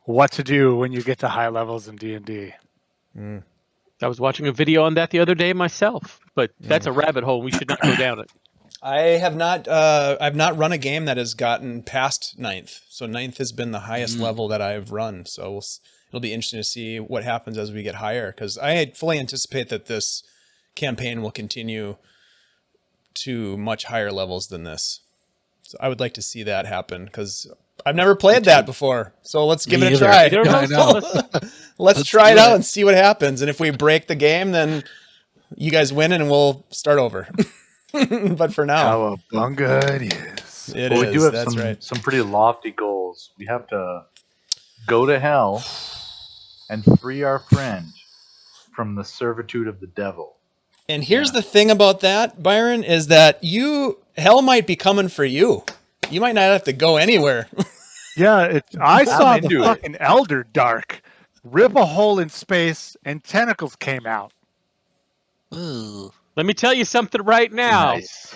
Speaker 3: What to do when you get to high levels in D&D.
Speaker 4: I was watching a video on that the other day myself, but that's a rabbit hole. We should not go down it.
Speaker 2: I have not. I've not run a game that has gotten past 9th. So 9th has been the highest level that I've run. So it'll be interesting to see what happens as we get higher. Because I fully anticipate that this campaign will continue to much higher levels than this. So I would like to see that happen. Because I've never played that before, so let's give it a
Speaker 6: either.
Speaker 2: try.
Speaker 4: You don't
Speaker 6: Yeah, I
Speaker 4: know.
Speaker 6: know.
Speaker 2: Let's
Speaker 6: Let's
Speaker 2: try it
Speaker 6: do
Speaker 2: out
Speaker 6: it.
Speaker 2: and see what happens. And if we break the game, then you guys win and we'll start over. But for now,
Speaker 3: Cowabunga it is.
Speaker 2: it
Speaker 5: Well,
Speaker 2: is.
Speaker 5: we do have
Speaker 2: That's right.
Speaker 5: some pretty lofty goals. We have to go to hell and free our friend from the servitude of the devil.
Speaker 2: And here's the thing about that, Byron, is that hell might be coming for you. You might not have to go anywhere.
Speaker 3: Yeah, I saw the
Speaker 5: into it.
Speaker 3: fucking Elder Dark rip a hole in space and tentacles came out.
Speaker 6: Ooh.
Speaker 4: Let me tell you something right now.
Speaker 5: Nice.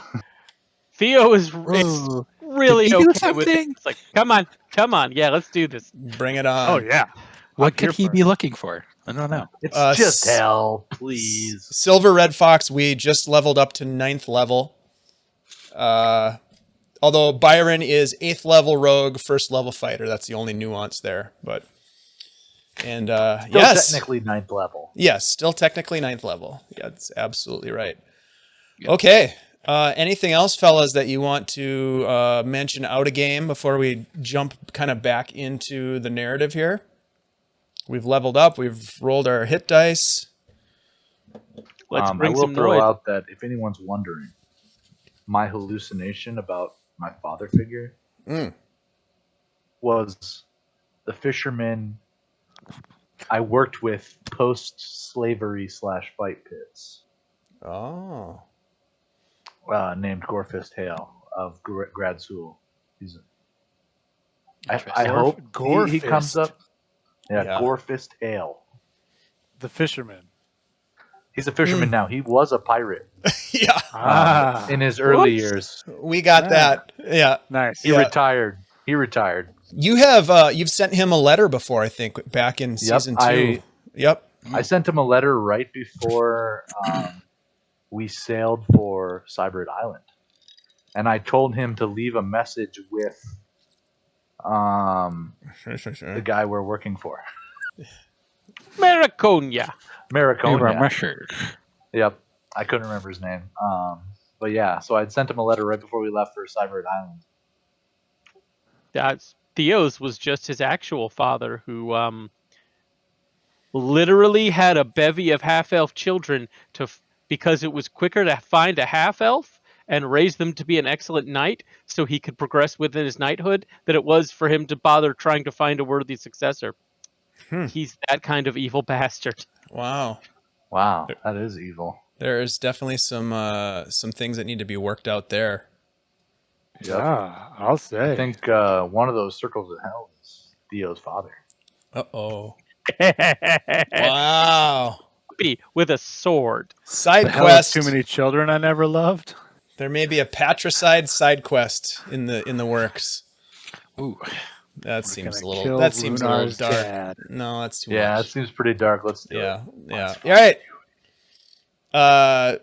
Speaker 4: Theo is
Speaker 6: Ooh.
Speaker 4: really
Speaker 6: Did he do
Speaker 4: okay with it.
Speaker 6: something?
Speaker 4: It's like, come on, yeah, let's do this.
Speaker 2: Bring it on.
Speaker 3: Oh yeah.
Speaker 6: What
Speaker 3: here
Speaker 6: could he
Speaker 3: for
Speaker 6: be looking for? I don't know.
Speaker 5: It's
Speaker 2: Uh,
Speaker 5: just
Speaker 2: s-
Speaker 5: hell, please.
Speaker 2: Silver Red Fox, we just leveled up to 9th level. Although Byron is 8th level rogue, 1st level fighter. That's the only nuance there. But
Speaker 5: Still
Speaker 2: yes,
Speaker 5: technically 9th level.
Speaker 2: yes, still technically 9th level. Yeah, that's absolutely right.
Speaker 6: Yep.
Speaker 2: Okay. Anything else, fellas, that you want to mention out of game before we jump kind of back into the narrative here? We've leveled up. We've rolled our hit dice.
Speaker 4: Let's
Speaker 5: I
Speaker 4: bring
Speaker 5: will
Speaker 4: some
Speaker 5: throw
Speaker 4: noise.
Speaker 5: out that if anyone's wondering, my hallucination about my father figure
Speaker 2: Mm.
Speaker 5: was the fisherman I worked with post-slavery / fight pits,
Speaker 2: Oh.
Speaker 5: named Gorefist Hale of Gradsul. He's I
Speaker 6: Interesting.
Speaker 5: hope he
Speaker 3: Gorefist.
Speaker 5: comes up. Yeah,
Speaker 2: Yeah.
Speaker 5: Gorefist Hale.
Speaker 3: The fisherman.
Speaker 5: He's a fisherman now. He was a pirate
Speaker 2: Yeah,
Speaker 5: in his early
Speaker 4: Whoops.
Speaker 5: years.
Speaker 2: we got
Speaker 3: Ah.
Speaker 2: that. Yeah.
Speaker 3: Nice.
Speaker 5: He retired. He retired.
Speaker 2: You have you've sent him a letter before, I think, back in season 2. Yep.
Speaker 5: I sent him a letter right before we sailed for Cybrid Island, and I told him to leave a message with the guy we're working for,
Speaker 4: Mariconia.
Speaker 5: Mariconia. Yep, I couldn't remember his name. But yeah, so I'd sent him a letter right before we left for Cybrid Island.
Speaker 4: Theo's was just his actual father who literally had a bevy of half-elf children because it was quicker to find a half-elf and raise them to be an excellent knight so he could progress within his knighthood than it was for him to bother trying to find a worthy successor. He's that kind of evil bastard.
Speaker 2: Wow.
Speaker 5: Wow, that is evil.
Speaker 2: There's definitely some things that need to be worked out there.
Speaker 3: Yeah, I'll say.
Speaker 5: I think one of those circles of hell is Theo's father.
Speaker 2: Uh-oh. Wow.
Speaker 4: With a sword.
Speaker 2: Side
Speaker 3: The hell
Speaker 2: quest.
Speaker 3: is too many children I never loved.
Speaker 2: There may be a patricide side quest in the works.
Speaker 6: Ooh.
Speaker 2: That seems a
Speaker 3: Gonna
Speaker 2: little.
Speaker 3: kill
Speaker 2: That seems a little
Speaker 3: Rhunnar's
Speaker 2: dark.
Speaker 3: dad.
Speaker 2: No, that's too
Speaker 5: Yeah,
Speaker 2: much.
Speaker 5: it seems pretty dark. Let's do
Speaker 2: Yeah,
Speaker 5: it.
Speaker 2: yeah. All right.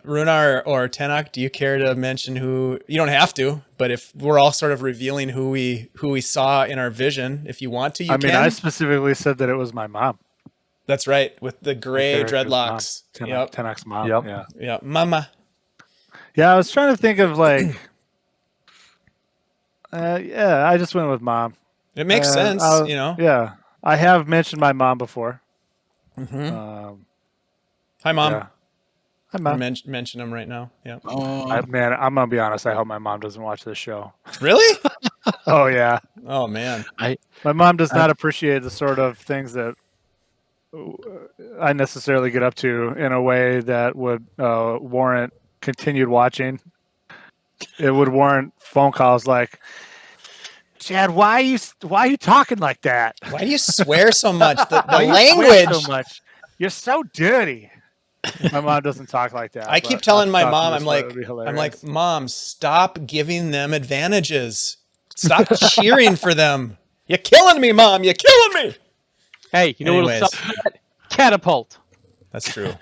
Speaker 2: Rhunar or Tenoch, do you care to mention who? You don't have to, but if we're all sort of revealing who we saw in our vision, if you want to, you
Speaker 3: I mean,
Speaker 2: can.
Speaker 3: I specifically said that it was my mom.
Speaker 2: That's right, with the gray
Speaker 3: Character's
Speaker 2: dreadlocks.
Speaker 3: mom.
Speaker 2: Yep.
Speaker 3: Tenoch's mom.
Speaker 5: Yep.
Speaker 3: Yeah.
Speaker 2: Yeah, Mama.
Speaker 3: Yeah, I was trying to think of like. Yeah, I just went with mom.
Speaker 2: It makes sense, you know.
Speaker 3: Yeah, I have mentioned my mom before.
Speaker 2: Mm-hmm. Hi, Mom.
Speaker 3: Yeah. Hi, mom.
Speaker 2: Mention him right now. Yeah.
Speaker 6: Oh,
Speaker 3: Man, I'm gonna be honest. I hope my mom doesn't watch this show.
Speaker 2: Really?
Speaker 3: Oh yeah,
Speaker 2: Oh man.
Speaker 3: my mom does not appreciate the sort of things that I necessarily get up to in a way that would warrant continued watching. It would warrant phone calls like, "Chad, why are you talking like that?
Speaker 2: Why do you swear so much? The
Speaker 3: Why you swear
Speaker 2: language.
Speaker 3: so much? You're so dirty." My mom doesn't talk like that.
Speaker 2: I keep
Speaker 3: but
Speaker 2: telling
Speaker 3: I'll
Speaker 2: my
Speaker 3: talk to
Speaker 2: mom,
Speaker 3: this
Speaker 2: I'm
Speaker 3: one,
Speaker 2: like,
Speaker 3: it would be
Speaker 2: I'm like,
Speaker 3: hilarious.
Speaker 2: Mom, stop giving them advantages. Stop cheering for them. You're killing me, Mom. You're killing me.
Speaker 4: Hey, you know what'll
Speaker 2: Anyways.
Speaker 4: stop that? Catapult.
Speaker 2: That's true.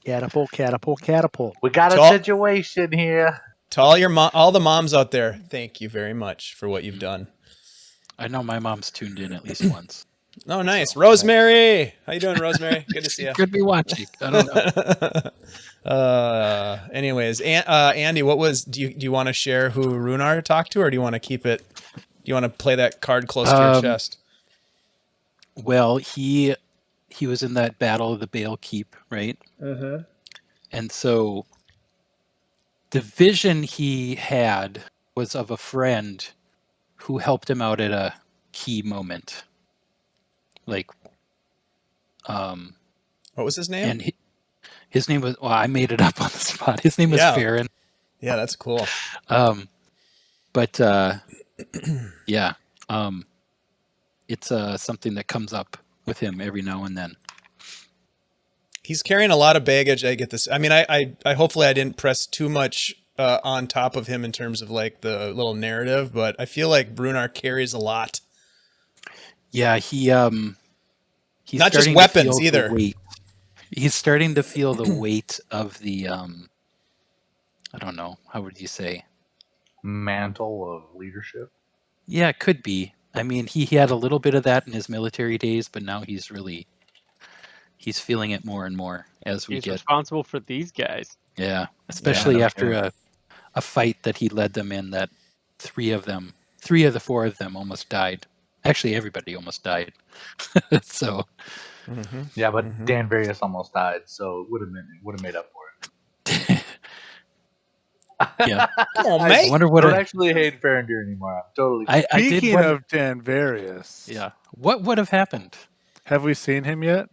Speaker 3: Catapult.
Speaker 5: We got a
Speaker 2: Talk-
Speaker 5: situation here.
Speaker 2: To all the moms out there, thank you very much for what you've done.
Speaker 6: I know my mom's tuned in at least once.
Speaker 2: Oh, nice. Rosemary. How you doing, Rosemary? Good to see you.
Speaker 6: Could be watching. I don't know.
Speaker 2: Anyways, Andy, what was? Do you want to share who Rhunar talked to, or do you want to keep it you want to play that card close to your chest?
Speaker 6: Well, he was in that battle of the Bale Keep, right?
Speaker 2: Mm-hmm.
Speaker 6: And so the vision he had was of a friend who helped him out at a key moment. Like,
Speaker 2: What was his name?
Speaker 6: and his name was, well, I made it up on the spot. His name was Farron.
Speaker 2: Yeah, that's cool.
Speaker 6: But yeah, it's something that comes up with him every now and then.
Speaker 2: He's carrying a lot of baggage. I get this. I mean, I hopefully I didn't press too much on top of him in terms of like the little narrative, but I feel like Rhunar carries a lot.
Speaker 6: Yeah, he's
Speaker 2: not just
Speaker 6: starting
Speaker 2: weapons
Speaker 6: to feel
Speaker 2: either.
Speaker 6: The weight. He's starting to feel the weight of the I don't know, how would you say?
Speaker 5: Mantle of leadership.
Speaker 6: Yeah, it could be. I mean, he had a little bit of that in his military days, but now he's feeling it more and more as we
Speaker 4: He's
Speaker 6: get
Speaker 4: responsible for these guys.
Speaker 6: Yeah, especially after a fight that he led them in that three of the four of them almost died. Actually, everybody almost died. So
Speaker 5: yeah, but Dan Various almost died, so it would have made up for it.
Speaker 6: Yeah.
Speaker 2: Come on, mate.
Speaker 6: I wonder what
Speaker 5: I don't actually hate Farandir anymore. I'm totally.
Speaker 3: Speaking of Dan Various,
Speaker 6: Yeah. What would have happened?
Speaker 3: have we seen him yet?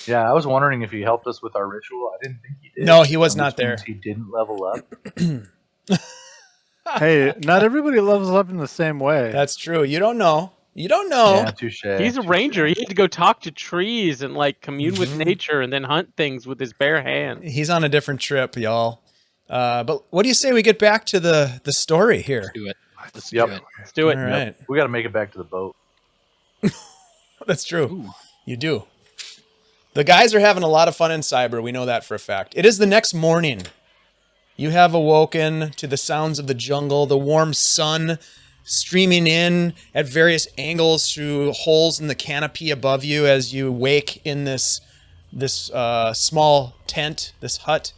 Speaker 5: Yeah, I was wondering if he helped us with our ritual. I didn't think he did.
Speaker 2: No, he was not
Speaker 5: which means
Speaker 2: there.
Speaker 5: He didn't level up.
Speaker 3: Hey, not everybody levels up in the same way.
Speaker 2: That's true. You don't know. You don't know.
Speaker 5: Yeah, touche.
Speaker 4: He's a ranger. He had to go talk to trees and like commune with nature and then hunt things with his bare hands.
Speaker 2: He's on a different trip, y'all. But what do you say we get back to the story here?
Speaker 6: Do it. Let's
Speaker 5: Yep.
Speaker 6: do it.
Speaker 4: Let's do it.
Speaker 2: All right.
Speaker 5: We got to make it back to the boat.
Speaker 2: That's true.
Speaker 6: Ooh.
Speaker 2: You do. The guys are having a lot of fun in Cyber. We know that for a fact. It is the next morning. You have awoken to the sounds of the jungle, the warm sun streaming in at various angles through holes in the canopy above you as you wake in this small tent, this hut.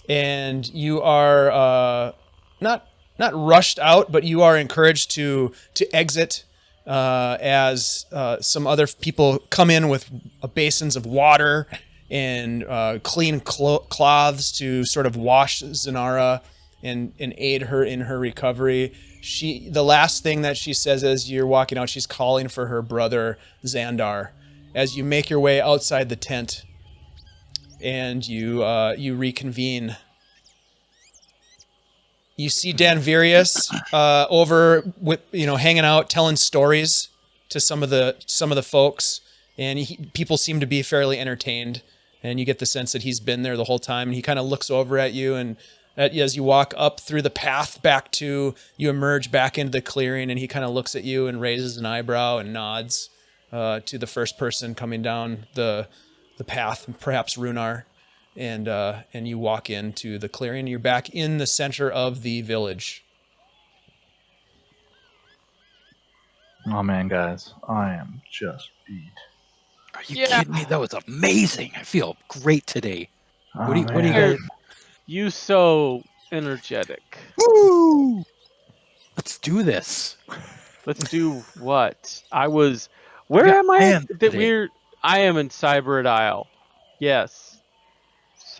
Speaker 2: And you are not rushed out, but you are encouraged to exit as some other people come in with basins of water and clean cloths to sort of wash Zanara and aid her in her recovery. The last thing that she says as you're walking out, she's calling for her brother Xandar. As you make your way outside the tent and you reconvene, you see Dan Various over with hanging out, telling stories to some of the folks, and people seem to be fairly entertained. And you get the sense that he's been there the whole time. And he kind of looks over at you, and as you walk up through the path you emerge back into the clearing, and he kind of looks at you and raises an eyebrow and nods to the first person coming down the path, perhaps Rhunar. And you walk into the clearing. You're back in the center of the village.
Speaker 5: Oh man, guys, I am just beat.
Speaker 6: Are you kidding me? That was amazing. I feel great today. What do you
Speaker 5: man.
Speaker 6: guys?
Speaker 4: You so energetic.
Speaker 6: Woo! Let's do this.
Speaker 4: Let's do what? Where
Speaker 6: Yeah,
Speaker 4: am I?
Speaker 6: man,
Speaker 4: I am in Cyber Isle. Yes.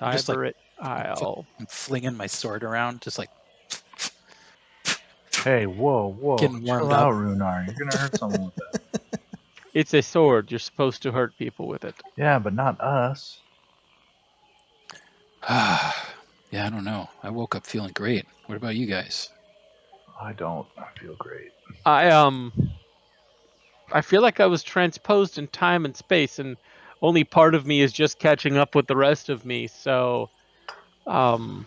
Speaker 6: I'm just, like,
Speaker 4: Cyber Isle.
Speaker 6: I'm flinging my sword around, just like
Speaker 5: Hey, whoa,
Speaker 6: Getting warmed
Speaker 5: chill
Speaker 6: up.
Speaker 5: out, Rhunar. You're gonna hurt someone with that.
Speaker 4: It's a sword. You're supposed to hurt people with it.
Speaker 5: Yeah, but not us.
Speaker 6: yeah, I don't know. I woke up feeling great. What about you guys?
Speaker 5: I don't. I feel great.
Speaker 4: I feel like I was transposed in time and space, and only part of me is just catching up with the rest of me. So,
Speaker 6: Yeah,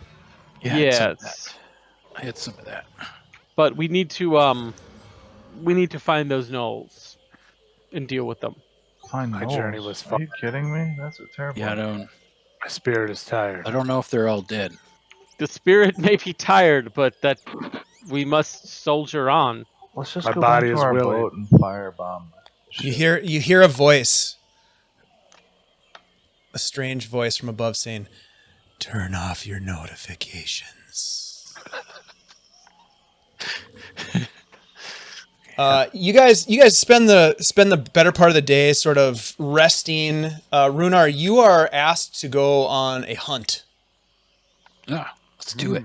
Speaker 4: yes.
Speaker 6: I had some of that.
Speaker 4: But we need to find those gnolls and deal with them.
Speaker 5: Fine.
Speaker 3: My journey was
Speaker 5: Are
Speaker 3: fun.
Speaker 5: you kidding me? That's a terrible.
Speaker 6: Yeah,
Speaker 3: My spirit is tired.
Speaker 6: I don't know if they're all dead.
Speaker 4: The spirit may be tired, but that we must soldier on.
Speaker 5: Let's just
Speaker 3: My
Speaker 5: go
Speaker 3: body
Speaker 5: back to
Speaker 3: is
Speaker 5: our
Speaker 3: willing.
Speaker 5: boat and firebomb.
Speaker 2: You hear a voice, a strange voice from above saying, "Turn off your notifications." You guys spend the better part of the day sort of resting. Rhunar, you are asked to go on a hunt.
Speaker 6: Yeah, let's do it.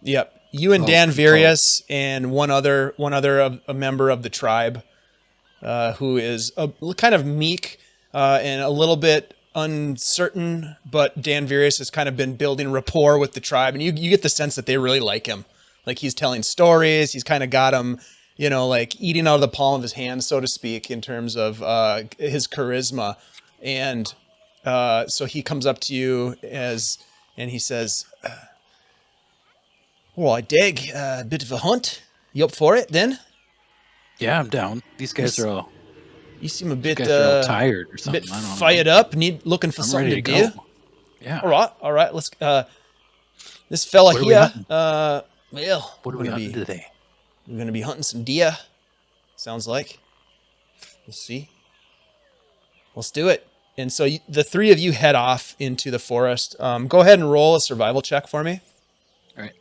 Speaker 2: Yep. You and
Speaker 6: Oh,
Speaker 2: Dan
Speaker 6: control.
Speaker 2: Virius and one other of a member of the tribe, who is kind of meek and a little bit uncertain, but Dan Virius has kind of been building rapport with the tribe, and you get the sense that they really like him. Like he's telling stories. He's kind of got them, like eating out of the palm of his hand, so to speak, in terms of his charisma. And so he comes up to you and he says, "All right, Deg, a bit of a hunt. You up for it then?
Speaker 6: Yeah, I'm down. These guys are all
Speaker 2: You seem a bit
Speaker 6: tired or
Speaker 2: a
Speaker 6: something.
Speaker 2: bit
Speaker 6: I don't know.
Speaker 2: fired up. Looking for
Speaker 6: I'm
Speaker 2: something
Speaker 6: ready
Speaker 2: to
Speaker 6: to
Speaker 2: do.
Speaker 6: go. Yeah.
Speaker 2: All right. Let's. This fella
Speaker 6: What are we
Speaker 2: here.
Speaker 6: hunting?
Speaker 2: Well,
Speaker 6: What are we hunting today?
Speaker 2: we're gonna be hunting some deer. Sounds like. We'll see. Let's do it. And so the three of you head off into the forest. Go ahead and roll a survival check for me.
Speaker 6: All right.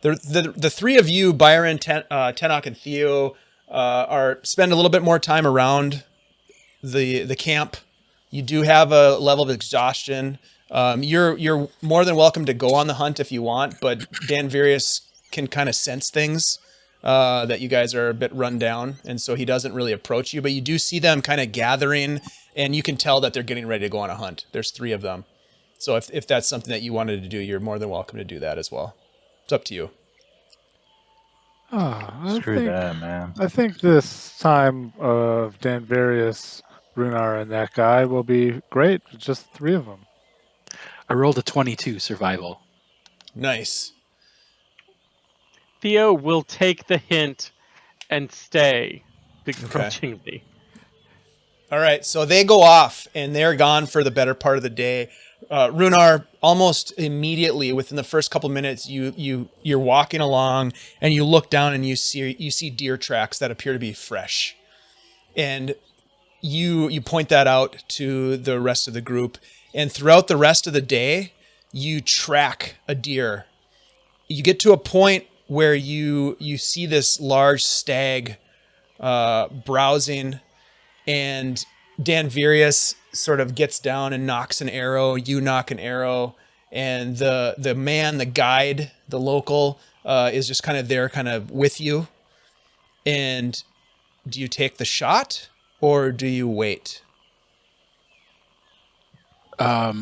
Speaker 2: The three of you, Byron, Tenoch, and Theo, spend a little bit more time around the camp. You do have a level of exhaustion. You're more than welcome to go on the hunt if you want, but Dan Virius can kind of sense things that you guys are a bit run down, and so he doesn't really approach you. But you do see them kind of gathering, and you can tell that they're getting ready to go on a hunt. There's three of them. So if that's something that you wanted to do, you're more than welcome to do that as well. It's up to you.
Speaker 5: Screw that, man.
Speaker 3: I think this time of Dan Various, Rhunar, and that guy will be great. Just three of them.
Speaker 6: I rolled a 22 survival.
Speaker 2: Nice.
Speaker 4: Theo will take the hint and stay begrudgingly.
Speaker 2: All right, so they go off and they're gone for the better part of the day. Rhunar, almost immediately within the first couple minutes, you're walking along and you look down and you see deer tracks that appear to be fresh, and you point that out to the rest of the group. And throughout the rest of the day, you track a deer. You get to a point where you see this large stag browsing, and Dan Virius sort of gets down and knocks an arrow. You knock an arrow, and the man, the guide, the local, is just kind of there, kind of with you. And do you take the shot or do you wait?
Speaker 6: How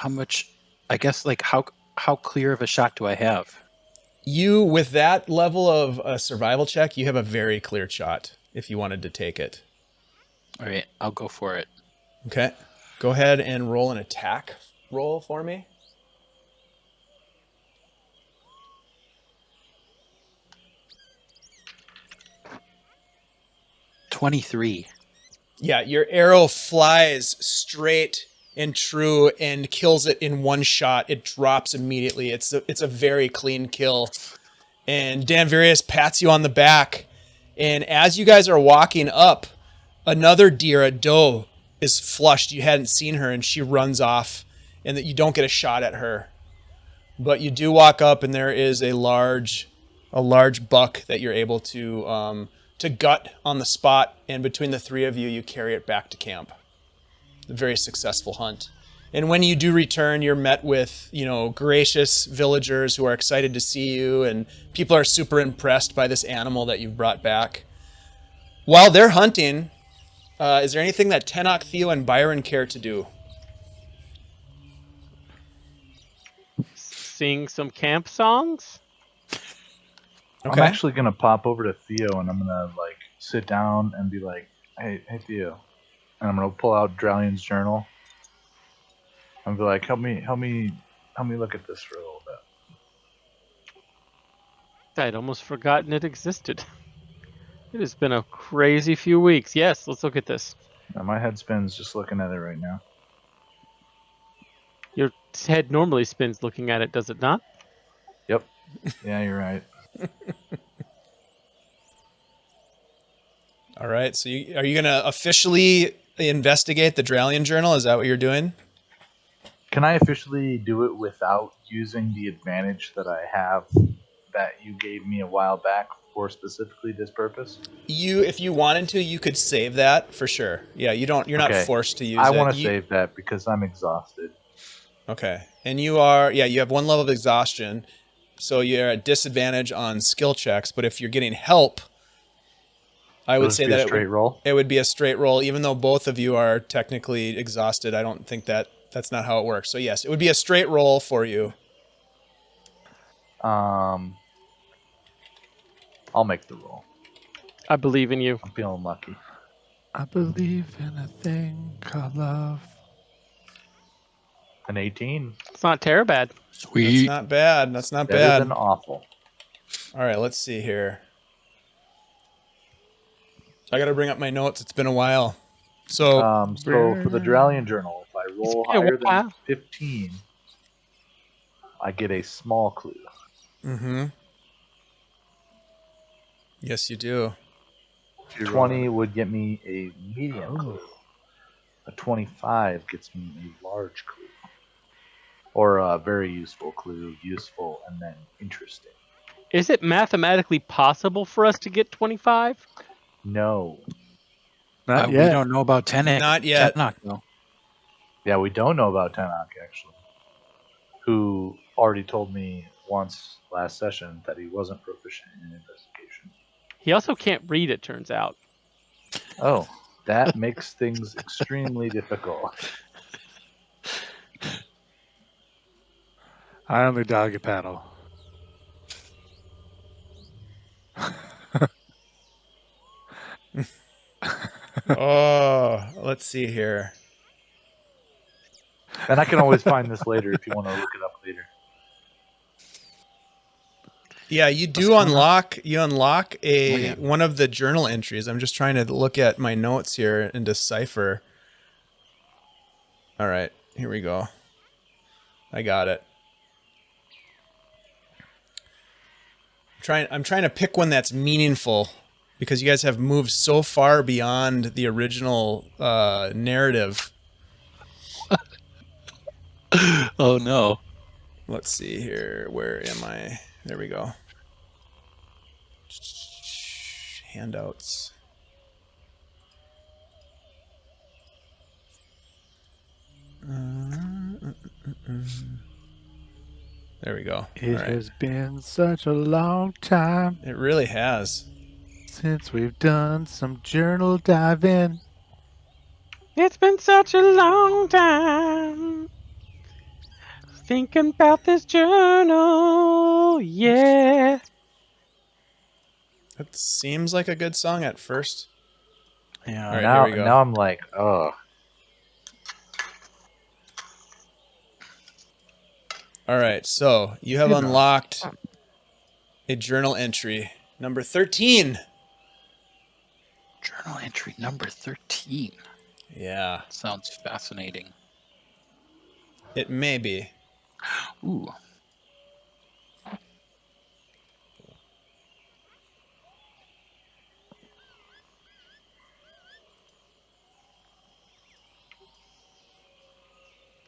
Speaker 6: much? I guess like how clear of a shot do I have?
Speaker 2: You, with that level of a survival check, you have a very clear shot if you wanted to take it.
Speaker 6: All right, I'll go for it.
Speaker 2: Okay. Go ahead and roll an attack roll for me.
Speaker 6: $23.
Speaker 2: Yeah, your arrow flies straight and true and kills it in one shot. It drops immediately. It's a very clean kill. And Dan Virius pats you on the back. And as you guys are walking up, another deer, a doe, is flushed. You hadn't seen her, and she runs off, and that you don't get a shot at her. But you do walk up, and there is a large buck that you're able to gut on the spot. And between the three of you, you carry it back to camp. A very successful hunt. And when you do return, you're met with, gracious villagers who are excited to see you, and people are super impressed by this animal that you've brought back. While they're hunting, is there anything that Tenoch, Theo, and Byron care to do?
Speaker 4: Sing some camp songs?
Speaker 2: Okay.
Speaker 5: I'm actually gonna pop over to Theo and I'm gonna sit down and be like, hey Theo, and I'm gonna pull out Dralion's journal. I'm gonna be like, help me look at this for a little bit.
Speaker 4: I'd almost forgotten it existed. It has been a crazy few weeks. Yes, let's look at this.
Speaker 5: Now, my head spins just looking at it right now.
Speaker 4: Your head normally spins looking at it, does it not?
Speaker 5: Yep. Yeah, you're right.
Speaker 2: All right. So are you going to officially investigate the Dralion journal? Is that what you're doing?
Speaker 5: Can I officially do it without using the advantage that I have that you gave me a while back for specifically this purpose?
Speaker 2: If you wanted to, you could save that for sure. Yeah, you're not
Speaker 5: Okay.
Speaker 2: forced to use
Speaker 5: I
Speaker 2: it.
Speaker 5: want to save that because I'm exhausted.
Speaker 2: Okay. And you have 1 level of exhaustion, so you're at disadvantage on skill checks, but if you're getting help, I would say that
Speaker 5: roll.
Speaker 2: it would be a straight roll, even though both of you are technically exhausted. I don't think that's not how it works. So yes, it would be a straight roll for you.
Speaker 5: I'll make the roll.
Speaker 4: I believe in you.
Speaker 5: I'm feeling lucky.
Speaker 3: I believe in a thing called love.
Speaker 5: An 18.
Speaker 4: It's not terrible bad.
Speaker 2: That's
Speaker 6: Sweet.
Speaker 2: not bad. That's not
Speaker 5: Better
Speaker 2: bad.
Speaker 5: than awful.
Speaker 2: All right, let's see here. I got to bring up my notes. It's been a while. So,
Speaker 5: So for the Dralion journal, if I roll
Speaker 4: been a
Speaker 5: higher
Speaker 4: while.
Speaker 5: than 15, I get a small clue.
Speaker 2: Yes, you do.
Speaker 5: 20 would get me a medium clue. A 25 gets me a large clue. Or a very useful clue, useful and then interesting.
Speaker 4: Is it mathematically possible for us to get 25?
Speaker 5: No.
Speaker 3: Not
Speaker 6: We
Speaker 3: yet.
Speaker 6: don't know about Tenoch.
Speaker 2: Not yet.
Speaker 6: Tenoch, though.
Speaker 5: Yeah, we don't know about Tenoch, actually. Who already told me once last session that he wasn't proficient in investigation.
Speaker 4: He also can't read, it turns out.
Speaker 5: Oh, that makes things extremely difficult.
Speaker 3: I only doggy paddle.
Speaker 2: Oh, let's see here.
Speaker 5: And I can always find this later if you want to look it up later.
Speaker 2: Yeah, you do unlock
Speaker 6: yeah.
Speaker 2: one of the journal entries. I'm just trying to look at my notes here and decipher. All right, here we go. I got it. I'm trying to pick one that's meaningful because you guys have moved so far beyond the original narrative.
Speaker 6: Oh, no.
Speaker 2: Let's see here. Where am I? There we go. Handouts. There we go.
Speaker 3: It
Speaker 2: All right.
Speaker 3: has been such a long time
Speaker 2: It really has.
Speaker 3: since we've done some journal diving.
Speaker 4: It's been such a long time thinking about this journal, yeah.
Speaker 2: That seems like a good song at first.
Speaker 6: Yeah.
Speaker 2: All right,
Speaker 5: now,
Speaker 2: here we go.
Speaker 5: now I'm like, oh.
Speaker 2: All right, so you have unlocked a journal entry, number 13.
Speaker 6: Journal entry number 13.
Speaker 2: Yeah,
Speaker 6: Sounds fascinating.
Speaker 2: it may be.
Speaker 6: Ooh.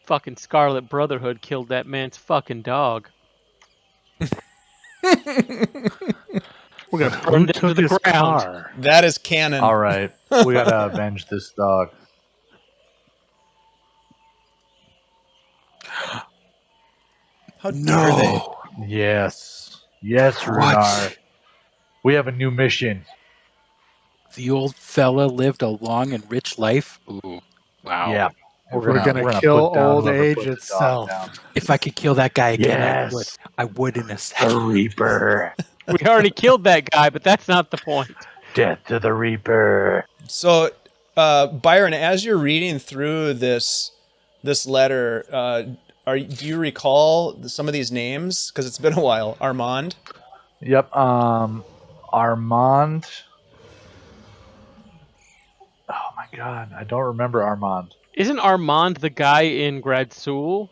Speaker 4: Fucking Scarlet Brotherhood killed that man's fucking dog.
Speaker 3: We're gonna
Speaker 4: Burned
Speaker 3: who
Speaker 4: it to
Speaker 3: took
Speaker 4: the
Speaker 3: his
Speaker 4: ground.
Speaker 3: car?
Speaker 2: That is canon.
Speaker 5: All right. We got to avenge this dog.
Speaker 2: How dare they?
Speaker 5: Yes. Yes, Rhunar. We have a new mission.
Speaker 6: The old fella lived a long and rich life. Ooh. Wow.
Speaker 5: Yeah.
Speaker 3: We're gonna kill old age itself.
Speaker 6: If I could kill that guy again,
Speaker 5: Yes.
Speaker 6: I would in a
Speaker 5: The
Speaker 6: second.
Speaker 5: Reaper.
Speaker 4: We already killed that guy, but that's not the point.
Speaker 5: Death to the Reaper.
Speaker 2: So, Byron, as you're reading through this letter, do you recall some of these names? Because it's been a while. Armand.
Speaker 5: Yep. Armand. Oh my God, I don't remember Armand.
Speaker 4: Isn't Armand the guy in Grad Sul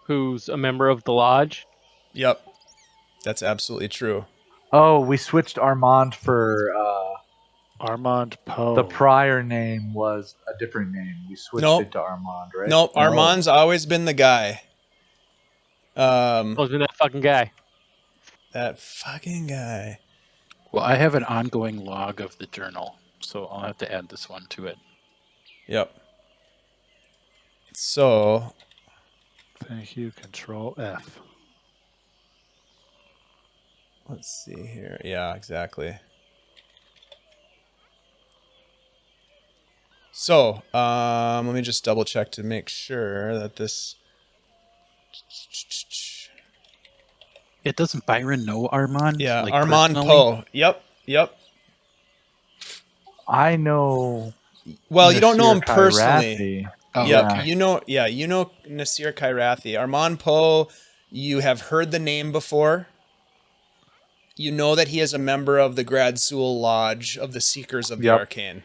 Speaker 4: who's a member of the lodge?
Speaker 2: Yep, that's absolutely true.
Speaker 5: Oh, we switched Armand for
Speaker 3: Armand Poe.
Speaker 5: the prior name was a different name. We switched
Speaker 2: Nope.
Speaker 5: it to Armand, right?
Speaker 2: Nope, Armand's always been the guy.
Speaker 4: Always been that fucking guy.
Speaker 2: That fucking guy.
Speaker 6: Well, I have an ongoing log of the journal, so I'll have to add this one to it.
Speaker 2: Yep. So,
Speaker 3: Thank you. Control F.
Speaker 2: let's see here. Yeah, exactly. So, let me just double check to make sure that this.
Speaker 6: It doesn't Byron know Armand?
Speaker 2: Yeah,
Speaker 6: like,
Speaker 2: Armand
Speaker 6: personally?
Speaker 2: Poe. Yep.
Speaker 5: I know.
Speaker 2: Well, you don't know him
Speaker 5: Nasir
Speaker 2: personally.
Speaker 5: Kyrathi.
Speaker 6: Oh,
Speaker 2: Yep,
Speaker 6: okay.
Speaker 2: you know Nasir Kyrathi. Armand Poe, you have heard the name before. You know that he is a member of the Gradsul Lodge of the Seekers of the
Speaker 5: Yep.
Speaker 2: Arcane.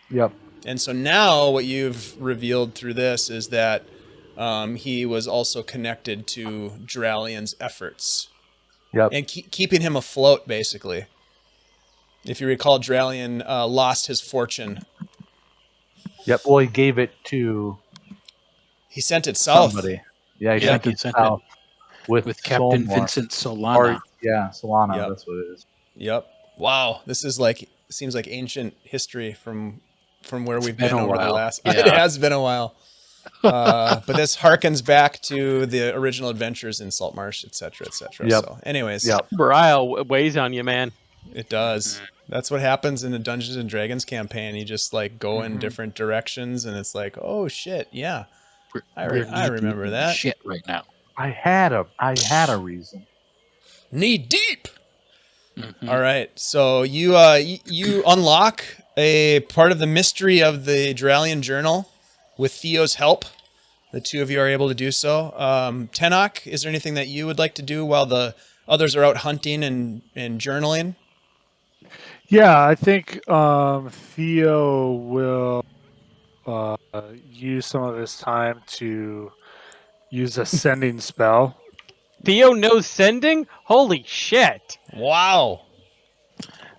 Speaker 5: Yep.
Speaker 2: And so now what you've revealed through this is that he was also connected to Dralion's efforts.
Speaker 5: Yep.
Speaker 2: And keeping him afloat, basically. If you recall, Dralion lost his fortune.
Speaker 5: Yep. Well, he gave it to
Speaker 2: He sent it south.
Speaker 5: somebody. Yeah, he
Speaker 2: Yeah,
Speaker 5: sent
Speaker 6: he
Speaker 5: it
Speaker 6: sent
Speaker 5: south
Speaker 6: With Captain
Speaker 5: Solmar.
Speaker 6: Vincent Solana.
Speaker 5: Or, yeah, Solana.
Speaker 2: Yep.
Speaker 5: That's what it is.
Speaker 2: Yep. Wow. This is seems like ancient history from where we've
Speaker 6: been
Speaker 2: been
Speaker 6: a
Speaker 2: over the
Speaker 6: while.
Speaker 2: last.
Speaker 6: Yeah.
Speaker 2: It has been a while. But this harkens back to the original adventures in Saltmarsh, etc., etc.
Speaker 5: Yep.
Speaker 2: So, anyways,
Speaker 5: Yep.
Speaker 4: Brile weighs on you, man.
Speaker 2: it does. That's what happens in the Dungeons and Dragons campaign. You just go in different directions, and it's like, oh shit, yeah, I remember
Speaker 6: knee-deep in
Speaker 2: that.
Speaker 6: shit right now.
Speaker 5: I had a reason.
Speaker 2: Knee deep.
Speaker 6: Mhm.
Speaker 2: All right, so you unlock a part of the mystery of the Dralion Journal with Theo's help. The two of you are able to do so. Tenoch, is there anything that you would like to do while the others are out hunting and journaling?
Speaker 3: Yeah, I think Theo will use some of his time to use a sending spell.
Speaker 4: Theo knows sending? Holy shit.
Speaker 2: Wow.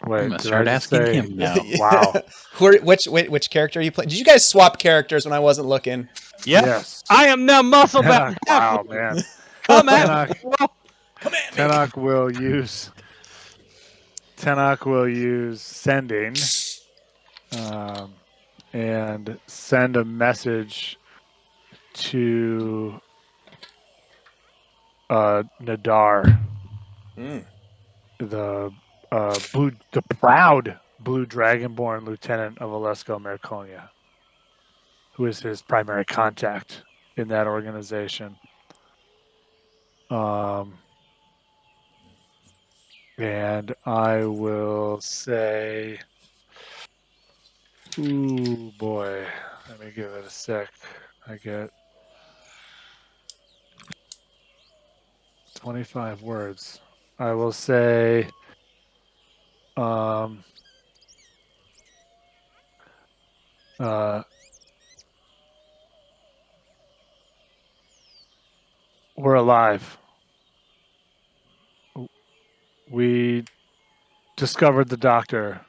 Speaker 3: Wait,
Speaker 6: I'm gonna
Speaker 3: did
Speaker 6: start
Speaker 3: I just
Speaker 6: asking
Speaker 3: say-
Speaker 6: him now.
Speaker 3: Wow.
Speaker 2: Which character are you playing? Did you guys swap characters when I wasn't looking?
Speaker 4: Yep.
Speaker 3: Yes.
Speaker 4: I am now muscle bound.
Speaker 3: Wow, man.
Speaker 4: Come at
Speaker 3: Tenoch,
Speaker 4: me. Well,
Speaker 2: Come at me.
Speaker 3: Tenoch will use sending and send a message to Nadar,
Speaker 2: Mm.
Speaker 3: the proud blue dragonborn lieutenant of Alesco Merconia, who is his primary contact in that organization. And I will say, ooh boy, let me give it a sec. I get 25 words. I will say, we're alive. We discovered the doctor.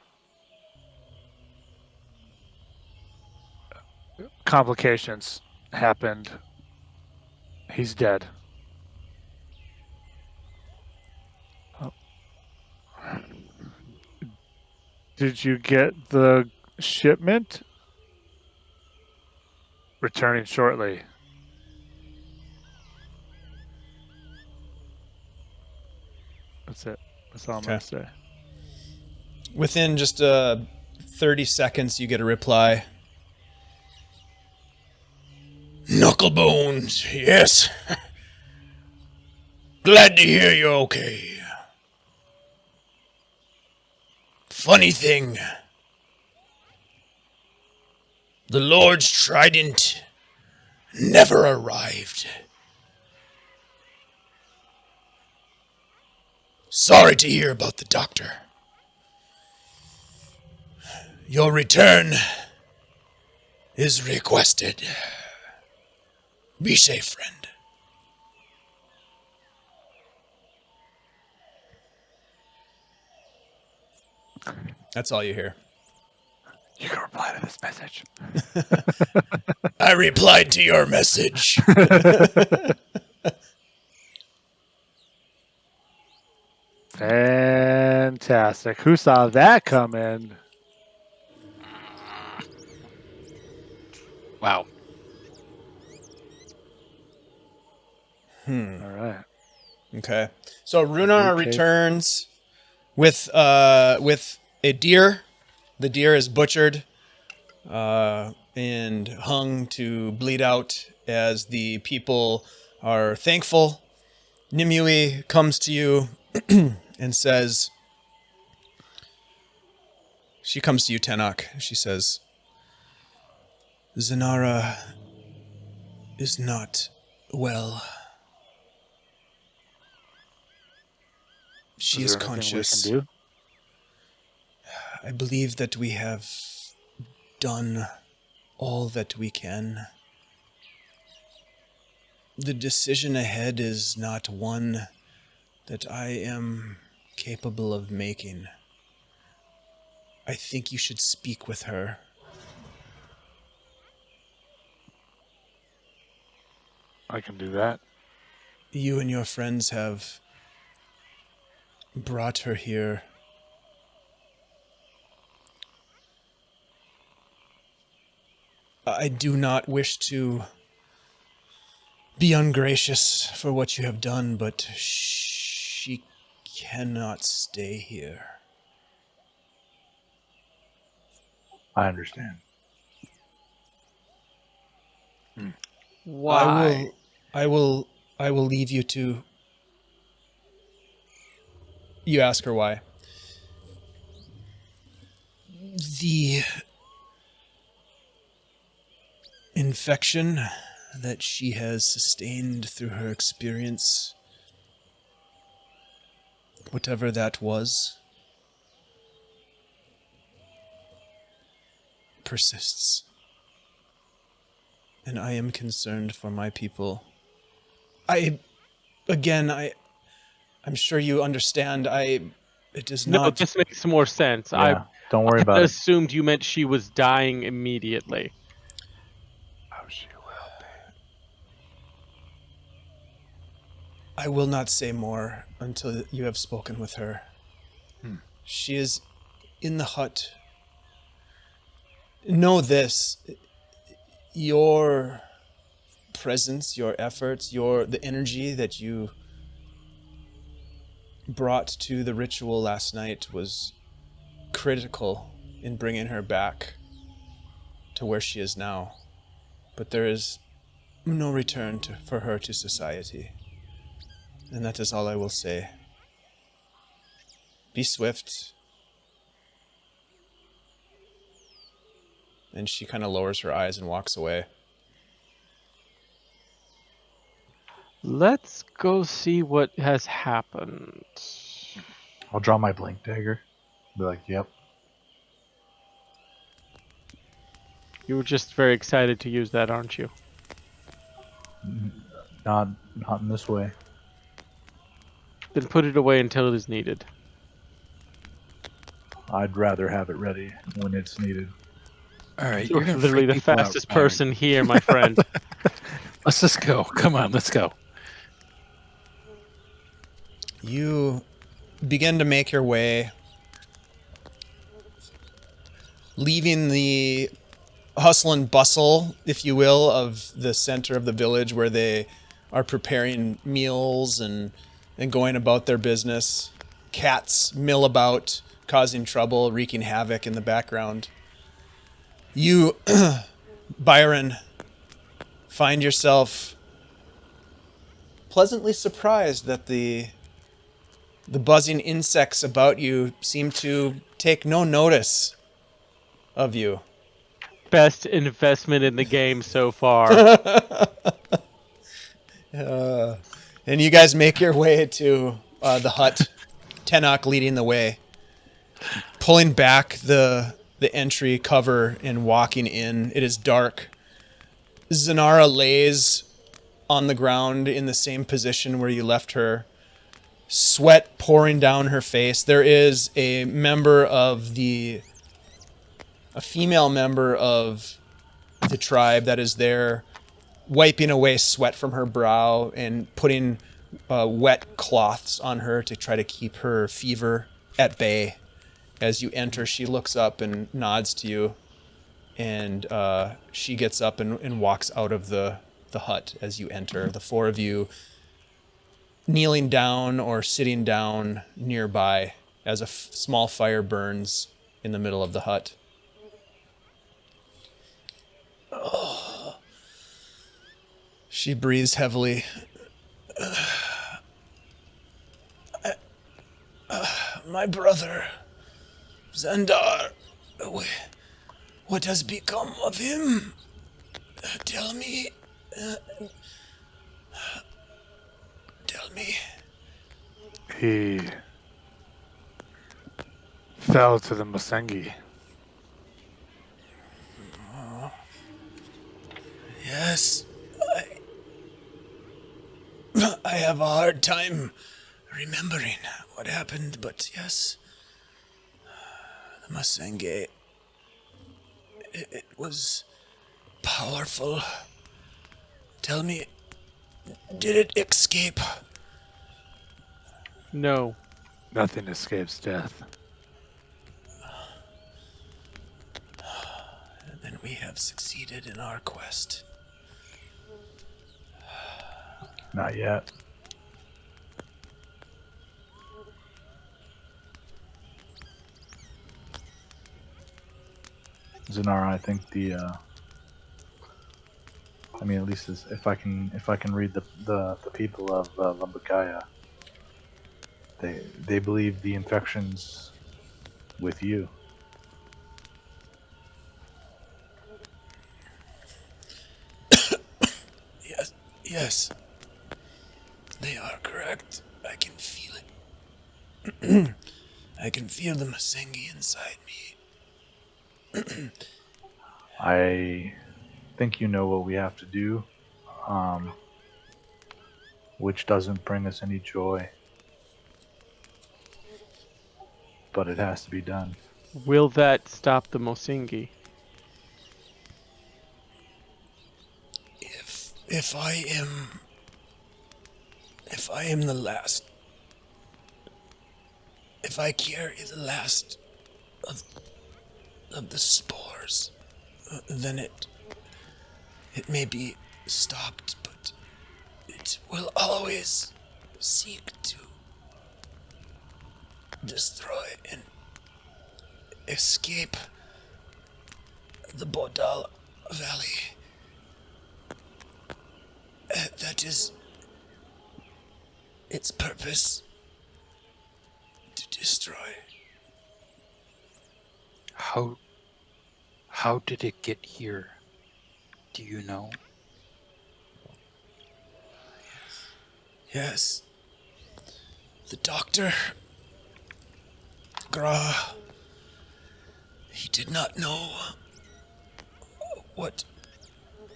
Speaker 3: Complications happened. He's dead. Did you get the shipment? Returning shortly. That's it. That's all I'm going to say.
Speaker 2: Within just 30 seconds, you get a reply. Knucklebones, yes. Glad to hear you're okay. Funny thing. The Lord's Trident never arrived. Sorry to hear about the doctor. Your return is requested. Be safe, friend. That's all you hear.
Speaker 3: You can reply to this message.
Speaker 2: I replied to your message.
Speaker 3: Fantastic. Fantastic. Who saw that coming?
Speaker 6: Wow.
Speaker 3: All right.
Speaker 2: Okay. So Rhunar
Speaker 3: Okay.
Speaker 2: returns with a deer. The deer is butchered and hung to bleed out as the people are thankful. Nimue comes to you and says, she comes to you, Tenoch. She says, Zanara is not well. She is
Speaker 3: there anything
Speaker 2: conscious.
Speaker 3: we can do?
Speaker 2: I believe that we have done all that we can. The decision ahead is not one that I am capable of making. I think you should speak with her.
Speaker 3: I can do that.
Speaker 2: You and your friends have brought her here. I do not wish to be ungracious for what you have done, but she cannot stay here.
Speaker 5: I understand.
Speaker 4: Why?
Speaker 2: I will leave you to... You ask her why. The infection that she has sustained through her experience, whatever that was, persists. And I am concerned for my people. I'm sure you understand, it does
Speaker 4: No,
Speaker 2: not...
Speaker 4: this makes more sense.
Speaker 5: Yeah, don't worry
Speaker 4: I
Speaker 5: about it.
Speaker 4: assumed you meant she was dying immediately.
Speaker 3: Oh, she will be.
Speaker 2: I will not say more until you have spoken with her. She is in the hut. Know this, your presence, your efforts, the energy that you brought to the ritual last night was critical in bringing her back to where she is now. But there is no return for her to society. And that is all I will say. Be swift. And she kind of lowers her eyes and walks away.
Speaker 4: Let's go see what has happened.
Speaker 5: I'll draw my blink dagger. Be like, yep.
Speaker 4: You were just very excited to use that, aren't you?
Speaker 5: Not in this way.
Speaker 4: Then put it away until it is needed.
Speaker 5: I'd rather have it ready when it's needed.
Speaker 6: All right,
Speaker 4: You're
Speaker 6: gonna
Speaker 4: literally
Speaker 6: freak
Speaker 4: the
Speaker 6: people out,
Speaker 4: fastest
Speaker 6: Byron.
Speaker 4: person here, my friend.
Speaker 6: Let's just go. Come on, let's go.
Speaker 2: You begin to make your way, leaving the hustle and bustle, if you will, of the center of the village where they are preparing meals and going about their business. Cats mill about, causing trouble, wreaking havoc in the background. You, Byron, find yourself pleasantly surprised that the buzzing insects about you seem to take no notice of you.
Speaker 4: Best investment in the game so far.
Speaker 2: And you guys make your way to the hut, Tenoch leading the way, pulling back the entry cover and walking in. It is dark. Zanara lays on the ground in the same position where you left her, sweat pouring down her face. There is a female member of the tribe that is there, wiping away sweat from her brow and putting wet cloths on her to try to keep her fever at bay. As you enter, she looks up and nods to you, and she gets up and walks out of the hut as you enter. The four of you kneeling down or sitting down nearby as a small fire burns in the middle of the hut. Oh. She breathes heavily. My brother, Xandar, what has become of him? Tell me. Tell me.
Speaker 3: He fell to the Musengi.
Speaker 2: Yes, I have a hard time remembering what happened, but yes, the Masenge, it was powerful. Tell me, did it escape?
Speaker 4: No.
Speaker 3: Nothing escapes death.
Speaker 2: Then we have succeeded in our quest.
Speaker 5: Not yet. Zanara, I think I mean, at least if I can read the people of Lumbakaya, they believe the infection's with you.
Speaker 2: Yes, they are correct. I can feel it. I can feel the Masengi inside me.
Speaker 5: I think you know what we have to do, which doesn't bring us any joy, but it has to be done.
Speaker 4: Will that stop the Mosingi?
Speaker 2: If I am the last, if I carry the last of the spores, then it may be stopped, but it will always seek to destroy and escape the Bodal Valley. That is its purpose, to destroy.
Speaker 6: How did it get here? Do you know?
Speaker 2: Yes. The doctor, Gra, he did not know what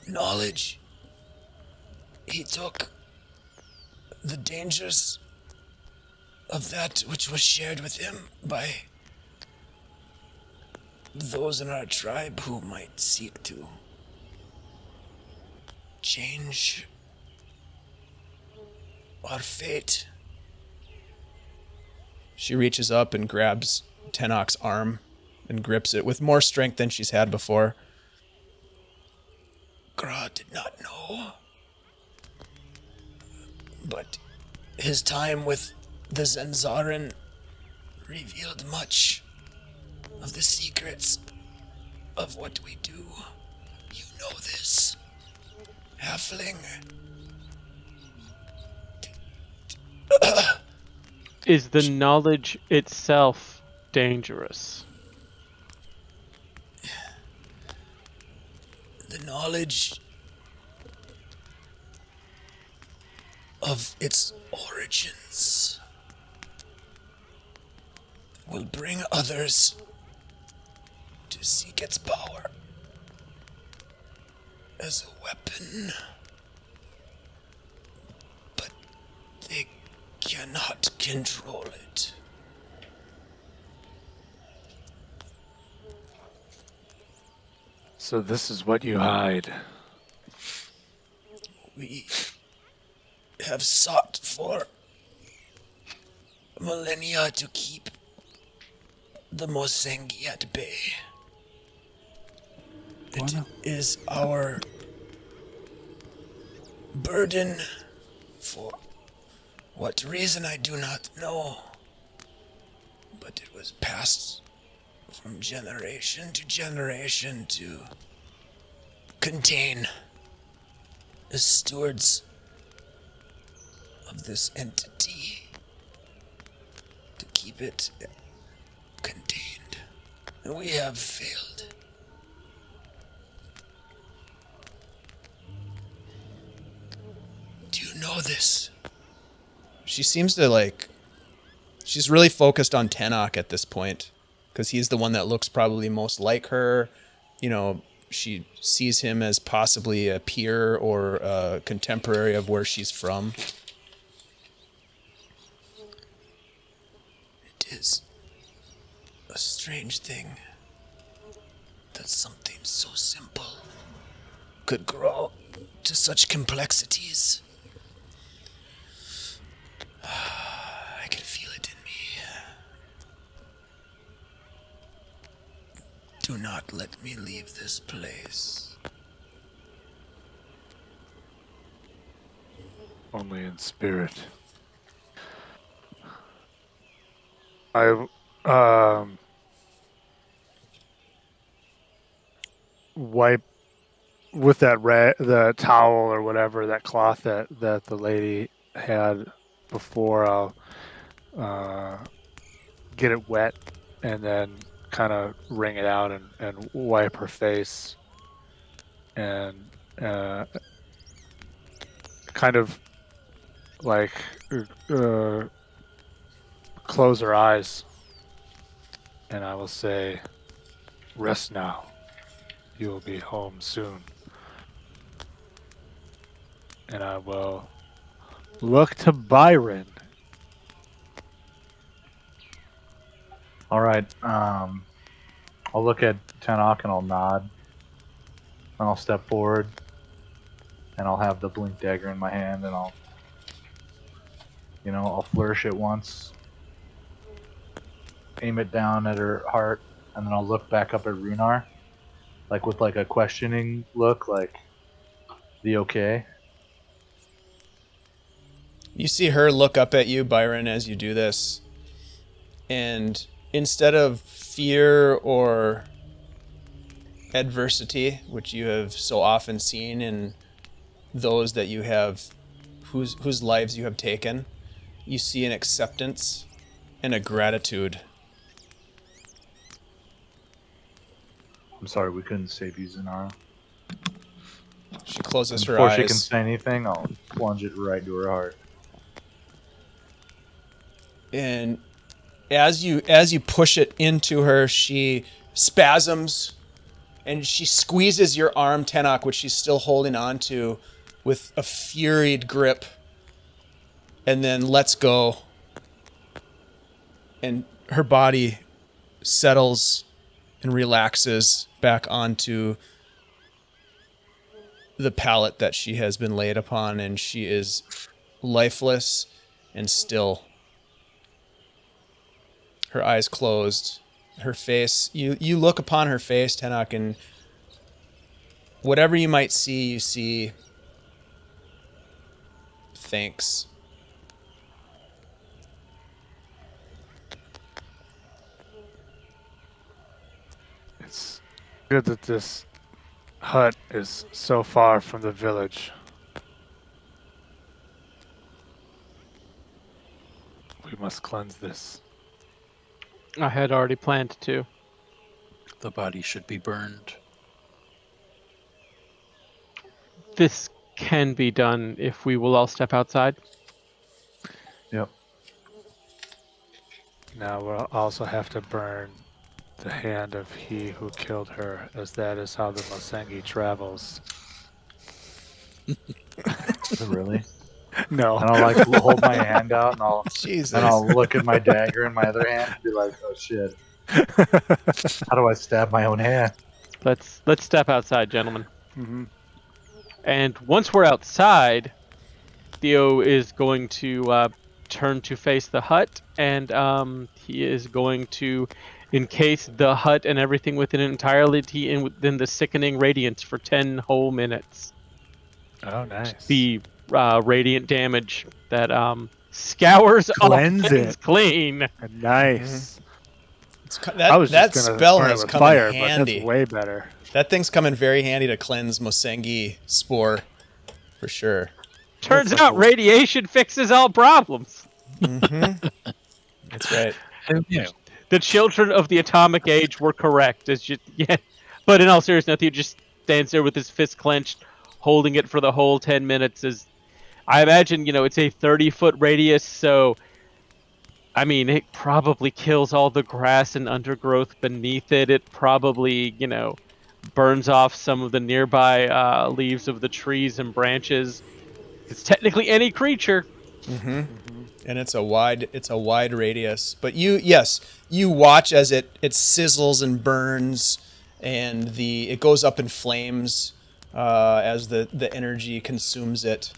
Speaker 2: knowledge he took, the dangers of that which was shared with him by those in our tribe who might seek to change our fate. She reaches up and grabs Tenoch's arm and grips it with more strength than she's had before. Gra did not know, but his time with the Zanzarin revealed much of the secrets of what we do. You know this, Halfling.
Speaker 4: Is the knowledge itself dangerous?
Speaker 2: The knowledge of its origins will bring others to seek its power as a weapon, but they cannot control it.
Speaker 3: So this is what you hide.
Speaker 2: We have sought for millennia to keep the Mosengi at bay. It
Speaker 6: Bueno.
Speaker 2: is our burden, for what reason I do not know, but it was passed from generation to generation to contain the stewards of this entity, to keep it contained. And we have failed. Do you know this? She seems to she's really focused on Tenoch at this point, because he's the one that looks probably most like her. You know, she sees him as possibly a peer or a contemporary of where she's from. It is a strange thing that something so simple could grow to such complexities. I can feel it in me. Do not let me leave this place.
Speaker 3: Only in spirit. I wipe with that the towel or whatever, that cloth that the lady had before. I'll get it wet and then kind of wring it out and wipe her face and kind of like close her eyes, and I will say, rest now. You will be home soon. And I will look to Byron.
Speaker 5: All right. I'll look at Tenoch and I'll nod. And I'll step forward. And I'll have the blink dagger in my hand and I'll flourish it once. Aim it down at her heart. And then I'll look back up at Rhunar. With a questioning look, the okay?
Speaker 2: You see her look up at you, Byron, as you do this. And instead of fear or adversity, which you have so often seen in those that you have, whose lives you have taken, you see an acceptance and a gratitude.
Speaker 5: I'm sorry we couldn't save you, Zanara.
Speaker 2: She closes her
Speaker 5: Before
Speaker 2: eyes.
Speaker 5: she can say anything, I'll plunge it right to her heart.
Speaker 2: And as you push it into her, she spasms and she squeezes your arm, Tenoch, which she's still holding on to with a furied grip, and then lets go. And her body settles and relaxes back onto the pallet that she has been laid upon, and she is lifeless and still. Her eyes closed. Her face, you look upon her face, Tenoch, and whatever you might see, you see thanks.
Speaker 3: It's good that this hut is so far from the village. We must cleanse this.
Speaker 4: I had already planned to.
Speaker 6: The body should be burned.
Speaker 4: This can be done if we will all step outside.
Speaker 5: Yep.
Speaker 3: Now we'll also have to burn the hand of he who killed her, as that is how the Mosengi travels.
Speaker 5: Really?
Speaker 3: No.
Speaker 5: And I'll hold my hand out and
Speaker 2: Jesus.
Speaker 5: I'll look at my dagger in my other hand and be like, oh shit. How do I stab my own hand?
Speaker 4: Let's step outside, gentlemen.
Speaker 3: Mm-hmm.
Speaker 4: And once we're outside, Theo is going to turn to face the hut, and he is going to encase the hut and everything within entirety within the sickening radiance for 10 whole minutes.
Speaker 3: Oh, nice.
Speaker 4: The radiant damage that scours
Speaker 3: Cleanse
Speaker 4: all things
Speaker 3: it.
Speaker 4: clean.
Speaker 3: Nice.
Speaker 2: That,
Speaker 3: I was
Speaker 2: that
Speaker 3: just gonna
Speaker 2: spell
Speaker 3: burn it
Speaker 2: has
Speaker 3: with
Speaker 2: come
Speaker 3: fire,
Speaker 2: in
Speaker 3: but
Speaker 2: handy.
Speaker 3: that's way better.
Speaker 2: That thing's come in very handy to cleanse Mosengi Spore, for sure.
Speaker 4: Turns
Speaker 3: That's
Speaker 4: out
Speaker 3: like
Speaker 4: radiation fixes all problems.
Speaker 2: That's right.
Speaker 6: Who knew?
Speaker 4: The children of the atomic age were correct. But in all seriousness, he just stands there with his fist clenched, holding it for the whole 10 minutes. As I imagine, it's a 30-foot radius, so I mean, it probably kills all the grass and undergrowth beneath it. It probably, burns off some of the nearby leaves of the trees and branches. It's technically any creature.
Speaker 2: And it's a wide radius. But you watch as it sizzles and burns, and it goes up in flames as the energy consumes it.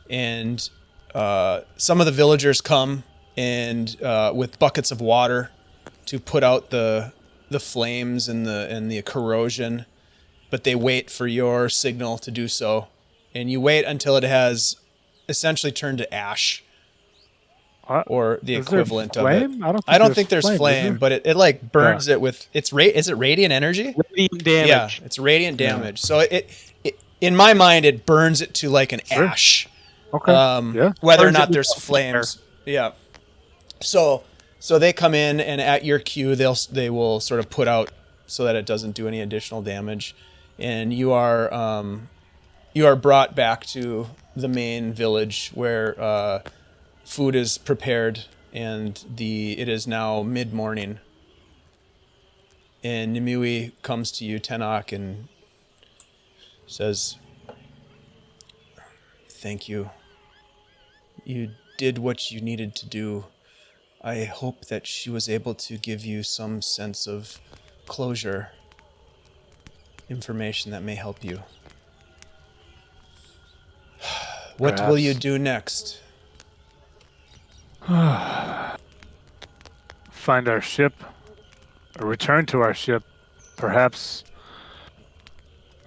Speaker 2: And some of the villagers come and with buckets of water to put out the flames and the corrosion, but they wait for your signal to do so, and you wait until it has essentially turned to ash. Or the
Speaker 3: Is there
Speaker 2: equivalent of
Speaker 3: flame?
Speaker 2: it. I don't think there's flame, but it like burns it with is it radiant energy?
Speaker 4: Radiant damage.
Speaker 2: Yeah, it's radiant damage. So it in my mind it burns it to like an ash.
Speaker 3: Okay. Yeah.
Speaker 2: Whether or
Speaker 4: Burns it
Speaker 2: not
Speaker 4: with
Speaker 2: there's
Speaker 4: fire.
Speaker 2: flames. Yeah. So they come in, and at your cue they will sort of put out so that it doesn't do any additional damage, and you are brought back to the main village where food is prepared, and it is now mid-morning. And Nimue comes to you, Tenoch, and says, "Thank you. You did what you needed to do. I hope that she was able to give you some sense of closure, information that may help you. What will you do next?"
Speaker 3: Find our ship, or return to our ship. Perhaps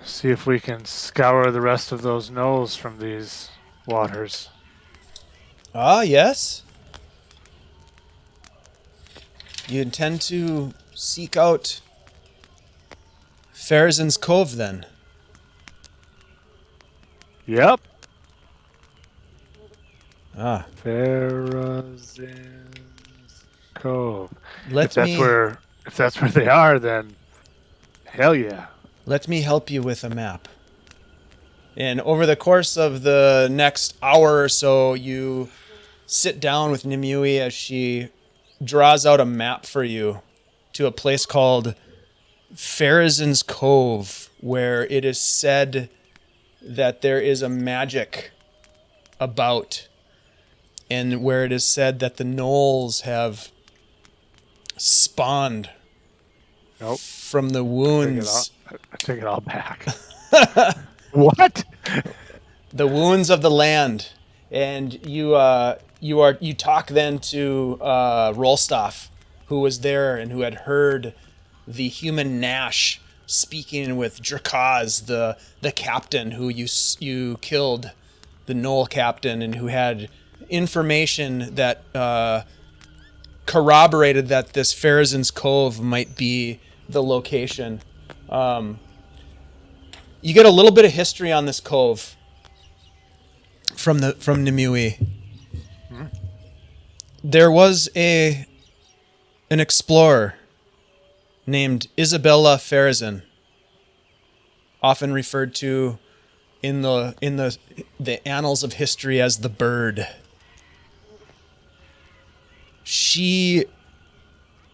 Speaker 3: see if we can scour the rest of those knolls from these waters.
Speaker 2: Ah, yes. You intend to seek out Farazan's Cove, then?
Speaker 3: Yep.
Speaker 2: Ah,
Speaker 3: Farazan's Cove.
Speaker 2: let
Speaker 3: If that's where they are, then hell yeah.
Speaker 2: Let me help you with a map. And over the course of the next hour or so, you sit down with Nimue as she draws out a map for you to a place called Farazan's Cove, where it is said that there is a magic about, and where it is said that the gnolls have spawned
Speaker 3: Nope.
Speaker 2: from the wounds.
Speaker 3: I take it all back. What?
Speaker 2: The wounds of the land. And you talk then to Rolstaff, who was there and who had heard the human Nash speaking with Drakaz, the captain who you killed, the Gnoll captain, and who had information that corroborated that this Farazan's Cove might be the location. You get a little bit of history on this cove from Nimue. There was an explorer named Isabella Farazan, often referred to in the annals of history as the Bird. She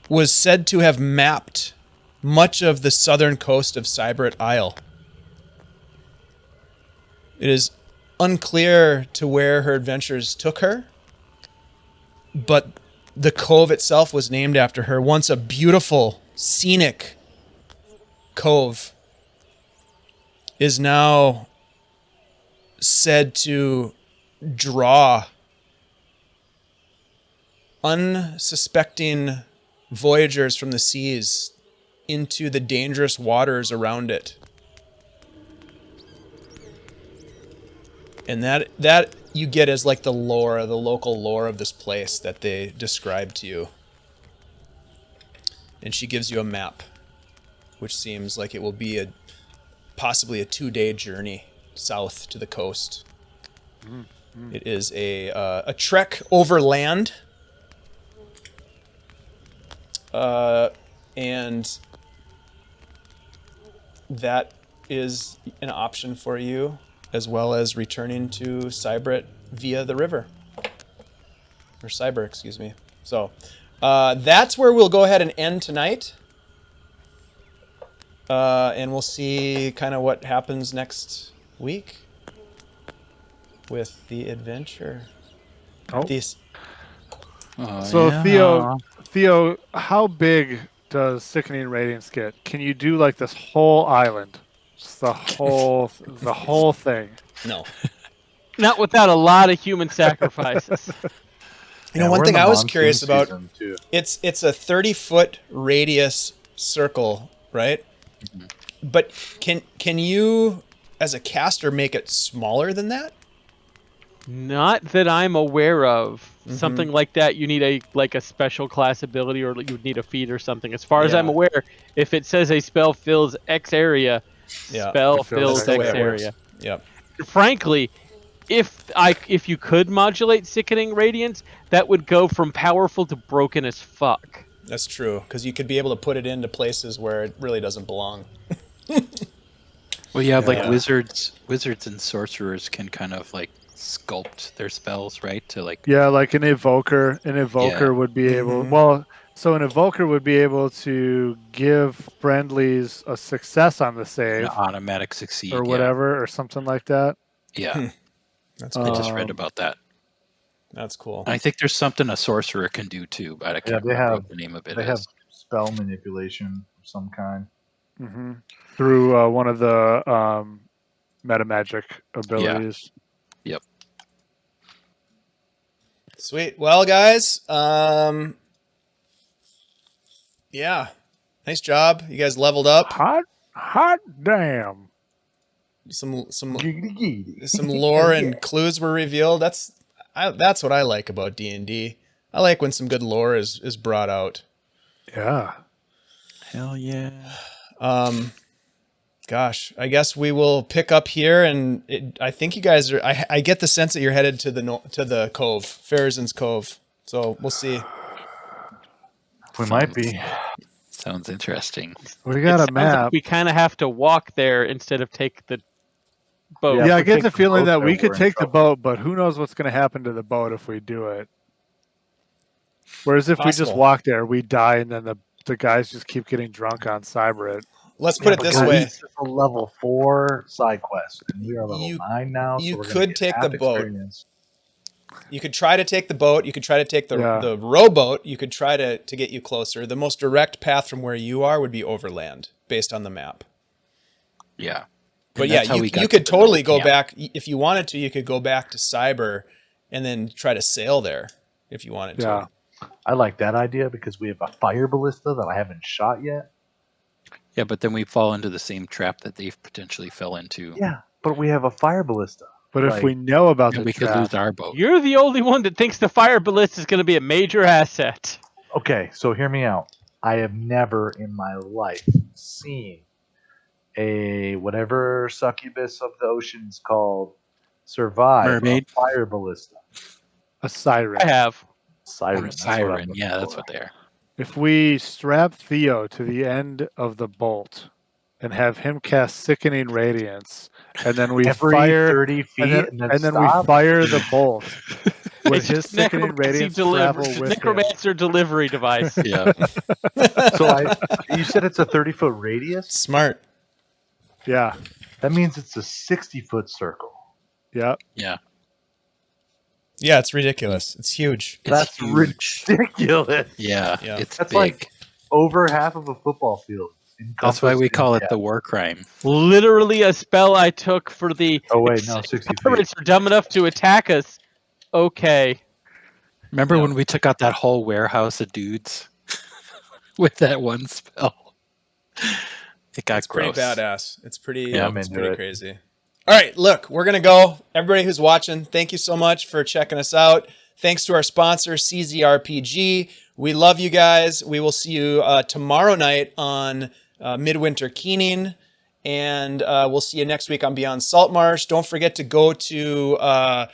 Speaker 2: was said to have mapped much of the southern coast of Cybrit Isle. It is unclear to where her adventures took her, but the cove itself was named after her. Once a beautiful, scenic cove is now said to draw unsuspecting voyagers from the seas into the dangerous waters around it. And that you get as like the local lore of this place that they describe to you. And she gives you a map, which seems like it will be possibly a 2-day journey south to the coast. It is a trek over land, and that is an option for you, as well as returning to Cybrit via the river. Or Cyber, excuse me. So, that's where we'll go ahead and end tonight. And we'll see kind of what happens next week with the adventure.
Speaker 3: Oh.
Speaker 6: Oh,
Speaker 3: So
Speaker 6: yeah.
Speaker 3: Theo, how big does Sickening Radiance get? Can you do like this whole island? Just the whole thing.
Speaker 2: No.
Speaker 4: Not without a lot of human sacrifices.
Speaker 2: You know, one
Speaker 5: we're in
Speaker 2: thing
Speaker 5: the
Speaker 2: I was
Speaker 5: monsoon
Speaker 2: curious about,
Speaker 5: season, too.
Speaker 2: it's a 30-foot radius circle, right? But can you, as a caster, make it smaller than that?
Speaker 4: Not that I'm aware of. Something like that, you need a special class ability, or you would need a feat or something. As far as I'm
Speaker 2: Yeah.
Speaker 4: aware, if it says a spell fills X area,
Speaker 2: Yeah.
Speaker 4: spell
Speaker 3: It fills
Speaker 4: fills
Speaker 2: That's the way
Speaker 4: X
Speaker 2: it works.
Speaker 4: area.
Speaker 2: Yep.
Speaker 4: Frankly, if you could modulate Sickening Radiance, that would go from powerful to broken as fuck.
Speaker 2: That's true, because you could be able to put it into places where it really doesn't belong.
Speaker 6: Well, you have like
Speaker 2: Yeah.
Speaker 6: wizards and sorcerers can kind of like sculpt their spells, right? To like,
Speaker 3: Yeah, like an evoker. An evoker would be able. Well, so an evoker would be able to give friendlies a success on the
Speaker 6: an
Speaker 3: save
Speaker 6: automatic succeed.
Speaker 3: or whatever, or something like that.
Speaker 6: Yeah.
Speaker 2: That's
Speaker 6: I
Speaker 2: cool.
Speaker 6: just read about that.
Speaker 2: That's cool.
Speaker 6: I think there's something a sorcerer can do too, but I can't
Speaker 5: they
Speaker 6: remember
Speaker 5: have-
Speaker 6: what the name of it
Speaker 5: They
Speaker 6: is.
Speaker 5: have spell manipulation of some kind.
Speaker 3: Through one of the meta magic abilities.
Speaker 6: Yep.
Speaker 2: Sweet. Well, guys, yeah, nice job. You guys leveled up.
Speaker 3: Hot damn.
Speaker 2: Some
Speaker 5: Giggity.
Speaker 2: lore and clues were revealed. That's what I like about D&D. I like when some good lore is brought out.
Speaker 3: Yeah.
Speaker 6: Hell yeah.
Speaker 2: Gosh, I guess we will pick up here, and I think you guys are. I get the sense that you're headed to the cove, Farazan's Cove. So we'll see.
Speaker 5: We might be.
Speaker 6: Sounds interesting.
Speaker 3: We got a
Speaker 4: Sounds like
Speaker 3: map.
Speaker 4: we kind of have to walk there instead of take the boat.
Speaker 5: Yeah,
Speaker 3: Yeah,
Speaker 5: if
Speaker 3: I
Speaker 5: we
Speaker 3: get
Speaker 5: take
Speaker 3: the
Speaker 5: the
Speaker 3: feeling
Speaker 5: boat
Speaker 3: that
Speaker 5: there,
Speaker 3: we
Speaker 5: we're
Speaker 3: could
Speaker 5: in
Speaker 3: take the
Speaker 5: trouble.
Speaker 3: boat, but who knows what's going to happen to the boat if we do it. Whereas if we just
Speaker 2: Possible.
Speaker 3: walk there, we die, and then the guys just keep getting drunk on Cybrit.
Speaker 2: Let's put it this
Speaker 5: guys,
Speaker 2: way.
Speaker 5: This is a level 4 side quest, and we are level
Speaker 2: You-
Speaker 5: 9 now. So
Speaker 2: you
Speaker 5: we're gonna
Speaker 2: could
Speaker 5: get
Speaker 2: take
Speaker 5: half
Speaker 2: the boat.
Speaker 5: experience.
Speaker 2: You could try to take the boat. You could try to take the
Speaker 3: Yeah.
Speaker 2: rowboat. You could try to get you closer. The most direct path from where you are would be overland, based on the map.
Speaker 6: Yeah.
Speaker 2: But
Speaker 6: And
Speaker 2: yeah,
Speaker 6: that's how we got
Speaker 2: you
Speaker 6: to
Speaker 2: could
Speaker 6: the
Speaker 2: totally
Speaker 6: little
Speaker 2: go
Speaker 6: camp.
Speaker 2: back if you wanted to. You could go back to Cyber, and then try to sail there if you wanted to.
Speaker 3: Yeah.
Speaker 5: I like that idea because we have a fire ballista that I haven't shot yet.
Speaker 6: Yeah, but then we fall into the same trap that they potentially fell into.
Speaker 5: Yeah, but we have a fire ballista.
Speaker 3: But if
Speaker 5: Like,
Speaker 3: we know about
Speaker 6: And
Speaker 3: the
Speaker 6: we could
Speaker 3: trap,
Speaker 6: lose our boat.
Speaker 4: You're the only one that thinks the fire ballista is going to be a major asset.
Speaker 5: Okay, so hear me out. I have never in my life seen a whatever succubus of the oceans called survive
Speaker 6: Mermaid?
Speaker 5: a fire ballista.
Speaker 3: a siren.
Speaker 4: I have.
Speaker 5: Siren.
Speaker 6: Or
Speaker 5: that's what I'm
Speaker 6: siren.
Speaker 5: looking
Speaker 6: Yeah, that's
Speaker 5: for.
Speaker 6: what they are.
Speaker 3: If we strap Theo to the end of the bolt and have him cast Sickening Radiance, and then we
Speaker 5: Every
Speaker 3: fire
Speaker 5: 30 feet
Speaker 3: and then we
Speaker 5: stop?
Speaker 3: fire the bolt, would
Speaker 4: It's
Speaker 3: his
Speaker 4: just
Speaker 3: Sickening Radiance travel with him?
Speaker 4: necromancer delivery device.
Speaker 6: Yeah.
Speaker 5: So you said it's a 30-foot radius?
Speaker 2: Smart.
Speaker 3: Yeah.
Speaker 5: That means it's a 60-foot circle.
Speaker 3: Yeah.
Speaker 6: Yeah.
Speaker 2: Yeah, it's ridiculous. It's huge.
Speaker 6: It's
Speaker 5: That's
Speaker 6: huge.
Speaker 5: ridiculous.
Speaker 6: Yeah.
Speaker 2: Yeah.
Speaker 6: It's
Speaker 5: That's
Speaker 6: big.
Speaker 5: like over half of a football field.
Speaker 6: That's why we
Speaker 5: encompassed
Speaker 6: call
Speaker 5: in-
Speaker 6: it the war crime.
Speaker 4: Literally a spell I took for the
Speaker 5: Oh wait, no, 60 feet.
Speaker 4: pirates are dumb enough to attack us. Okay.
Speaker 6: Remember
Speaker 2: Yeah.
Speaker 6: when we took out that whole warehouse of dudes? with that one spell. It got
Speaker 2: It's pretty
Speaker 6: gross.
Speaker 2: badass. It's pretty.
Speaker 6: Yeah,
Speaker 5: I'm
Speaker 2: it's
Speaker 5: into
Speaker 2: pretty
Speaker 5: it.
Speaker 2: crazy. All right, look, we're gonna go. Everybody who's watching, thank you so much for checking us out. Thanks to our sponsor, CZRPG. We love you guys. We will see you tomorrow night on Midwinter Keening, and we'll see you next week on Beyond Saltmarsh. Don't forget to go to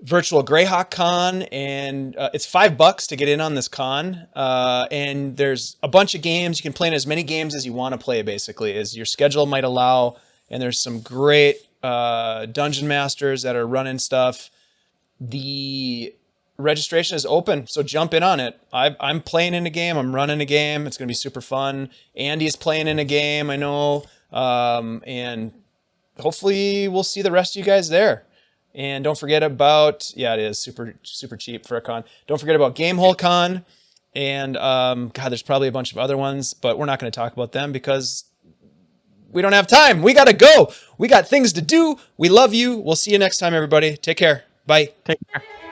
Speaker 2: Virtual Greyhawk Con, and it's $5 to get in on this con. And there's a bunch of games. You can play in as many games as you want to play, basically, as your schedule might allow. And there's some great dungeon masters that are running stuff. The registration is open, so jump in on it. I'm playing in a game. I'm running a game. It's going to be super fun. Andy's playing in a game, I know. And hopefully we'll see the rest of you guys there. And don't forget about, it is super, super cheap for a con. Don't forget about Gamehole Con. And, there's probably a bunch of other ones, but we're not going to talk about them because we don't have time. We got to go. We got things to do. We love you. We'll see you next time, everybody. Take care. Bye.
Speaker 4: Take care.